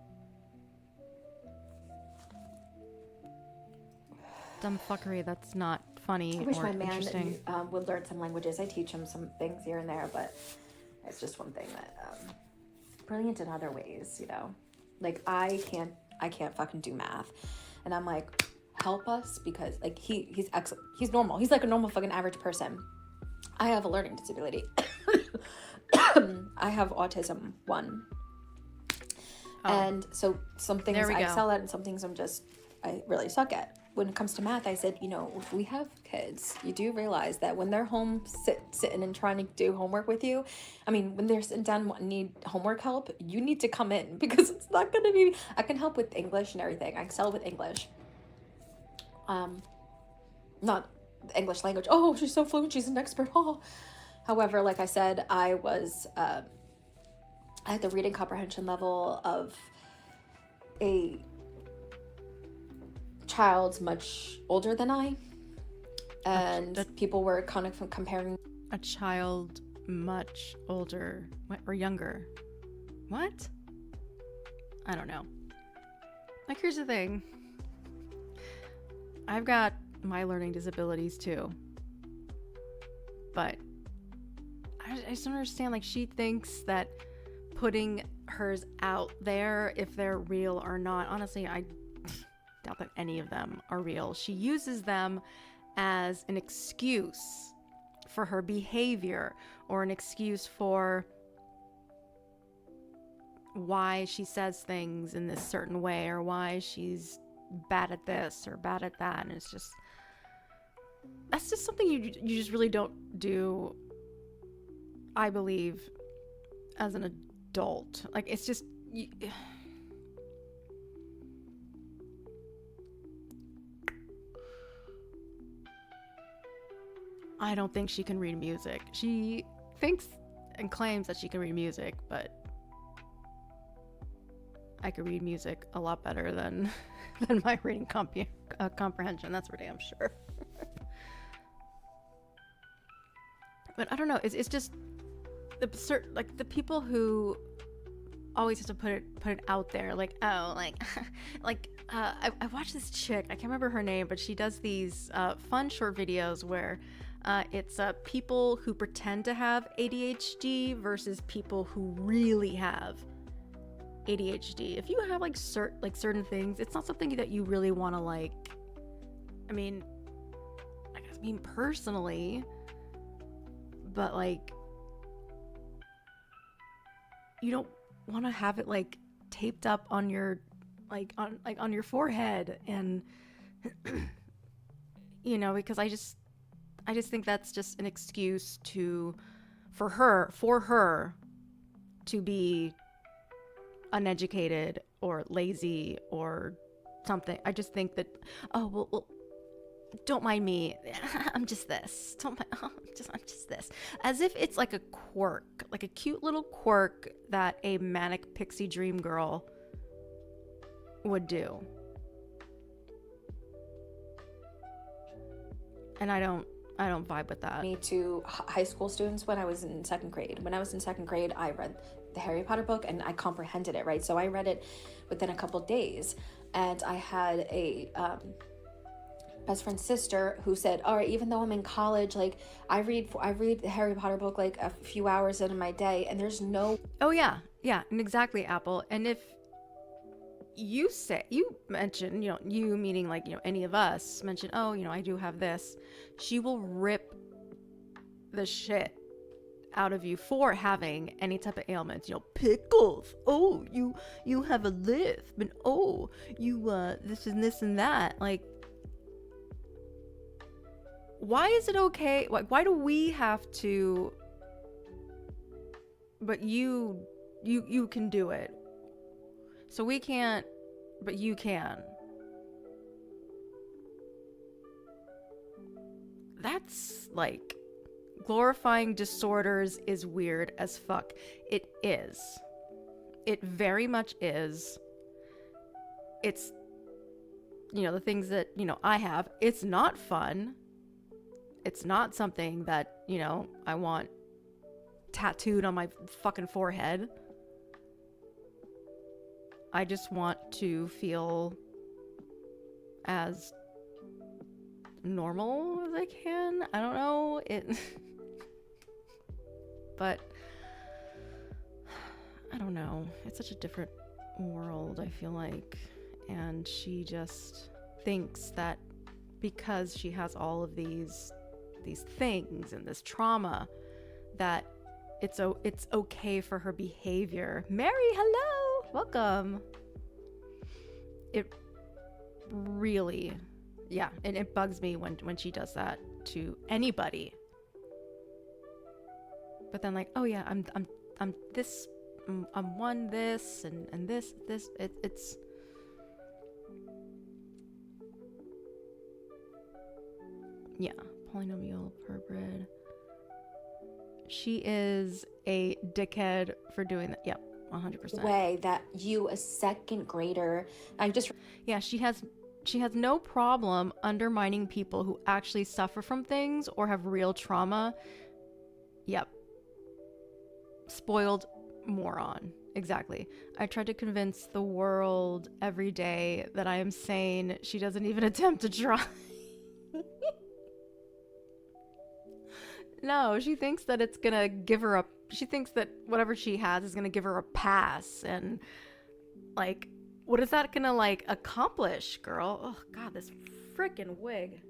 Speaker 2: Dumb fuckery, that's not funny.
Speaker 6: I wish
Speaker 2: or
Speaker 6: my man
Speaker 2: interesting.
Speaker 6: would learn some languages. I teach him some things here and there, but it's just one thing that brilliant in other ways, you know. Like I can't fucking do math, and I'm like, help us, because like he's excellent. He's normal. He's like a normal fucking average person. I have a learning disability. I have autism 1. Oh. And so some things I excel at and some things I really suck at. When it comes to math, I said, you know, if we have kids, you do realize that when they're home sitting and trying to do homework with you, I mean, when they're sitting down and need homework help, you need to come in because it's not going to be, I can help with English and everything. I excel with English. Not the English language. Oh, she's so fluent. She's an expert. Oh. However, like I said, I had the reading comprehension level of a child much older than I, and people were kind of comparing
Speaker 2: a child much older or younger. What? I don't know. Like, here's the thing. I've got my learning disabilities too, but I just don't understand. Like, she thinks that putting hers out there, if they're real or not, honestly, I doubt that any of them are real. She uses them as an excuse for her behavior or an excuse for why she says things in this certain way or why she's bad at this or bad at that. And it's just, that's just something you just really don't do, I believe, as an adult. Like, it's just I don't think she can read music. She thinks and claims that she can read music, but I could read music a lot better than my reading comprehension. That's for damn sure. But I don't know. It's just the people who always have to put it out there. Like, oh, like I watched this chick. I can't remember her name, but she does these fun short videos where it's people who pretend to have ADHD versus people who really have ADHD. If you have certain things, it's not something that you really want to like. I mean, personally, but like, you don't want to have it like taped up on your on your forehead, and you know, because I just think that's just an excuse for her to be uneducated or lazy or something. I just think that, oh, well don't mind me. I'm just this. Don't mind. Oh, I'm just this. As if it's like a quirk, like a cute little quirk that a manic pixie dream girl would do. And I don't vibe with that.
Speaker 6: Me to high school students when I was in second grade. When I was in second grade, I read the Harry Potter book and I comprehended it, right? So I read it within a couple days, and I had a best friend's sister who said, all right, even though I'm in college, like I read the Harry Potter book like a few hours into my day, and there's no.
Speaker 2: Oh yeah, and exactly, Apple. And if you mention, you know, you meaning like, you know, any of us mention, oh, you know, I do have this, she will rip the shit out of you for having any type of ailments. You know, pickles, oh, you have a lisp, and oh, you this and this and that. Like, why is it okay? Like, why do we have to? But you can do it, so we can't, but you can. That's like, glorifying disorders is weird as fuck. It is. It very much is. It's, you know, the things that, you know, I have. It's not fun. It's not something that, you know, I want tattooed on my fucking forehead. I just want to feel as normal as I can. I don't know. But I don't know. It's such a different world, I feel like. And she just thinks that because she has all of these things and this trauma, that it's okay for her behavior. Mary, hello, welcome. It really, yeah, and it bugs me when she does that to anybody. But then, like, oh yeah, I'm this, I'm one this and this it's. Yeah, polynomial purebred. She is a dickhead for doing that. Yep, 100%.
Speaker 6: Way that you, a second grader,
Speaker 2: yeah, she has no problem undermining people who actually suffer from things or have real trauma. Yep. Spoiled moron. Exactly. I tried to convince the world every day that I am sane. She doesn't even attempt to try. No, she thinks that it's gonna give her she thinks that whatever she has is gonna give her a pass, and like, what is that gonna like accomplish, girl? Oh god, this freaking wig.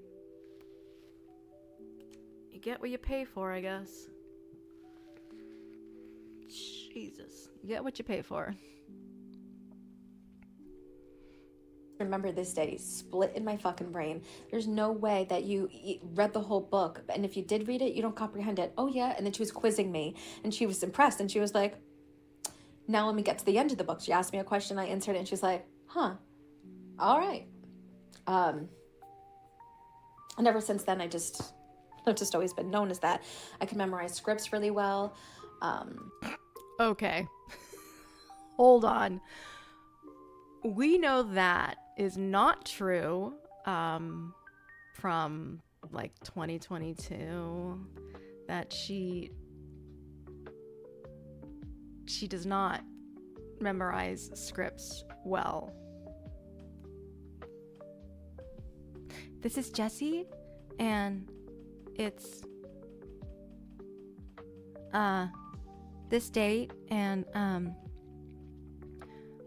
Speaker 2: You get what you pay for, I guess. Jesus. You get what you pay for.
Speaker 6: remember this day split in my fucking brain. There's no way that you read the whole book, and if you did read it, you don't comprehend it. Oh yeah. And then she was quizzing me, and she was impressed, and she was like, now let me get to the end of the book. She asked me a question, I answered it, and she's like, huh, all right. And ever since then, I've just always been known as that. I can memorize scripts really well.
Speaker 2: Okay. Hold on. We know that is not true from like 2022, that she does not memorize scripts well. This is Jessi, and it's this date, and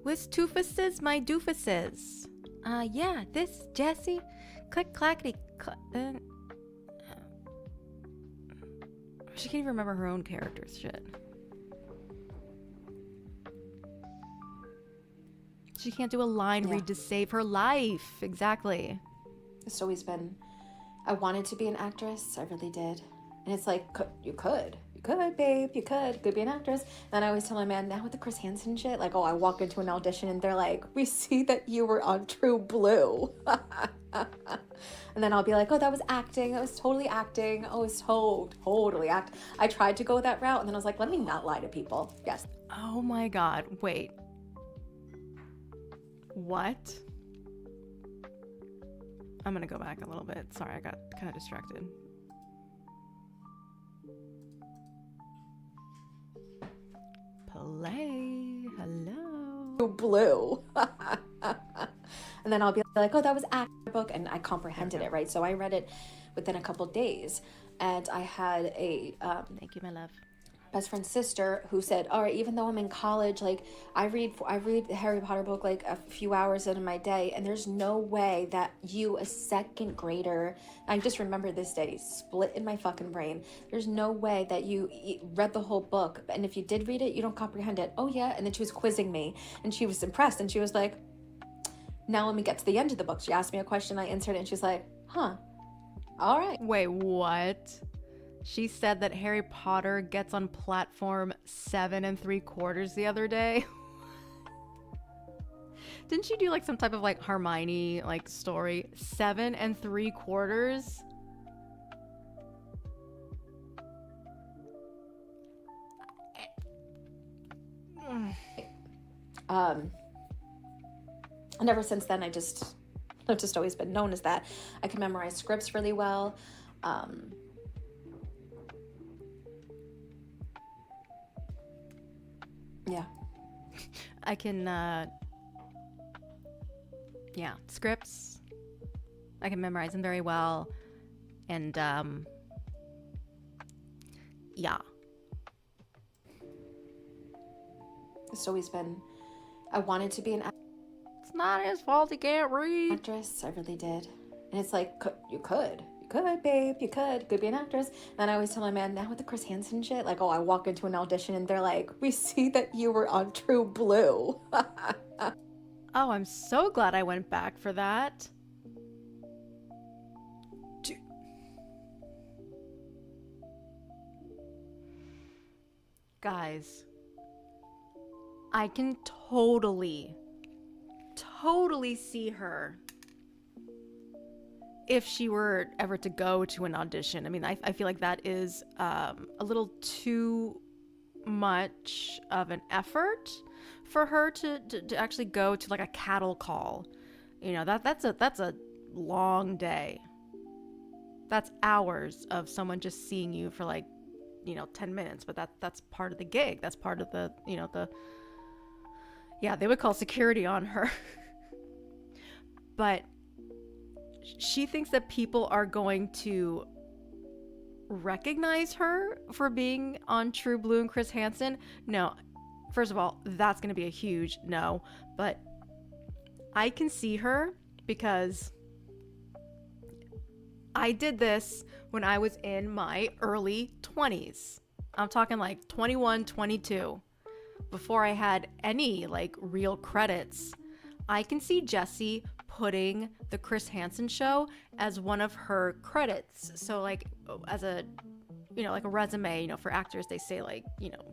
Speaker 2: with toofuses, my doofuses. Yeah, this Jessi. Click clackety. She can't even remember her own characters. Shit. She can't do a line read to save her life. Exactly.
Speaker 6: It's always been I wanted to be an actress. I really did. And it's like, you could, babe, you could be an actress. And I always tell my man, now with the Chris Hansen shit, like, oh, I walk into an audition and they're like, we see that you were on True Blue. And then I'll be like, oh, that was acting. That was totally acting. Oh, it's totally act. I tried to go that route, and then I was like, let me not lie to people. Yes.
Speaker 2: Oh my God. Wait. What? I'm gonna go back a little bit. Sorry, I got kind of distracted. Play. Hello.
Speaker 6: Blue. And then I'll be like, oh, that was acting book, and I comprehended it, right? So I read it within a couple days, and I had a
Speaker 2: thank you, my love,
Speaker 6: best friend's sister who said, all right, even though I'm in college, like I read the Harry Potter book like a few hours into my day, and there's no way that you, a second grader, I just remember this day split in my fucking brain, there's no way that you read the whole book, and if you did read it, you don't comprehend it. Oh yeah. And then she was quizzing me, and she was impressed, and she was like, now let me get to the end of the book. She asked me a question, I answered it, and she's like, huh, all right.
Speaker 2: Wait, what? She said that Harry Potter gets on platform 7 3/4 the other day. Didn't she do like some type of like Hermione like story? 7 3/4?
Speaker 6: And ever since then, I've just always been known as that. I can memorize scripts really well. Yeah.
Speaker 2: I can, yeah, scripts. I can memorize them very well. And, yeah.
Speaker 6: It's always been, I wanted to be an
Speaker 2: It's not his fault he can't read.
Speaker 6: actress. I really did. And it's like, you could, babe, you could be an actress. And I always tell my man, now with the Chris Hansen shit, like, oh, I walk into an audition and they're like, we see that you were on True Blue.
Speaker 2: Oh, I'm so glad I went back for that. Guys, I can totally see her if she were ever to go to an audition. I mean, I feel like that is a little too much of an effort for her to actually go to like a cattle call. You know, that's a long day. That's hours of someone just seeing you for like, 10 minutes, but that's part of the gig. That's part of the, yeah, they would call security on her. But she thinks that people are going to recognize her for being on True Blue and Chris Hansen. No, first of all, that's going to be a huge no. But I can see her because I did this when I was in my early 20s. I'm talking like 21, 22. Before I had any like real credits. I can see Jessi putting the Chris Hansen show as one of her credits. So like as a, like a resume, for actors, they say like,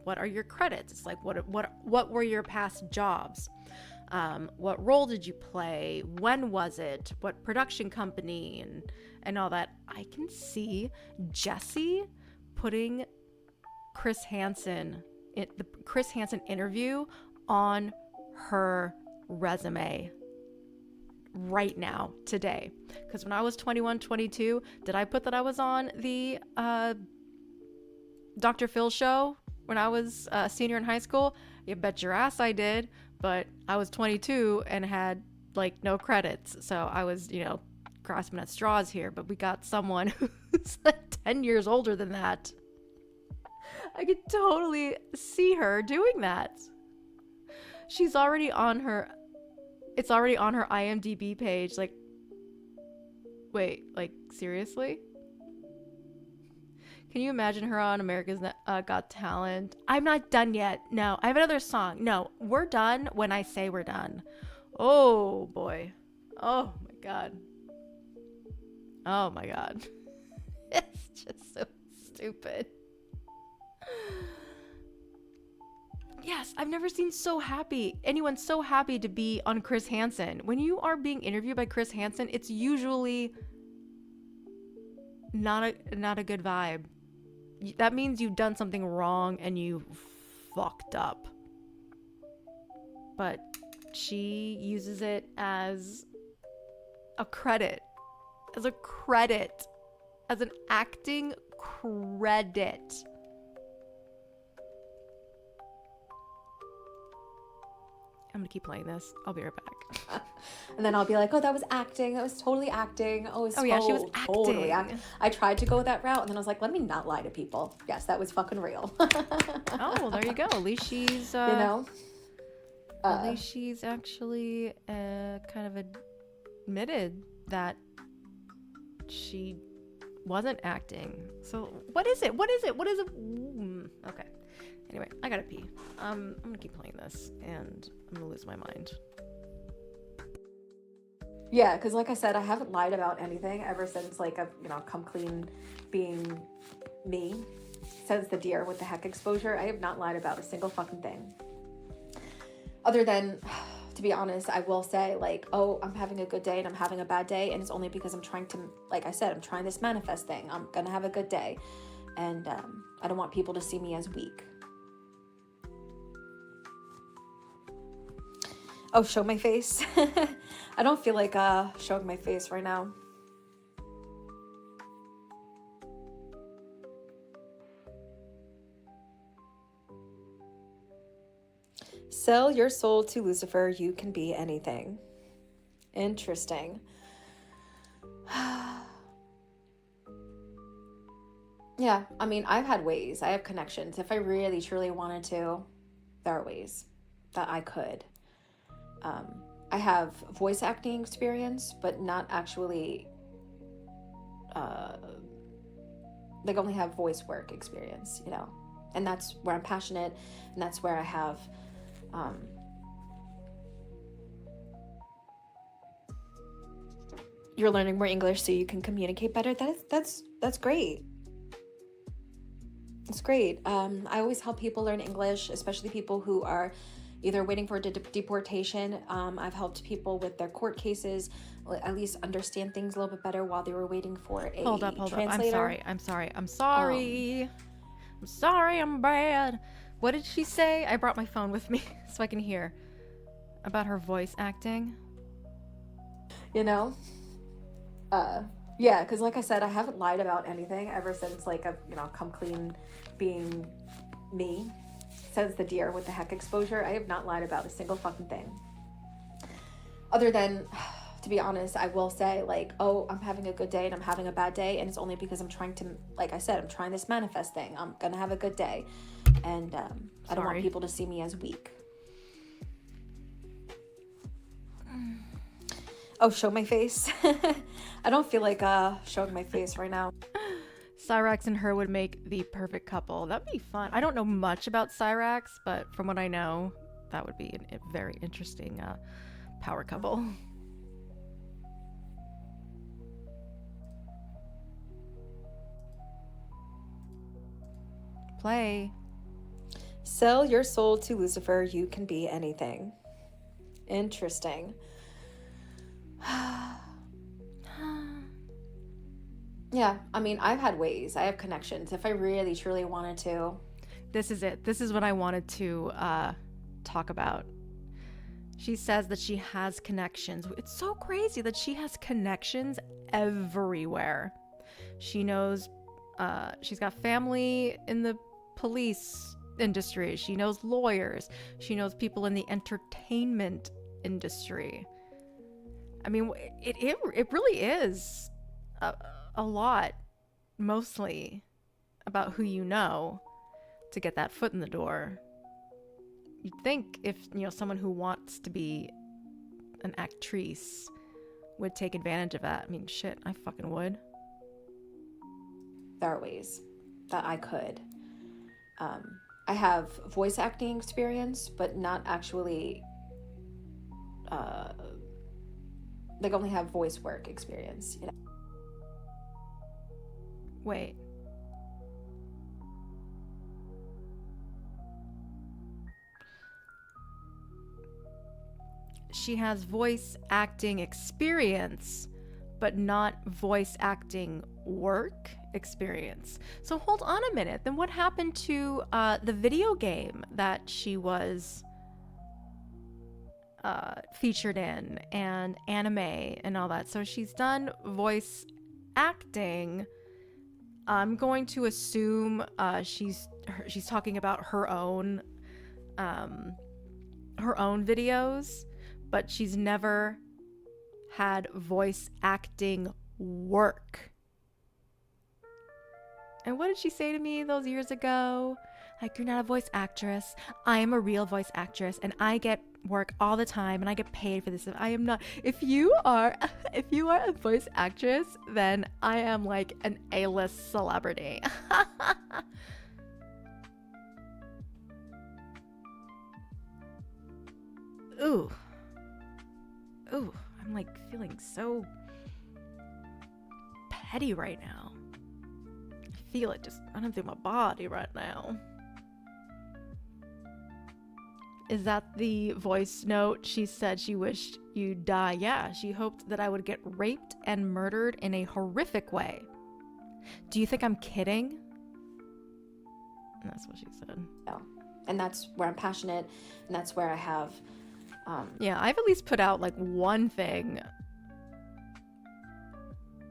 Speaker 2: what are your credits? It's like, what were your past jobs? What role did you play? When was it? What production company and all that. I can see Jessi putting Chris Hansen, the Chris Hansen interview on her resume right now, today. Because when I was 21, 22, did I put that I was on the Dr. Phil show when I was a senior in high school? You bet your ass I did. But I was 22 and had like no credits. So I was, grasping at straws here. But we got someone who's like 10 years older than that. I could totally see her doing that. She's already on her, it's already on her IMDb page. Like, wait, like seriously? Can you imagine her on America's Got Talent? I'm not done yet. No, I have another song. No, we're done when I say we're done. Oh boy. Oh my God. Oh my god. It's just so stupid. Yes, I've never seen anyone so happy to be on Chris Hansen. When you are being interviewed by Chris Hansen, it's usually not a good vibe. That means you've done something wrong and you fucked up. But she uses it as a credit. As an acting credit. I'm gonna keep playing this. I'll be right back.
Speaker 6: And then I'll be like, oh, that was acting. That was totally acting. Oh,
Speaker 2: yeah, she was
Speaker 6: totally
Speaker 2: acting.
Speaker 6: I tried to go that route, and then I was like, let me not lie to people. Yes, that was fucking real.
Speaker 2: Oh, there you go. At least she's, at least she's actually kind of admitted that she wasn't acting. So what is it? Okay. Anyway, I gotta pee. I'm gonna keep playing this, and I'm gonna lose my mind.
Speaker 6: Yeah, because like I said, I haven't lied about anything ever since, like, I've, come clean being me. Says the deer with the heck exposure. I have not lied about a single fucking thing. Other than, to be honest, I will say, like, oh, I'm having a good day and I'm having a bad day, and it's only because I'm trying to, like I said, I'm trying this manifest thing. I'm gonna have a good day. And I don't want people to see me as weak. Oh, show my face? I don't feel like showing my face right now. Sell your soul to Lucifer, you can be anything. Interesting. Yeah, I mean, I've had ways. I have connections. If I really, truly wanted to, there are ways that I could. I have voice acting experience, but not actually, like, only have voice work experience, and that's where I'm passionate, and that's where I have, you're learning more English so you can communicate better. That's great. It's great. I always help people learn English, especially people who are either waiting for deportation. I've helped people with their court cases, at least understand things a little bit better while they were waiting for a
Speaker 2: Hold up.
Speaker 6: translator.
Speaker 2: I'm sorry. I'm bad. What did she say? I brought my phone with me so I can hear about her voice acting.
Speaker 6: Yeah, because like I said, I haven't lied about anything ever since, like, I've, come clean being me. Says the deer with the heck exposure. I have not lied about a single fucking thing. Other than, to be honest, I will say, like, oh, I'm having a good day and I'm having a bad day, and it's only because I'm trying to, like I said, I'm trying this manifest thing. I'm gonna have a good day, and I don't want people to see me as weak. Oh, show my face? I don't feel like showing my face right now.
Speaker 2: Cyrax and her would make the perfect couple. That'd be fun. I don't know much about Cyrax, but from what I know, that would be a very interesting power couple. Play.
Speaker 6: Sell your soul to Lucifer, you can be anything. Interesting. Yeah, I mean, I've had ways. I have connections. If I really, truly wanted to.
Speaker 2: This is it. This is what I wanted to talk about. She says that she has connections. It's so crazy that she has connections everywhere. She knows, she's got family in the police industry. She knows lawyers. She knows people in the entertainment industry. I mean, it really is a lot, mostly, about who you know to get that foot in the door. You'd think if, someone who wants to be an actress would take advantage of that. I mean, shit, I fucking would.
Speaker 6: There are ways that I could. I have voice acting experience, but not actually, like, only have voice work experience,
Speaker 2: Wait. She has voice acting experience, but not voice acting work experience. So hold on a minute. Then what happened to the video game that she was featured in, and anime and all that? So she's done voice acting. I'm going to assume she's talking about her own videos, but she's never had voice acting work. And what did she say to me those years ago? Like, you're not a voice actress. I am a real voice actress, and I get work all the time, and I get paid for this. I am not. If you are a voice actress, then I am like an A-list celebrity. Ooh. Ooh, I'm like feeling so petty right now. I feel it just running through my body right now. Is that the voice note? She said she wished you'd die. Yeah, she hoped that I would get raped and murdered in a horrific way. Do you think I'm kidding? And that's what she said.
Speaker 6: Yeah. And that's where I'm passionate, and that's where I have
Speaker 2: yeah, I've at least put out like one thing.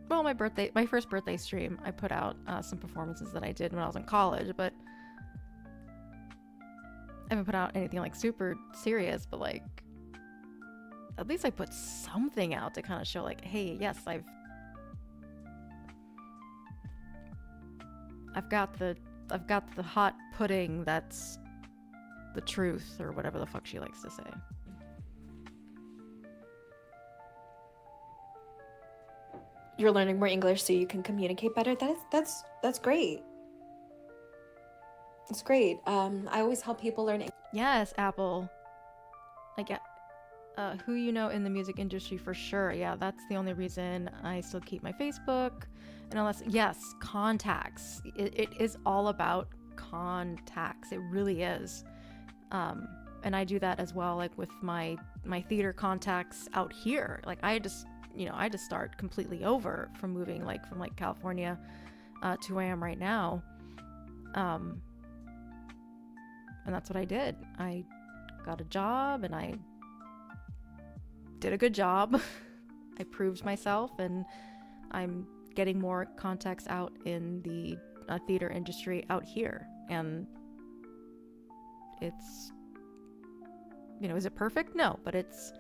Speaker 2: Well, my first birthday stream, I put out some performances that I did when I was in college, but I haven't put out anything like super serious, but like at least I put something out to kind of show like, hey, yes, I've got the hot pudding that's the truth, or whatever the fuck she likes to say.
Speaker 6: You're learning more English so you can communicate better. That's great. It's great. I always help people learn English.
Speaker 2: Yes, Apple. Like, who you know in the music industry for sure. Yeah, that's the only reason I still keep my Facebook. And unless, yes, contacts. It is all about contacts. It really is. And I do that as well, like with my theater contacts out here. Like I had to start completely over from moving from California to where I am right now. And that's what I did. I got a job and I did a good job. I proved myself, and I'm getting more contacts out in the theater industry out here. And it's, is it perfect? No, but it's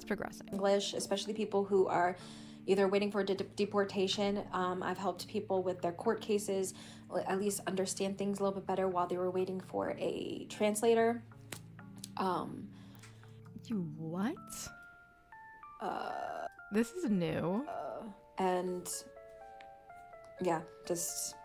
Speaker 2: progressing.
Speaker 6: English, especially people who are either waiting for deportation. I've helped people with their court cases at least understand things a little bit better while they were waiting for a translator.
Speaker 2: You what? This is new.
Speaker 6: And yeah, just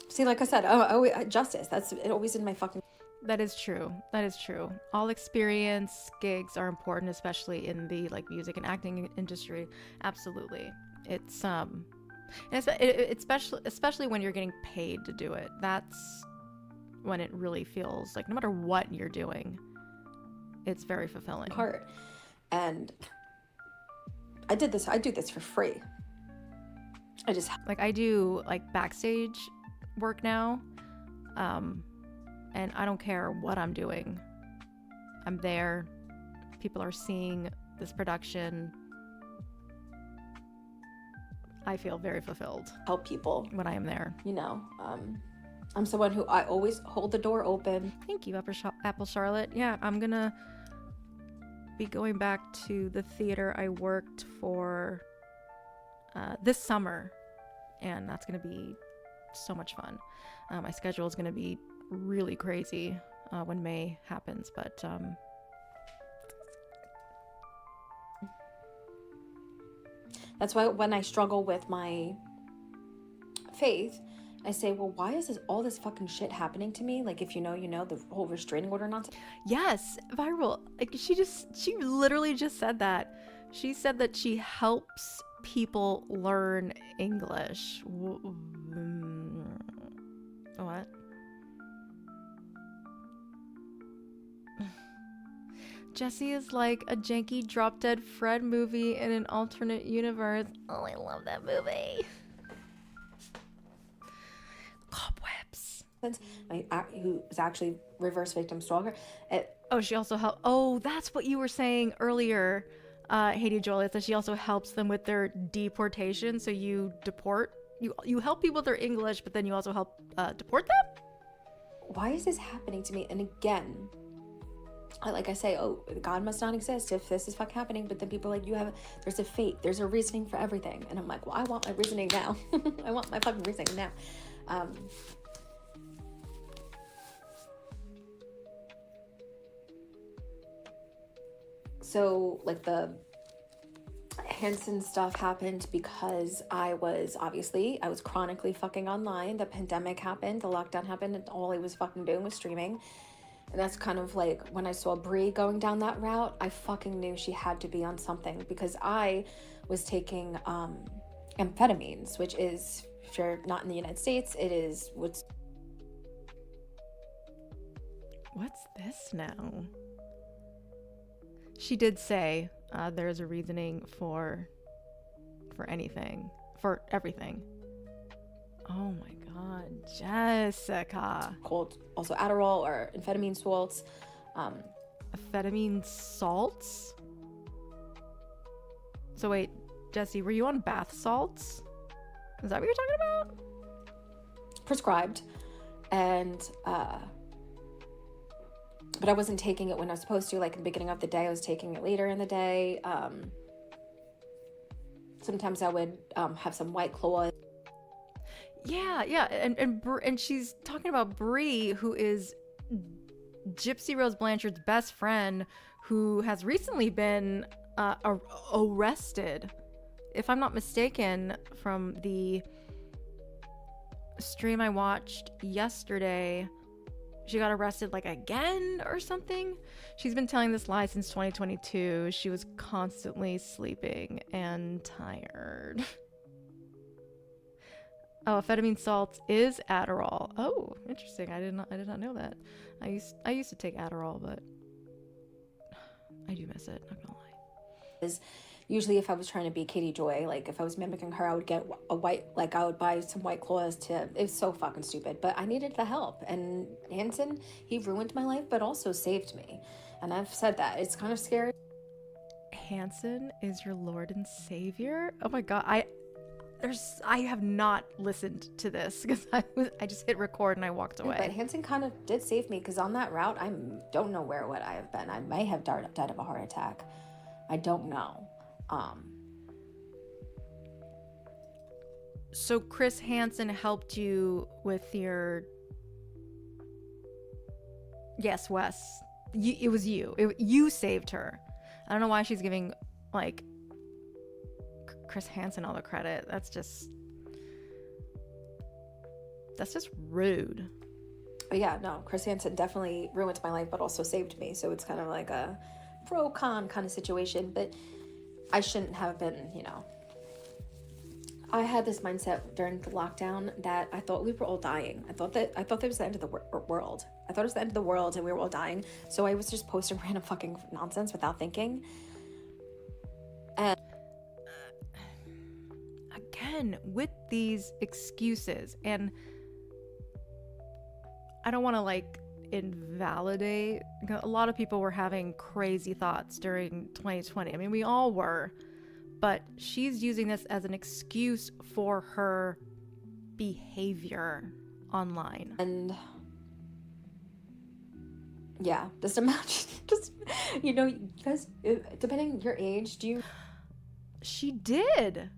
Speaker 6: see, like I said, justice. That's it. Always in my fucking.
Speaker 2: That is true. That is true. All experience gigs are important, especially in the music and acting industry. Absolutely. It's especially when you're getting paid to do it. That's when it really feels like no matter what you're doing, it's very fulfilling.
Speaker 6: Part. And I do this for free.
Speaker 2: I do backstage work now. And I don't care what I'm doing. I'm there. People are seeing this production. I feel very fulfilled.
Speaker 6: Help people
Speaker 2: when I am there.
Speaker 6: I'm someone who I always hold the door open.
Speaker 2: Thank you, Apple Charlotte. Yeah, I'm gonna be going back to the theater I worked for this summer, and that's gonna be so much fun. My schedule is gonna be really crazy when May happens, but
Speaker 6: that's why when I struggle with my faith, I say, well, why is all this fucking shit happening to me? If you know, the whole restraining order nonsense.
Speaker 2: Yes, viral. She literally just said that. She said that she helps people learn English. What? Jessi is like a janky Drop Dead Fred movie in an alternate universe. Oh, I love that movie. Cobwebs.
Speaker 6: Who was actually reverse victim stalker.
Speaker 2: Oh, she also helped. Oh, that's what you were saying earlier, Haiti Joel, is that she also helps them with their deportation. So you deport, you help people with their English, but then you also help deport them?
Speaker 6: Why is this happening to me? And again, like I say, oh, God must not exist if this is fucking happening. But then people are like, there's a fate, there's a reasoning for everything. And I'm like, well, I want my reasoning now. I want my fucking reasoning now. So like the Hanson stuff happened because I was chronically fucking online. The pandemic happened, the lockdown happened, and all I was fucking doing was streaming. And that's kind of like when I saw Brie going down that route, I fucking knew she had to be on something, because I was taking amphetamines, which is, if you're not in the United States, it is what's
Speaker 2: this now? She did say there's a reasoning for anything, for everything. Oh my God, Jessica.
Speaker 6: called also Adderall or amphetamine salts.
Speaker 2: Amphetamine salts? So wait, Jessi, were you on bath salts? Is that what you're talking about?
Speaker 6: Prescribed. And but I wasn't taking it when I was supposed to, like in the beginning of the day. I was taking it later in the day. Sometimes I would have some White Claw.
Speaker 2: Yeah, and she's talking about Brie, who is Gypsy Rose Blanchard's best friend, who has recently been arrested, if I'm not mistaken, from the stream I watched yesterday. She got arrested like again or something. She's been telling this lie since 2022. She was constantly sleeping and tired. Oh, amphetamine salts is Adderall. Oh, interesting. I did not know that. I used to take Adderall, but I do miss it, not gonna lie.
Speaker 6: Usually if I was trying to be Katie Joy, like if I was mimicking her, I would get I would buy some White Claws it was so fucking stupid, but I needed the help. And Hanson, he ruined my life, but also saved me. And I've said that. It's kind of scary.
Speaker 2: Hanson is your Lord and Savior? Oh my God, I have not listened to this because I just hit record and I walked away.
Speaker 6: But Hanson kind of did save me, because on that route, I don't know where would I have been. I may have died of a heart attack. I don't know.
Speaker 2: So Chris Hansen helped you with your... Yes, Wes. It was you. You saved her. I don't know why she's giving, like, Chris Hansen all the credit. That's just rude.
Speaker 6: But yeah, no, Chris Hansen definitely ruined my life, but also saved me. So it's kind of like a pro-con kind of situation. But I shouldn't have been, I had this mindset during the lockdown that I thought we were all dying. I thought that was the end of the world. I thought it was the end of the world and we were all dying. So I was just posting random fucking nonsense without thinking. And
Speaker 2: again, with these excuses, and I don't want to like invalidate, a lot of people were having crazy thoughts during 2020. I mean, we all were, but she's using this as an excuse for her behavior online.
Speaker 6: And yeah, just imagine, you guys, depending on your age,
Speaker 2: She did,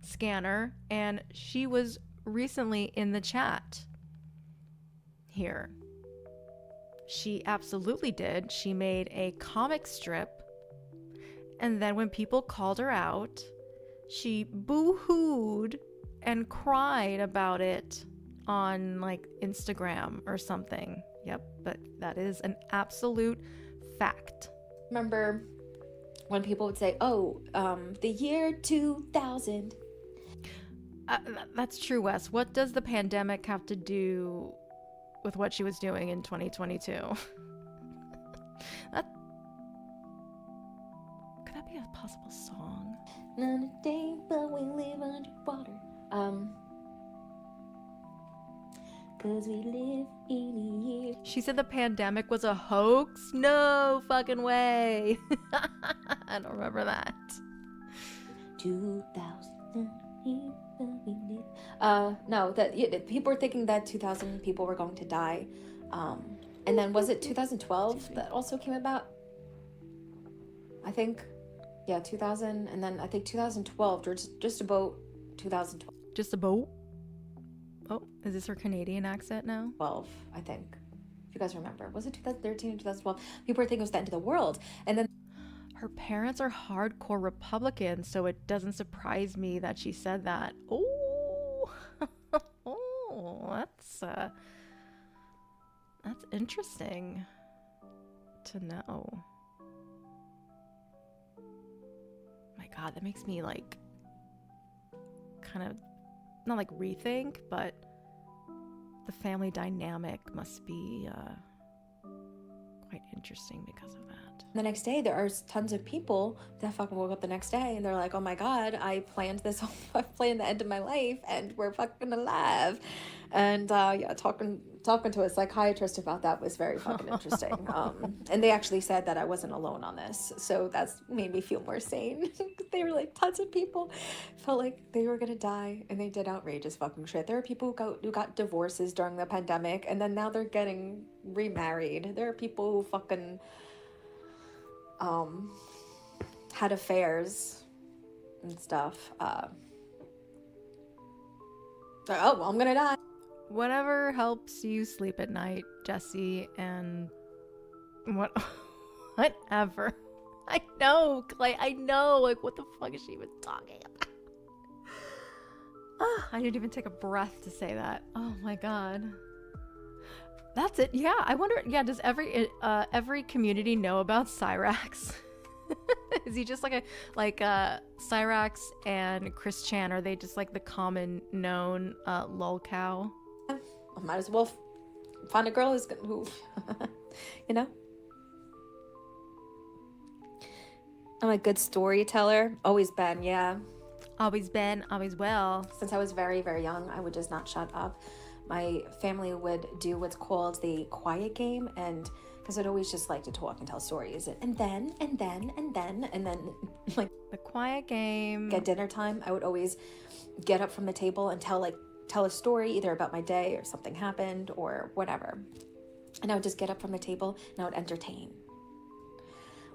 Speaker 2: Scanner, and she was recently in the chat here. She absolutely did. She made a comic strip, and then when people called her out, she boo-hooed and cried about it on like Instagram or something. Yep, but that is an absolute fact.
Speaker 6: Remember when people would say, oh, the year 2000.
Speaker 2: That's true, Wes. What does the pandemic have to do with what she was doing in 2022? Could that be a possible song?
Speaker 6: Not a day, but we live underwater. Cause we live in a year.
Speaker 2: She said the pandemic was a hoax? No fucking way. I don't remember that.
Speaker 6: 2000. No, people were thinking that 2000 people were going to die. And then was it 2012 that also came about? I think, yeah, 2000, and then I think 2012, or just about 2012.
Speaker 2: Just a boat? Oh, is this her Canadian accent now?
Speaker 6: 12, I think. If you guys remember. Was it 2013 or 2012? People were thinking it was the end of the world. And then
Speaker 2: her parents are hardcore Republicans, so it doesn't surprise me that she said that. Oh, oh, that's interesting to know. My God, that makes me like kind of not like rethink, but the family dynamic must be quite interesting because of that.
Speaker 6: The next day, there are tons of people that fucking woke up the next day and they're like, oh my God, I planned the end of my life and we're fucking alive. And yeah, talking to a psychiatrist about that was very fucking interesting. And they actually said that I wasn't alone on this. So that's made me feel more sane. They were like, tons of people felt like they were gonna die and they did outrageous fucking shit. There are people who got divorces during the pandemic and then now they're getting remarried. There are people who fucking had affairs and stuff. Oh, well, I'm gonna die.
Speaker 2: Whatever helps you sleep at night, Jessi, and whatever. I know, like, what the fuck is she even talking about? I didn't even take a breath to say that. Oh my God. That's it. Yeah, I wonder, does every community know about Cyrax? Is he just like Cyrax and Chris Chan, are they just like the common known lolcow?
Speaker 6: I might as well find a girl who you know. I'm a good storyteller. Always been, yeah.
Speaker 2: Always been, always will.
Speaker 6: Since I was very, very young, I would just not shut up. My family would do what's called the quiet game, and because I'd always just like to talk and tell stories, and then like
Speaker 2: the quiet game.
Speaker 6: At dinner time, I would always get up from the table and tell a story either about my day or something happened or whatever, and I would just get up from the table and I would entertain.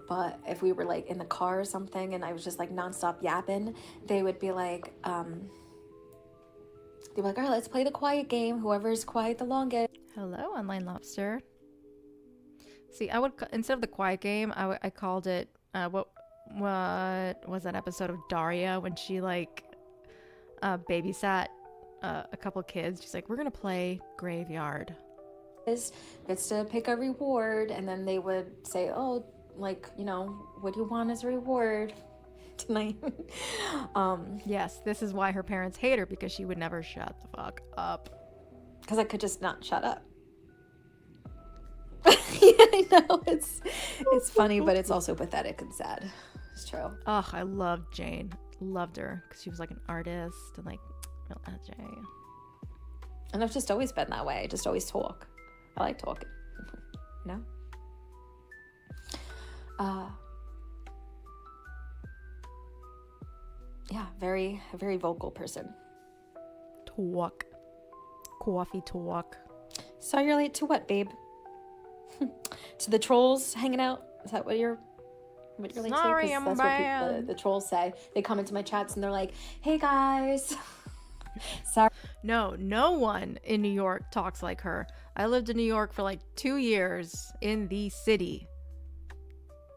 Speaker 6: But if we were like in the car or something and I was just like nonstop yapping, they would be like, they'd be like, all right, let's play the quiet game. Whoever's quiet the longest.
Speaker 2: Hello, Online Lobster. See, I would, instead of the quiet game, I called it, what was that episode of Daria when she like babysat a couple kids? She's like, we're gonna play Graveyard.
Speaker 6: Gets to pick a reward, and then they would say, oh, like, you know, what do you want as a reward tonight?
Speaker 2: Yes, this is why her parents hate her, because she would never shut the fuck up.
Speaker 6: Because I could just not shut up. Yeah, I know, it's funny, but it's also pathetic and sad. It's true.
Speaker 2: Oh, I loved Jane. Loved her because she was like an artist and like real edgy.
Speaker 6: And I've just always been that way. I just always talk. I like talking. You know? Yeah, a very vocal person.
Speaker 2: Talk. Coffee talk.
Speaker 6: So you're late to what, babe? To the trolls hanging out? Is that what you're late to?
Speaker 2: Sorry, I'm
Speaker 6: that's
Speaker 2: bad.
Speaker 6: what the trolls say. They come into my chats and they're like, hey guys. Sorry.
Speaker 2: No one in New York talks like her. I lived in New York for like 2 years in the city.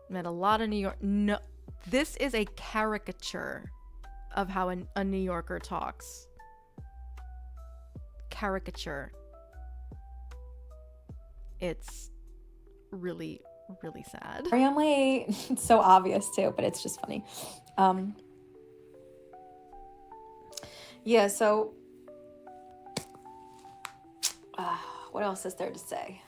Speaker 2: Met a lot of New York. No, this is a caricature of how a New Yorker talks. Caricature. It's really, really sad.
Speaker 6: Sorry I'm late. It's so obvious too, but it's just funny. Yeah, so what else is there to say?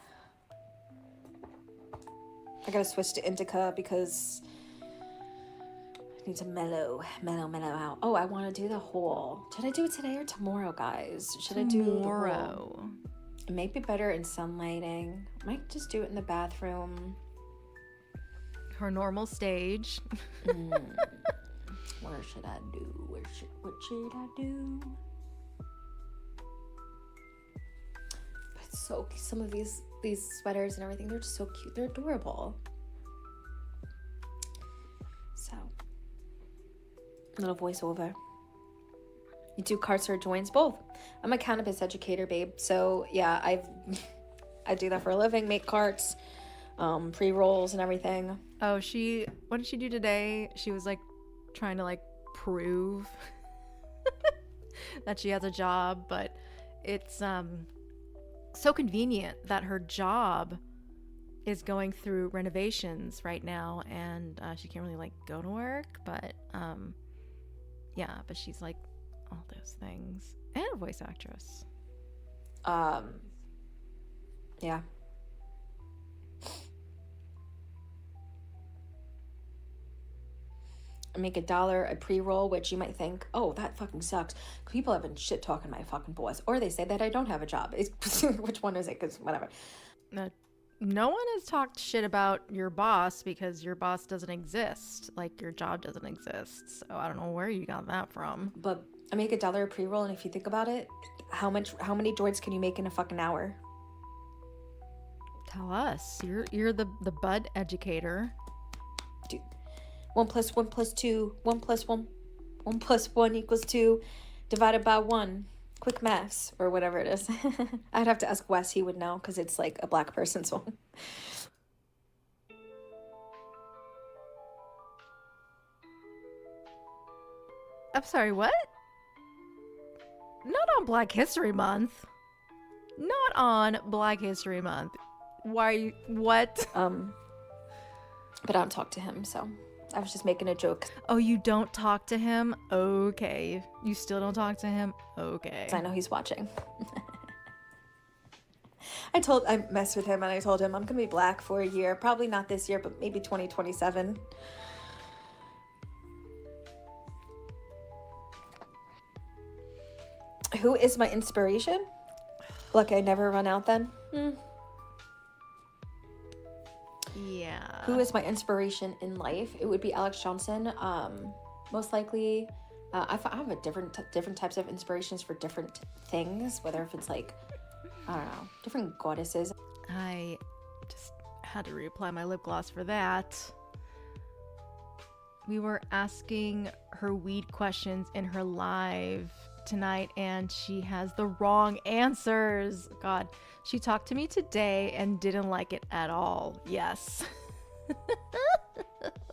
Speaker 6: I gotta switch to indica because I need to mellow out. Oh, I want to do the whole. Should I do it today or tomorrow, guys? Should I do
Speaker 2: tomorrow?
Speaker 6: It might be better in sunlighting. Might just do it in the bathroom.
Speaker 2: Her normal stage.
Speaker 6: Where should I do? What should I do? But so some of these sweaters and everything, they're just so cute. They're adorable. So, little voiceover. You do carts or joints? Both. I'm a cannabis educator, babe. So yeah, I do that for a living. Make carts, pre-rolls and everything.
Speaker 2: Oh, what did she do today? She was like trying to like prove that she has a job, but it's so convenient that her job is going through renovations right now, and she can't really like go to work, but yeah, but she's like all those things, and a voice actress.
Speaker 6: Yeah. Make $1 a pre-roll, which you might think, oh, that fucking sucks. People have been shit talking my fucking boss, or they say that I don't have a job. Which one is it? Because whatever.
Speaker 2: No one has talked shit about your boss because your boss doesn't exist. Like, your job doesn't exist. So I don't know where you got that from.
Speaker 6: But I make $1 a pre-roll, and if you think about it, how many joints can you make in a fucking hour?
Speaker 2: Tell us. You're the bud educator.
Speaker 6: Dude. 1 + 1 + 2, 1 + 1, 1 + 1 = 2, divided by 1. Quick maths, or whatever it is. I'd have to ask Wes, he would know, because it's like a black person's one.
Speaker 2: I'm sorry, what? Not on Black History Month. Not on Black History Month. Why? What?
Speaker 6: But I don't talk to him, so I was just making a joke.
Speaker 2: Oh, you don't talk to him? Okay. You still don't talk to him? Okay.
Speaker 6: I know he's watching. I messed with him and I told him I'm gonna be black for a year. Probably not this year, but maybe 2027. Who is my inspiration? Look, I never run out then.
Speaker 2: Yeah.
Speaker 6: Who is my inspiration in life? It would be Alex Johnson. Most likely, I have a different types of inspirations for different things. Whether if it's like, I don't know, different goddesses.
Speaker 2: I just had to reapply my lip gloss for that. We were asking her weed questions in her live tonight, and she has the wrong answers. God, she talked to me today and didn't like it at all. Yes.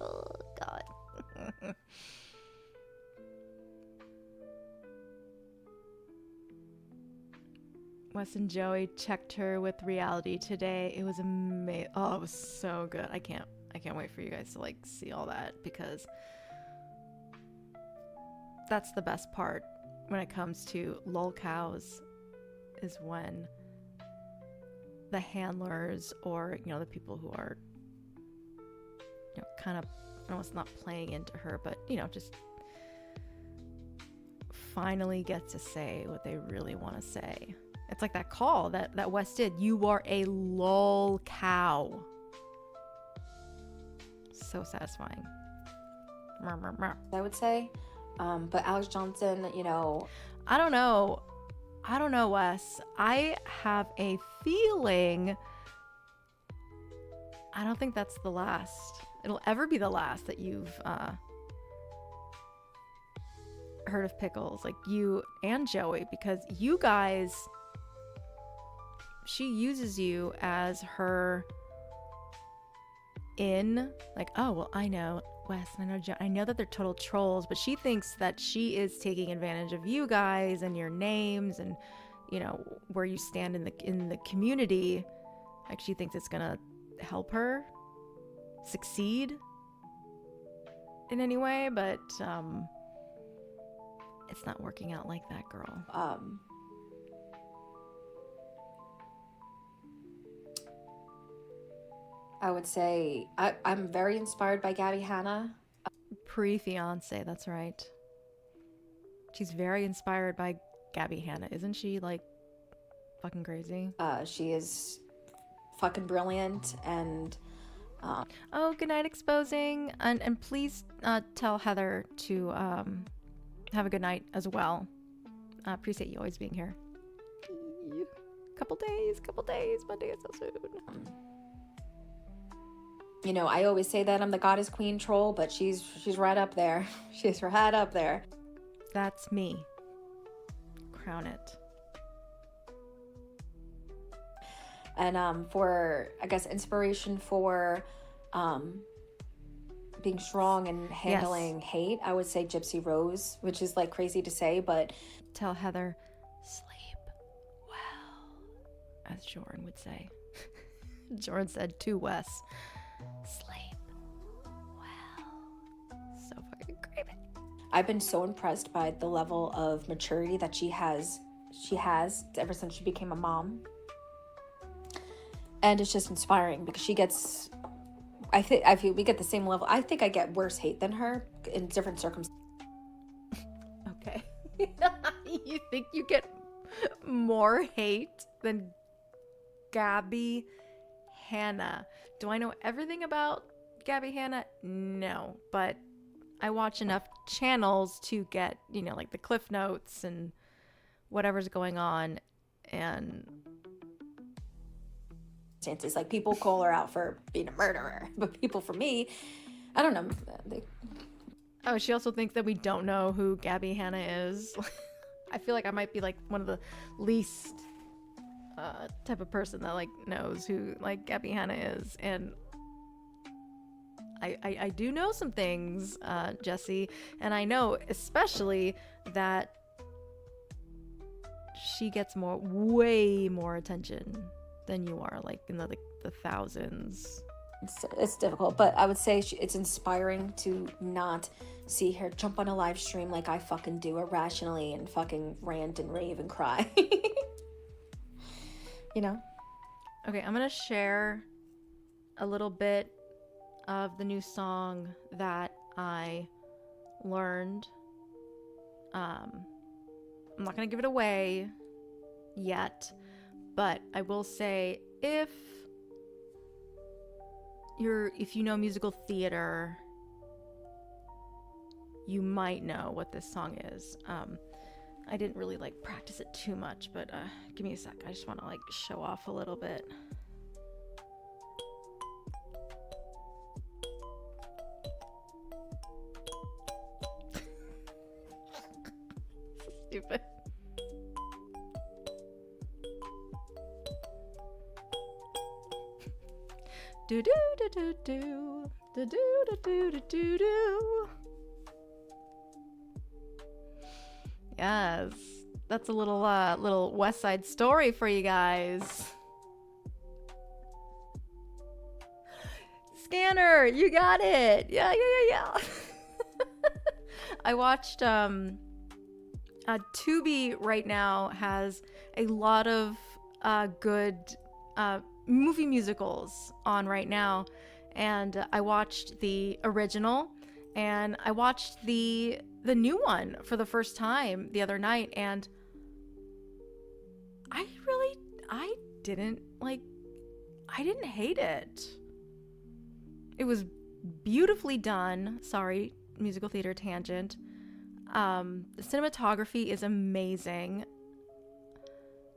Speaker 2: Oh, God. Wes and Joey checked her with reality today. It was amazing. Oh, it was so good. I can't wait for you guys to like see all that, because that's the best part when it comes to lol cows, is when the handlers, or the people who are kind of, almost not playing into her, but just finally get to say what they really want to say. It's like that call that Wes did. You are a lol cow. So satisfying.
Speaker 6: I would say. But Alex Johnson,
Speaker 2: I don't know, Wes. I have a feeling I don't think that's the last. It'll ever be the last that you've heard of Pickles, like you and Joey, because you guys, she uses you as her like, oh, well, I know Wes and I know Joe. I know that they're total trolls, but she thinks that she is taking advantage of you guys and your names and where you stand in the community. Like, she thinks it's gonna help her succeed in any way, but it's not working out like that, girl.
Speaker 6: I would say I'm very inspired by Gabby Hanna.
Speaker 2: Pre-fiance, that's right. She's very inspired by Gabby Hanna, isn't she? Like, fucking crazy.
Speaker 6: She is fucking brilliant, and
Speaker 2: oh, good night, exposing, and please tell Heather to have a good night as well. Appreciate you always being here. Couple days, Monday is so soon.
Speaker 6: you know, I always say that I'm the goddess queen troll, but she's right up there. She's right up there.
Speaker 2: That's me. Crown it.
Speaker 6: And for, I guess, inspiration for being strong and handling hate, I would say Gypsy Rose, which is like crazy to say, but
Speaker 2: tell Heather, sleep well, as Jordan would say. Jordan said to Wes, sleep well. So fucking creepy.
Speaker 6: I've been so impressed by the level of maturity that she has ever since she became a mom. And it's just inspiring because she gets, I feel we get the same level. I think I get worse hate than her in different circumstances.
Speaker 2: Okay. You think you get more hate than Gabby Hanna? Do I know everything about Gabby Hanna? No, but I watch enough channels to get, you know, like the cliff notes and whatever's going on. And
Speaker 6: it's like people call her out for being a murderer, but people, for me, I don't know.
Speaker 2: Oh, she also thinks that we don't know who Gabby Hanna is. I feel like I might be like one of the least type of person that like knows who like Gabby Hanna is, and I do know some things, Jessi, and I know especially that she gets way more attention than you are, like in the thousands.
Speaker 6: It's difficult, but I would say it's inspiring to not see her jump on a live stream like I fucking do irrationally and fucking rant and rave and cry. You know?
Speaker 2: Okay, I'm gonna share a little bit of the new song that I learned. I'm not gonna give it away yet, but I will say if you know musical theater, you might know what this song is. I didn't really like practice it too much, but give me a sec. I just want to like show off a little bit. Stupid. Do do do do do do do do do do do. Yes, that's a little West Side Story for you guys. Scanner, you got it. Yeah. I watched Tubi right now has a lot of good movie musicals on right now, and I watched the original and I watched the new one for the first time the other night, and I didn't hate it. It was beautifully done. Sorry, musical theater tangent. The cinematography is amazing.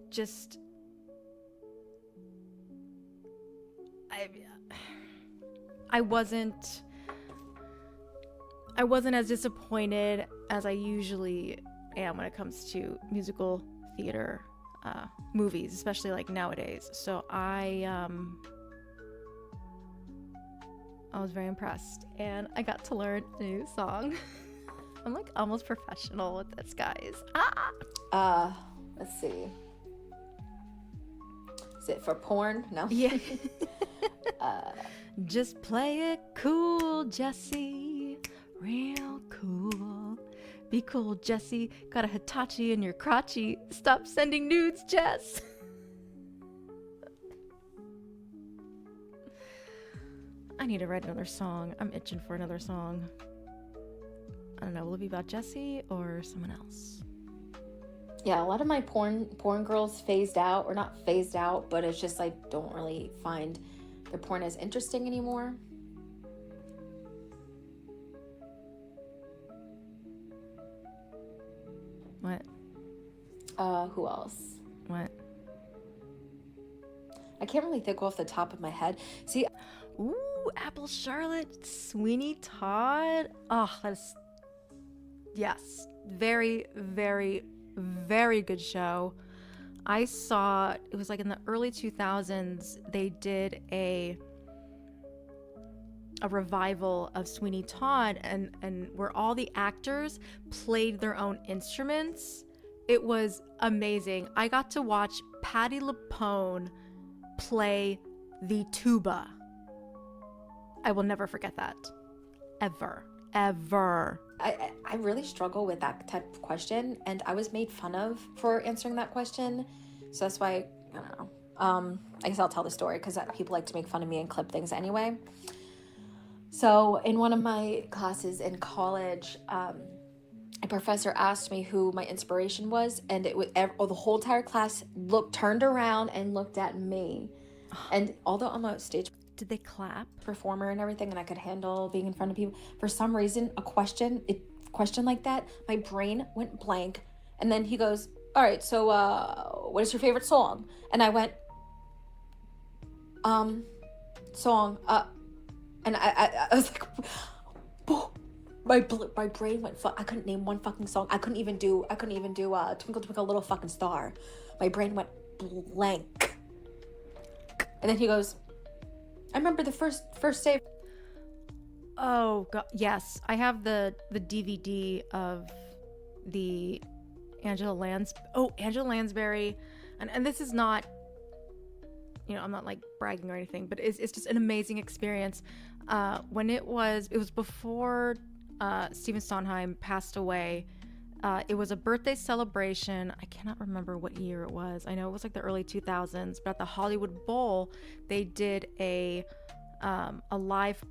Speaker 2: Just I wasn't as disappointed as I usually am when it comes to musical theater movies, especially like nowadays. So I was very impressed, and I got to learn a new song. I'm like almost professional with this, guys.
Speaker 6: Let's see. Is it for porn? No.
Speaker 2: Yeah. Just play it cool, Jessi. Real cool. Be cool, Jessi. Got a Hitachi in your crotchy. Stop sending nudes, Jess. I need to write another song. I'm itching for another song. I don't know, will it be about Jessi or someone else?
Speaker 3: Yeah, a lot of my porn girls phased out, or not phased out, but it's just like don't really find their porn as interesting anymore.
Speaker 2: What?
Speaker 3: Who else?
Speaker 2: What?
Speaker 3: I can't really think off the top of my head. See,
Speaker 2: Ooh, Apple Charlotte, Sweeney Todd. Oh, that is, yes, very, very, very good show. I saw, it was like in the early 2000s, they did a revival of Sweeney Todd, and where all the actors played their own instruments. It was amazing. I got to watch Patti LuPone play the tuba. I will never forget that. Ever.
Speaker 3: I really struggle with that type of question, and I was made fun of for answering that question. So that's why, I don't know. I guess I'll tell the story because people like to make fun of me and clip things anyway. So in one of my classes in college, a professor asked me who my inspiration was, and it was the whole entire class turned around and looked at me. And although I'm a stage
Speaker 2: Did they clap?
Speaker 3: performer and everything, and I could handle being in front of people, for some reason a question like that, my brain went blank. And then he goes, all right, so what is your favorite song? And I went, song, and I was like, my brain went, I couldn't name one fucking song. I couldn't even do Twinkle Twinkle Little Fucking Star. My brain went blank. And then he goes, I remember the first day.
Speaker 2: Oh god, yes. I have the DVD of the Angela Lansbury, and this is not, I'm not like bragging or anything, but it's just an amazing experience. When it was before Stephen Sondheim passed away. It was a birthday celebration. I cannot remember what year it was. I know it was like the early 2000s, but at the Hollywood Bowl, they did a live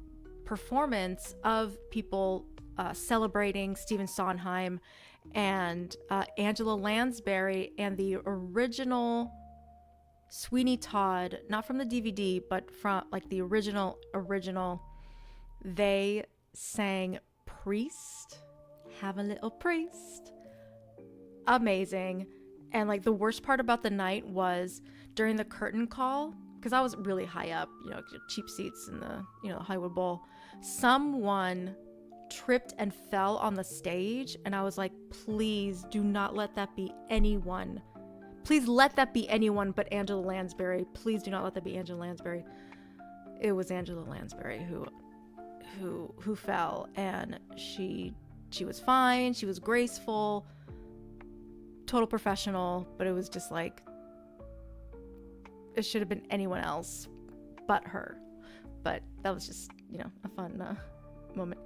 Speaker 2: performance of people celebrating Stephen Sondheim, and Angela Lansbury and the original Sweeney Todd, not from the DVD, but from like the original, they sang Priest. Have a little priest. Amazing. And like the worst part about the night was during the curtain call, because I was really high up, cheap seats in the Hollywood Bowl, someone tripped and fell on the stage, and I was like, please do not let that be anyone. Please let that be anyone but Angela Lansbury. Please do not let that be Angela Lansbury. It was Angela Lansbury who fell, and she was fine. She was graceful, total professional, but it was just like, it should have been anyone else but her. But that was just, a fun moment.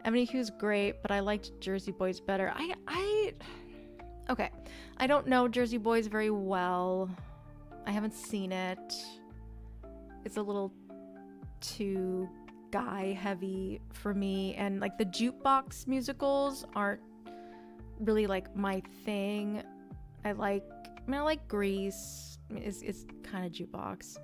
Speaker 2: Emily Hugh's great, but I liked Jersey Boys better. Okay. I don't know Jersey Boys very well. I haven't seen it. It's a little too guy heavy for me, and like the jukebox musicals aren't really like my thing. I like Grease. It's kind of jukebox.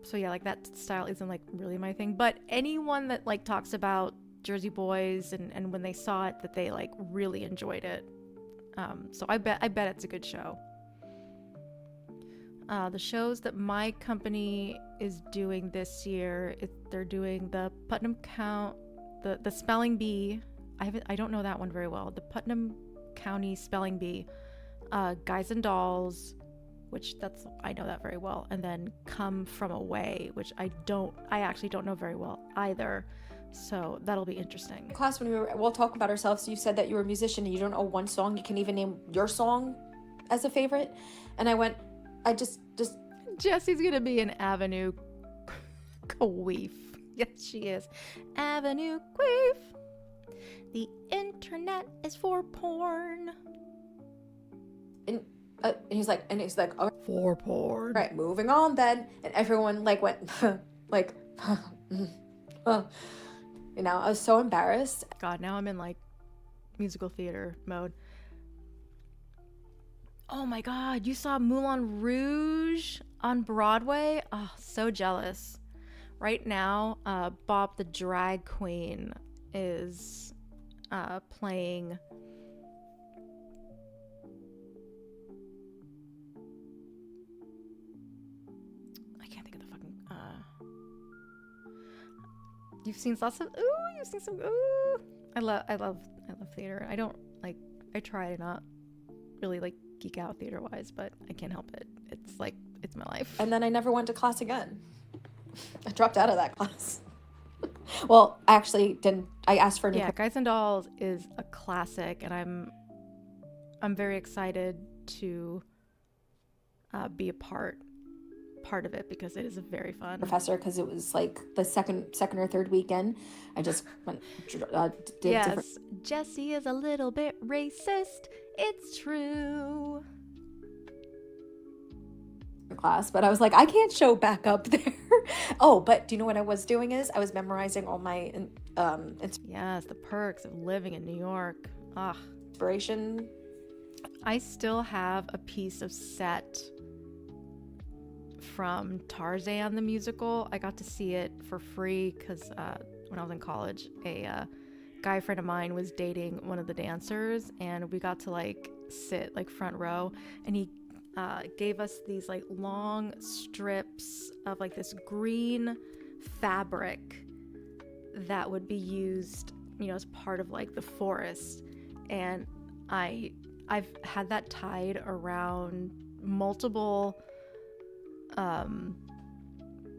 Speaker 2: So yeah, like that style isn't like really my thing, but anyone that like talks about Jersey Boys and when they saw it, that they like really enjoyed it. So I bet it's a good show. The shows that my company is doing this year, they're doing the Putnam the Spelling Bee. I don't know that one very well. The Putnam County Spelling Bee, Guys and Dolls, which I know that very well, and then Come From Away, which I actually don't know very well either. So that'll be interesting.
Speaker 6: Class, when we'll talk about ourselves, you said that you were a musician and you don't know one song. You can even name your song as a favorite. And I went, I just
Speaker 2: Jessie's gonna be an Avenue queef. Yes, she is. Avenue queef. The internet is for porn.
Speaker 3: And he's like, all
Speaker 2: For porn.
Speaker 3: right, moving on then. And everyone like went like, you know, I was so embarrassed.
Speaker 2: God, now I'm in like musical theater mode. Oh my God, you saw Moulin Rouge on Broadway? Oh, so jealous. Right now, Bob the Drag Queen is playing. I can't think of the fucking. You've seen lots of. Ooh, you've seen some. Ooh, I love theater. I don't like. I try to not really like geek out theater wise, but I can't help it. It's like it's my life.
Speaker 3: And then I never went to class again. I dropped out of that class. Well, I actually didn't. I asked for a new
Speaker 2: Guys and Dolls is a classic, and I'm very excited to be a part of it because it is very fun.
Speaker 3: professor because it was like the second or third weekend. I just went did
Speaker 2: Yes, Jessi is a little bit racist. It's true.
Speaker 3: class, but I was like, I can't show back up there. Oh, but do you know what I was doing is I was memorizing all my
Speaker 2: Yes, the perks of living in New York. Ah,
Speaker 3: inspiration.
Speaker 2: I still have a piece of set from Tarzan the musical. I got to see it for free because when I was in college, a guy friend of mine was dating one of the dancers, and we got to like sit like front row, and he gave us these like long strips of like this green fabric that would be used, you know, as part of like the forest. And I've had that tied around multiple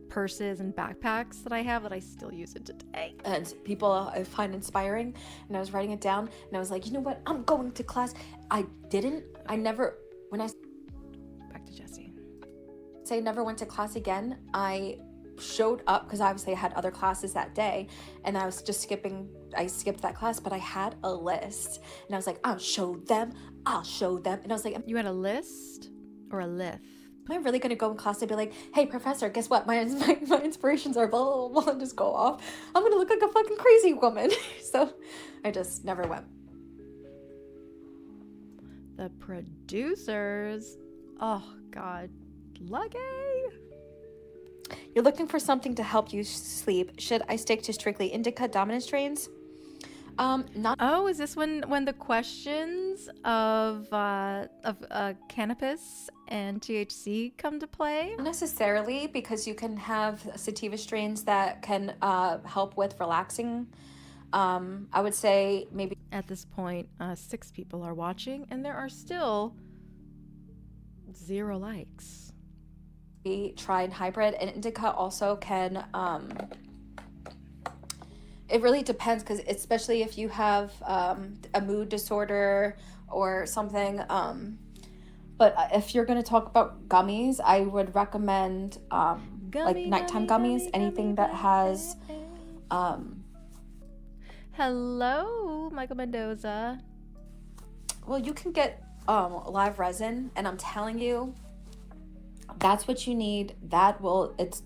Speaker 2: purses and backpacks that I have that I still use it today.
Speaker 3: And people I find inspiring, and I was writing it down, and I was like, you know what, I'm going to class. When I
Speaker 2: Back to Jessi.
Speaker 3: say never went to class again, I showed up because obviously I had other classes that day, and I was just I skipped that class, but I had a list, and I was like, I'll show them, and I was like,
Speaker 2: You had a list or a lift?
Speaker 3: am I really gonna go in class and be like, hey professor, guess what, my inspirations are blah blah blah, and just go off? I'm gonna look like a fucking crazy woman. So I just never went.
Speaker 2: The producers. Oh God, lucky.
Speaker 3: You're looking for something to help you sleep. Should I stick to strictly indica dominant strains? Not
Speaker 2: Oh, is this when the questions of cannabis and THC come to play?
Speaker 3: necessarily, because you can have sativa strains that can help with relaxing. I would say maybe
Speaker 2: At this point, 6 people are watching, and there are still 0 likes.
Speaker 3: try and hybrid, and indica also can it really depends, because especially if you have a mood disorder or something, but if you're going to talk about gummies, I would recommend like nighttime gummies, anything that has
Speaker 2: Hello, Michael Mendoza.
Speaker 3: well, you can get live resin, and I'm telling you, that's what you need. It's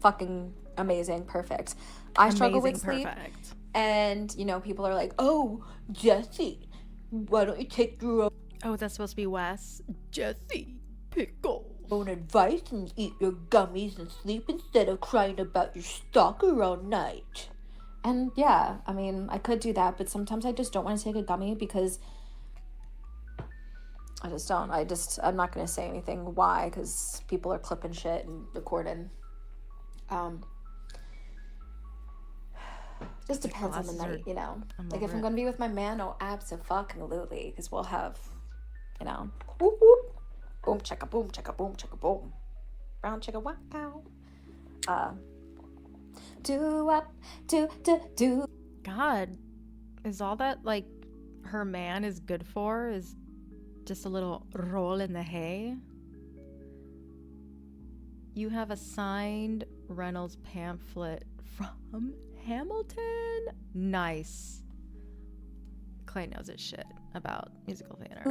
Speaker 3: fucking amazing, perfect. I struggle with sleep,
Speaker 2: Perfect.
Speaker 3: and you know, people are like, oh, Jessi, why don't you take your
Speaker 2: Oh, that's supposed to be Wes. Jessi, pickle.
Speaker 3: own advice and eat your gummies and sleep instead of crying about your stalker all night? And yeah, I mean, I could do that, but sometimes I just don't want to take a gummy because I just don't. I'm not going to say anything why, because people are clipping shit and recording. Just depends on the night, you know. Like if I'm going to be with my man, oh, abso-fucking-lutely, because we'll have, you know, whoop whoop, boom chicka boom chicka boom chicka boom, brown chicka wow. Do up, do.
Speaker 2: God, is all that like her man is good for is just a little roll in the hay? You have a signed Reynolds pamphlet from Hamilton? Nice. Clay knows his shit about musical theater.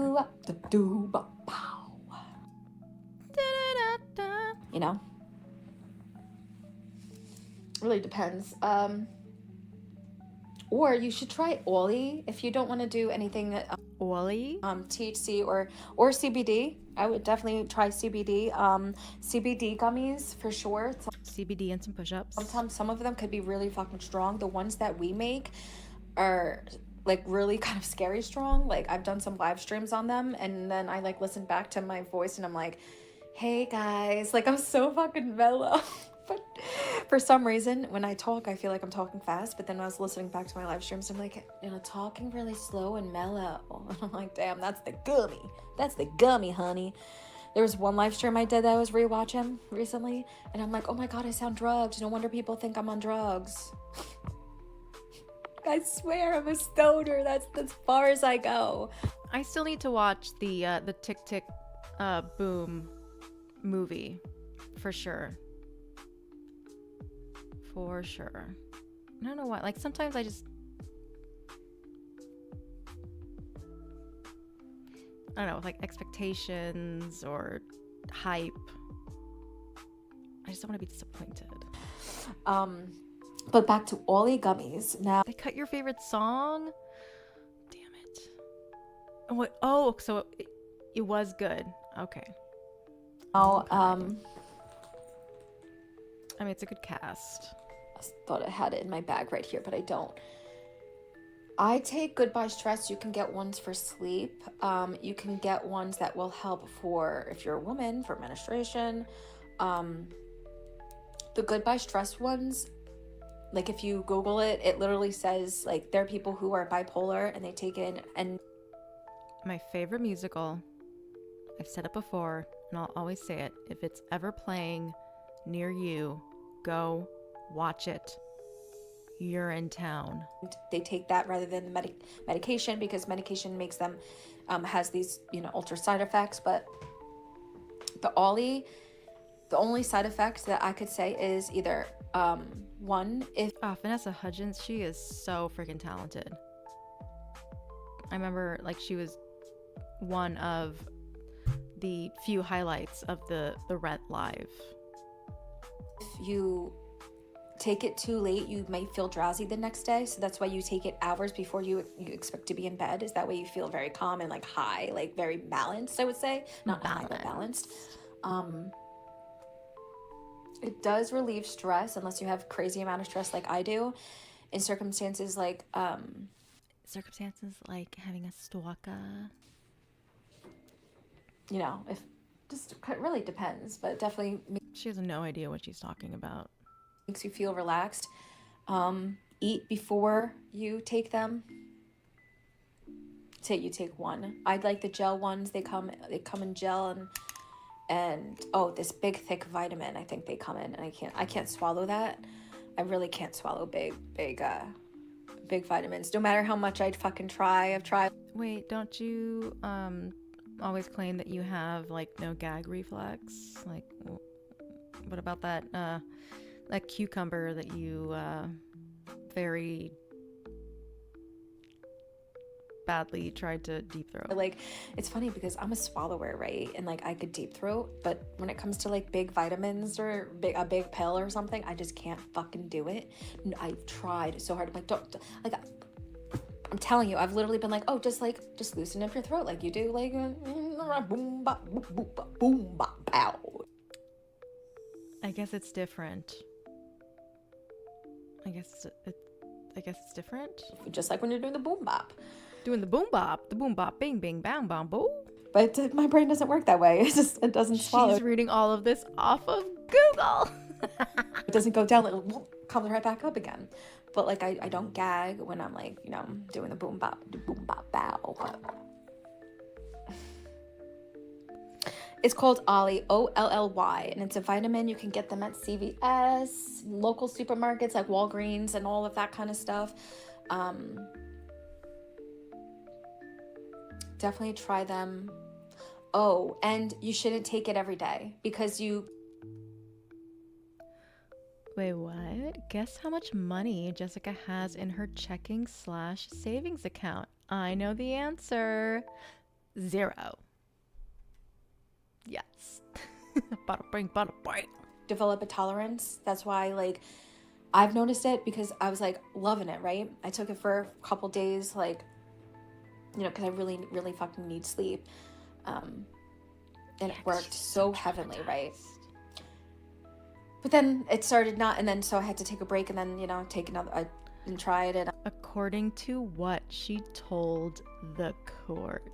Speaker 6: You know? Really depends. Or you should try Ollie if you don't want to do anything
Speaker 2: Ollie?
Speaker 6: THC or CBD. I would definitely try CBD. CBD gummies for sure.
Speaker 2: CBD and some push-ups.
Speaker 6: Sometimes some of them could be really fucking strong. The ones that we make are like really kind of scary strong. Like I've done some live streams on them and then I like listen back to my voice and I'm like, hey guys, like I'm so fucking mellow. But for some reason, when I talk, I feel like I'm talking fast. But then when I was listening back to my live streams, I'm like, talking really slow and mellow. And I'm like, damn, that's the gummy. That's the gummy, honey. There was one live stream I did that I was rewatching recently. And I'm like, oh my God, I sound drugged. No wonder people think I'm on drugs. I swear I'm a stoner. That's as far as I go.
Speaker 2: I still need to watch the Tick Tick Boom movie for sure. For sure. I don't know why. Like sometimes I don't know, with like expectations or hype. I just don't want to be disappointed.
Speaker 6: But back to Ollie gummies. Now
Speaker 2: They cut your favorite song? Damn it. What? Oh, so it was good. Okay. I mean, it's a good cast.
Speaker 6: I thought I had it in my bag right here, but I don't. I take Goodbye Stress. You can get ones for sleep. You can get ones that will help for, if you're a woman, for menstruation. The Goodbye Stress ones, like if you Google it, it literally says like there are people who are bipolar and they take it and...
Speaker 2: My favorite musical, I've said it before, and I'll always say it. If it's ever playing near you, go watch it. You're in town.
Speaker 6: They take that rather than the medication because medication makes them has these ultra side effects. But the Ollie, the only side effect that I could say is either one, if
Speaker 2: Vanessa Hudgens, she is so freaking talented. I remember like she was one of the few highlights of the Rent Live.
Speaker 6: If you take it too late, you might feel drowsy the next day, so that's why you take it hours before you expect to be in bed. Is that way you feel very calm and like high, like very balanced, I would say. Not high, but balanced. It does relieve stress unless you have crazy amount of stress like I do in circumstances like
Speaker 2: having a stalker.
Speaker 6: If just it really depends, but definitely
Speaker 2: She has no idea what she's talking about.
Speaker 6: makes you feel relaxed. Eat before you take them. Say you take one. I'd like the gel ones. They come in gel and this big thick vitamin. I think they come in, and I can't swallow that. I really can't swallow big vitamins. No matter how much I'd fucking try. I've tried.
Speaker 2: Wait, don't you always claim that you have like no gag reflex? Like, what about that cucumber that you very badly tried to deep throat?
Speaker 6: Like, it's funny because I'm a swallower, right? And like I could deep throat, but when it comes to like big vitamins or a big pill or something, I just can't fucking do it. I've tried so hard. I'm like, don't like. I'm telling you, I've literally been like, just loosen up your throat like you do, like boom bop boom bop pow.
Speaker 2: I guess it's different. I guess it's different.
Speaker 6: Just like when you're doing the boom bop.
Speaker 2: Doing the boom bop, bing bing bang bang boom.
Speaker 6: But my brain doesn't work that way. It doesn't swallow.
Speaker 2: She's reading all of this off of Google.
Speaker 6: It doesn't go down, it comes right back up again. But like I don't gag when I'm like, doing the boom bop bow. It's called Ollie, Olly, and it's a vitamin. You can get them at CVS, local supermarkets like Walgreens and all of that kind of stuff. Definitely try them. And you shouldn't take it every day because
Speaker 2: Wait, what? Guess how much money Jessica has in her checking/savings account? I know the answer. 0. Yes. Bada bing, bada bing.
Speaker 3: develop a tolerance. That's why, like, I've noticed it because I was like loving it, right? I took it for a couple days, like, you know, because I really, really fucking need sleep. And it worked so heavenly, right? But then it started not, and then so I had to take a break and then, you know, take another, and try it. And
Speaker 2: According to what she told the court.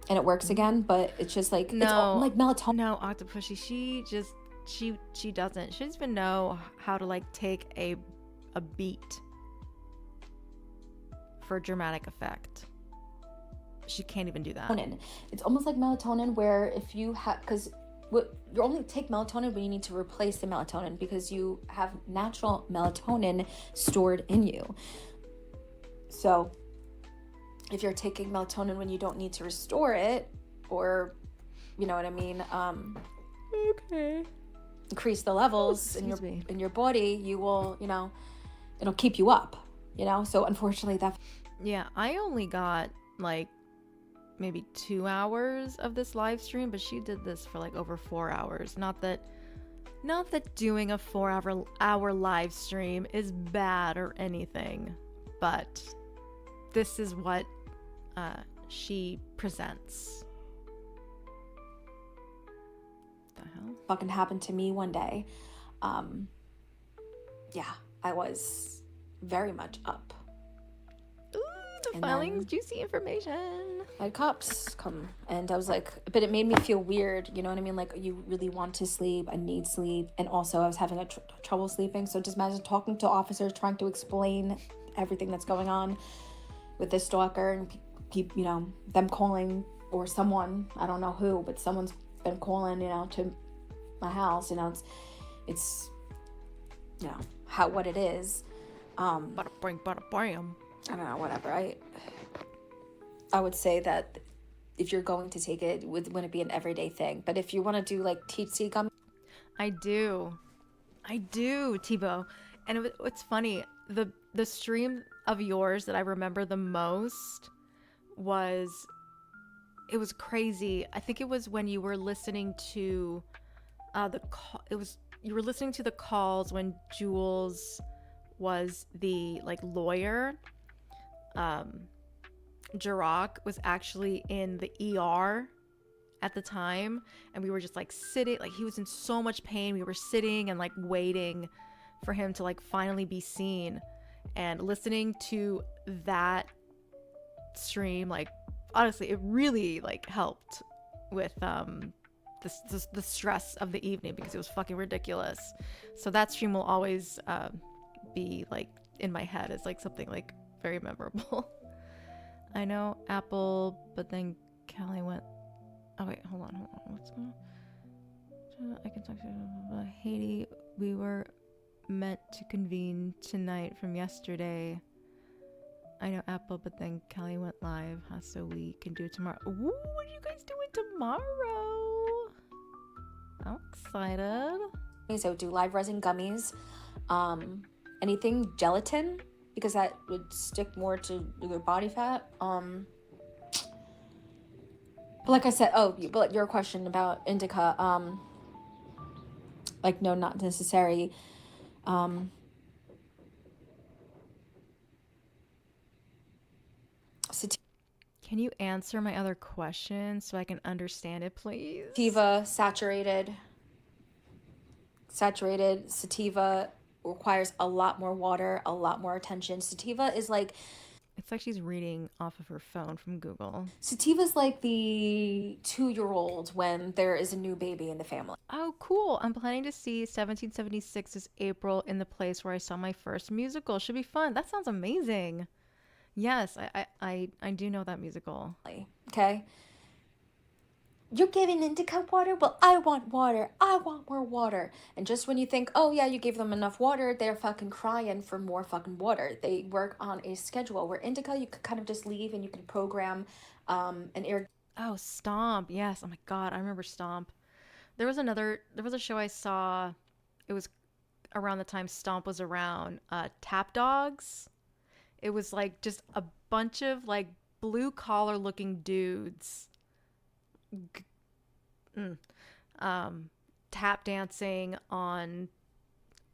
Speaker 3: and it works again, but it's just like, it's
Speaker 2: No,
Speaker 3: like melatonin.
Speaker 2: No, Octopushy, she doesn't. She doesn't even know how to like take a beat for dramatic effect. She can't even do that.
Speaker 3: It's almost like melatonin, where if you have, because you only take melatonin when you need to replace the melatonin, because you have natural melatonin stored in you. So if you're taking melatonin when you don't need to restore it, or you know what I mean,
Speaker 2: Okay.
Speaker 3: increase the levels in your body, you will, you know, it'll keep you up, you know. So unfortunately that.
Speaker 2: Yeah, I only got like maybe 2 hours of this live stream, but she did this for like over 4 hours. Not that doing a 4-hour live stream is bad or anything, but this is what she presents. The hell?
Speaker 3: Fucking happened to me one day. Yeah, I was very much up.
Speaker 2: Ooh, the filings, juicy information.
Speaker 3: I had cops come, and I was like, but it made me feel weird, you know what I mean? Like, you really want to sleep, I need sleep, and also I was having trouble sleeping. So just imagine talking to officers, trying to explain everything that's going on with this stalker, and you know, them calling, or someone, I don't know who, but someone's been calling, you know, to my house. You know, it's you know what it is.
Speaker 2: Bada bing, bada bam.
Speaker 3: I don't know, whatever. I would say that if you're going to take it, wouldn't it be an everyday thing? But if you want to do like THC gum,
Speaker 2: I do, Tebow. And it's funny, the stream of yours that I remember the most was, it was crazy. I think it was when you were listening to you were listening to the calls when Jules was the like lawyer. Jirok was actually in the ER at the time, and we were just like sitting, like he was in so much pain. We were sitting and like waiting for him to like finally be seen, and listening to that stream, like honestly it really like helped with the stress of the evening, because it was fucking ridiculous. So that stream will always be like in my head as like something like very memorable. I know Apple, but then Cali went. Oh wait, hold on. What's going on? I can talk to you. Haiti, we were meant to convene tonight from yesterday. I know Apple, but then Cali went live, so we can do it tomorrow. Ooh, what are you guys doing tomorrow? I'm excited.
Speaker 3: So do live resin gummies, anything gelatin, because that would stick more to your body fat. But like I said, but your question about indica, like no, not necessary.
Speaker 2: Can you answer my other question so I can understand it, please?
Speaker 3: Sativa, saturated sativa requires a lot more water, a lot more attention. Sativa is like,
Speaker 2: it's like she's reading off of her phone from Google.
Speaker 3: Sativa's like the 2-year-old when there is a new baby in the family.
Speaker 2: Oh, cool. I'm planning to see 1776's April in the place where I saw my first musical. Should be fun. That sounds amazing. Yes, I do know that musical.
Speaker 3: Okay. You're giving indica water? Well, I want water. I want more water. And just when you think, oh yeah, you gave them enough water, they're fucking crying for more fucking water. They work on a schedule, where indica, you could kind of just leave and you can program an air.
Speaker 2: Oh, Stomp. Yes. Oh my God. I remember Stomp. There was a show I saw. It was around the time Stomp was around. Tap Dogs. It was like just a bunch of like blue collar looking dudes tap dancing on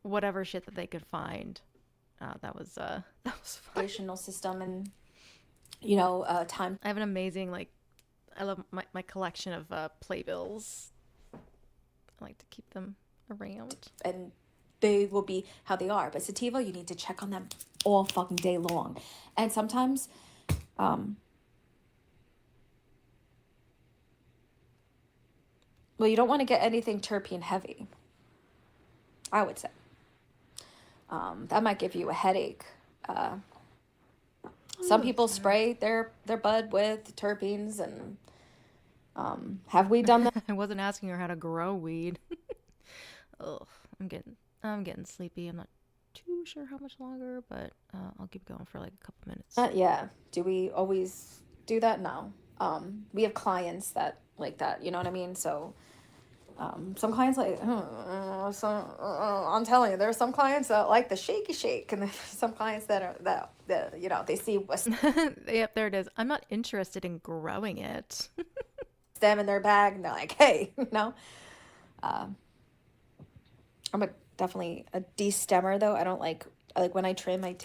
Speaker 2: whatever shit that they could find. That was fun.
Speaker 3: System and time.
Speaker 2: I have an amazing I love my collection of playbills. I like to keep them around.
Speaker 3: And they will be how they are. But sativa, you need to check on them all fucking day long. And sometimes, well, you don't want to get anything terpene heavy, I would say. That might give you a headache. Some people spray their bud with terpenes, and have we done that?
Speaker 2: I wasn't asking her how to grow weed. Ugh, I'm getting sleepy. I'm not too sure how much longer, but I'll keep going for like a couple minutes.
Speaker 3: Yeah. Do we always do that? No. We have clients that like that. You know what I mean? So. Some clients like, I'm telling you, there are some clients that like the shaky shake, and there's some clients that they see what's
Speaker 2: yep, there it is. I'm not interested in growing it.
Speaker 3: Stem in their bag, and they're like, hey, I'm definitely a de-stemmer though. I don't like when I trim, I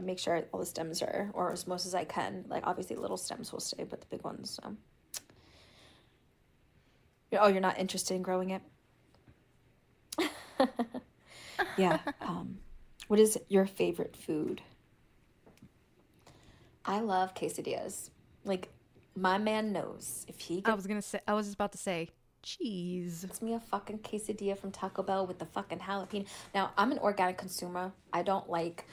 Speaker 3: make sure all the stems are, or as most as I can. Like obviously little stems will stay, but the big ones. Oh, you're not interested in growing it? Yeah. What is your favorite food? I love quesadillas. Like, my man knows if he
Speaker 2: I was just about to say cheese.
Speaker 3: Gets me a fucking quesadilla from Taco Bell with the fucking jalapeno. Now, I'm an organic consumer. I don't like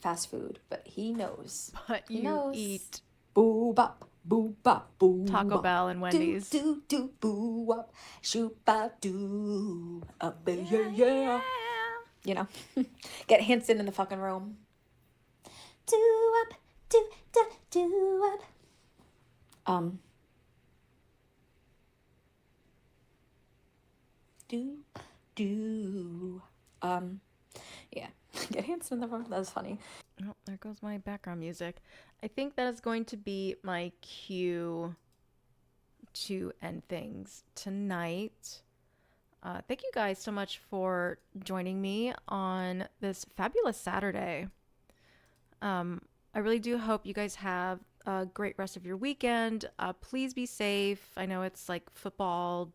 Speaker 3: fast food, but he knows.
Speaker 2: But
Speaker 3: he
Speaker 2: you
Speaker 3: knows.
Speaker 2: eat
Speaker 3: boo bop. Boo bop boo
Speaker 2: Taco
Speaker 3: bop.
Speaker 2: Bell and Wendy's.
Speaker 3: Do boo wop shoot bop do yeah. You know, get Hanson in the fucking room. Do up do up. Yeah. Get Hanson in the room. That was funny.
Speaker 2: Oh, there goes my background music. I think that is going to be my cue to end things tonight. Thank you guys so much for joining me on this fabulous Saturday. I really do hope you guys have a great rest of your weekend. Please be safe. I know it's like football,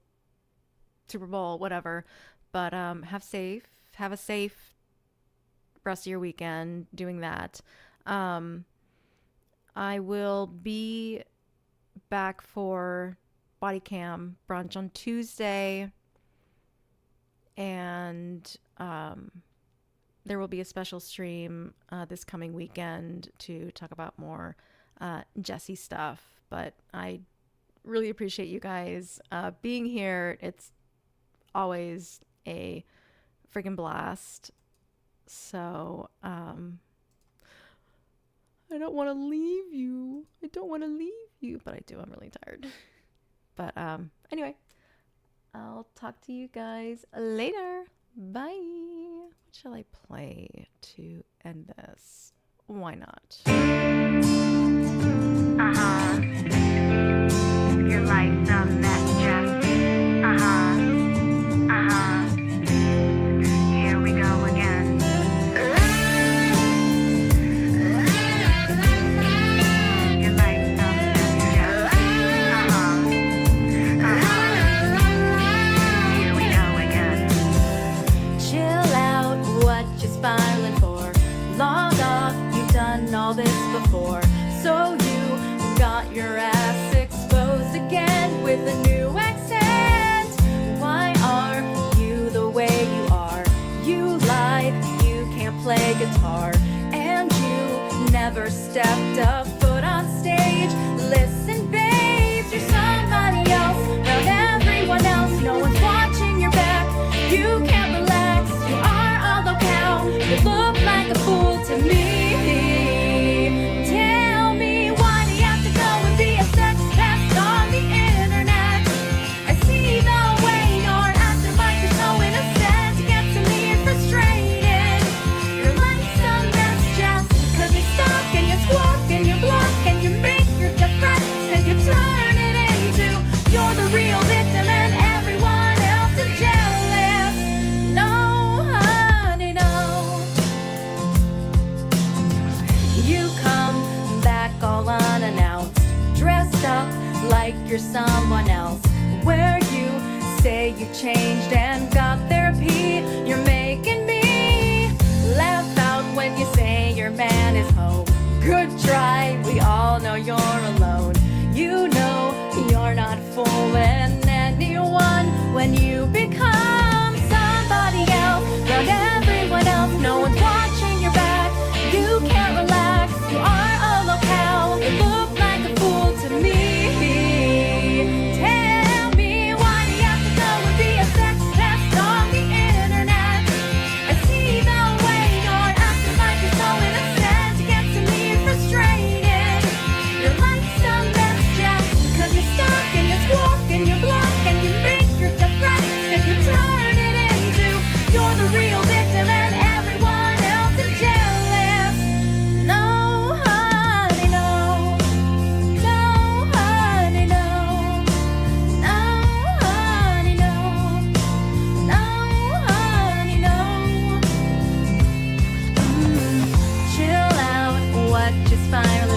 Speaker 2: Super Bowl, whatever, but have a safe rest of your weekend doing that. I will be back for body cam brunch on Tuesday, and there will be a special stream this coming weekend to talk about more Jessi stuff. But I really appreciate you guys being here. It's always a freaking blast. So, I don't want to leave you. But I do. I'm really tired. But, anyway, I'll talk to you guys later. Bye. What shall I play to end this? Why not?
Speaker 10: Your life's a mess, Jessi. Here we go again. Your life's a mess, Jessi. Here we go again.
Speaker 7: Chill out, what you spiraling for? Log off, you've done all this before. So you got your ass exposed again with a new accent. Why are you the way you are? You lied, you can't play guitar, and you never stepped a foot on stage. Listen, babes, you're somebody else. Not everyone else, no one's watching your back. You can't relax, you are a locale. You look like a fool to me. Tell me, why do you have to go and be a sex pest on the internet? I see the way you're acting. up like you're someone else. Where you say you changed and got therapy, you're making me laugh out when you say your man is home. Good try, we all know you're alone. You know you're not fooling anyone when you become somebody else. Around everyone else, no one's watching your back. You can't relax, you are a locale. You look like a fool to me. Tell me, why do you have to go and be a sex pest on the internet? I see the way you're acting like you're so innocent. It gets me frustrated. You're like some mess just because you're stuck and you're squawk and you block and you make your threats and you turn it into you're the real victim and everyone else is jealous. No, honey, no. No, honey, no. No, honey, no. No, honey, no. Chill out, what just spiraling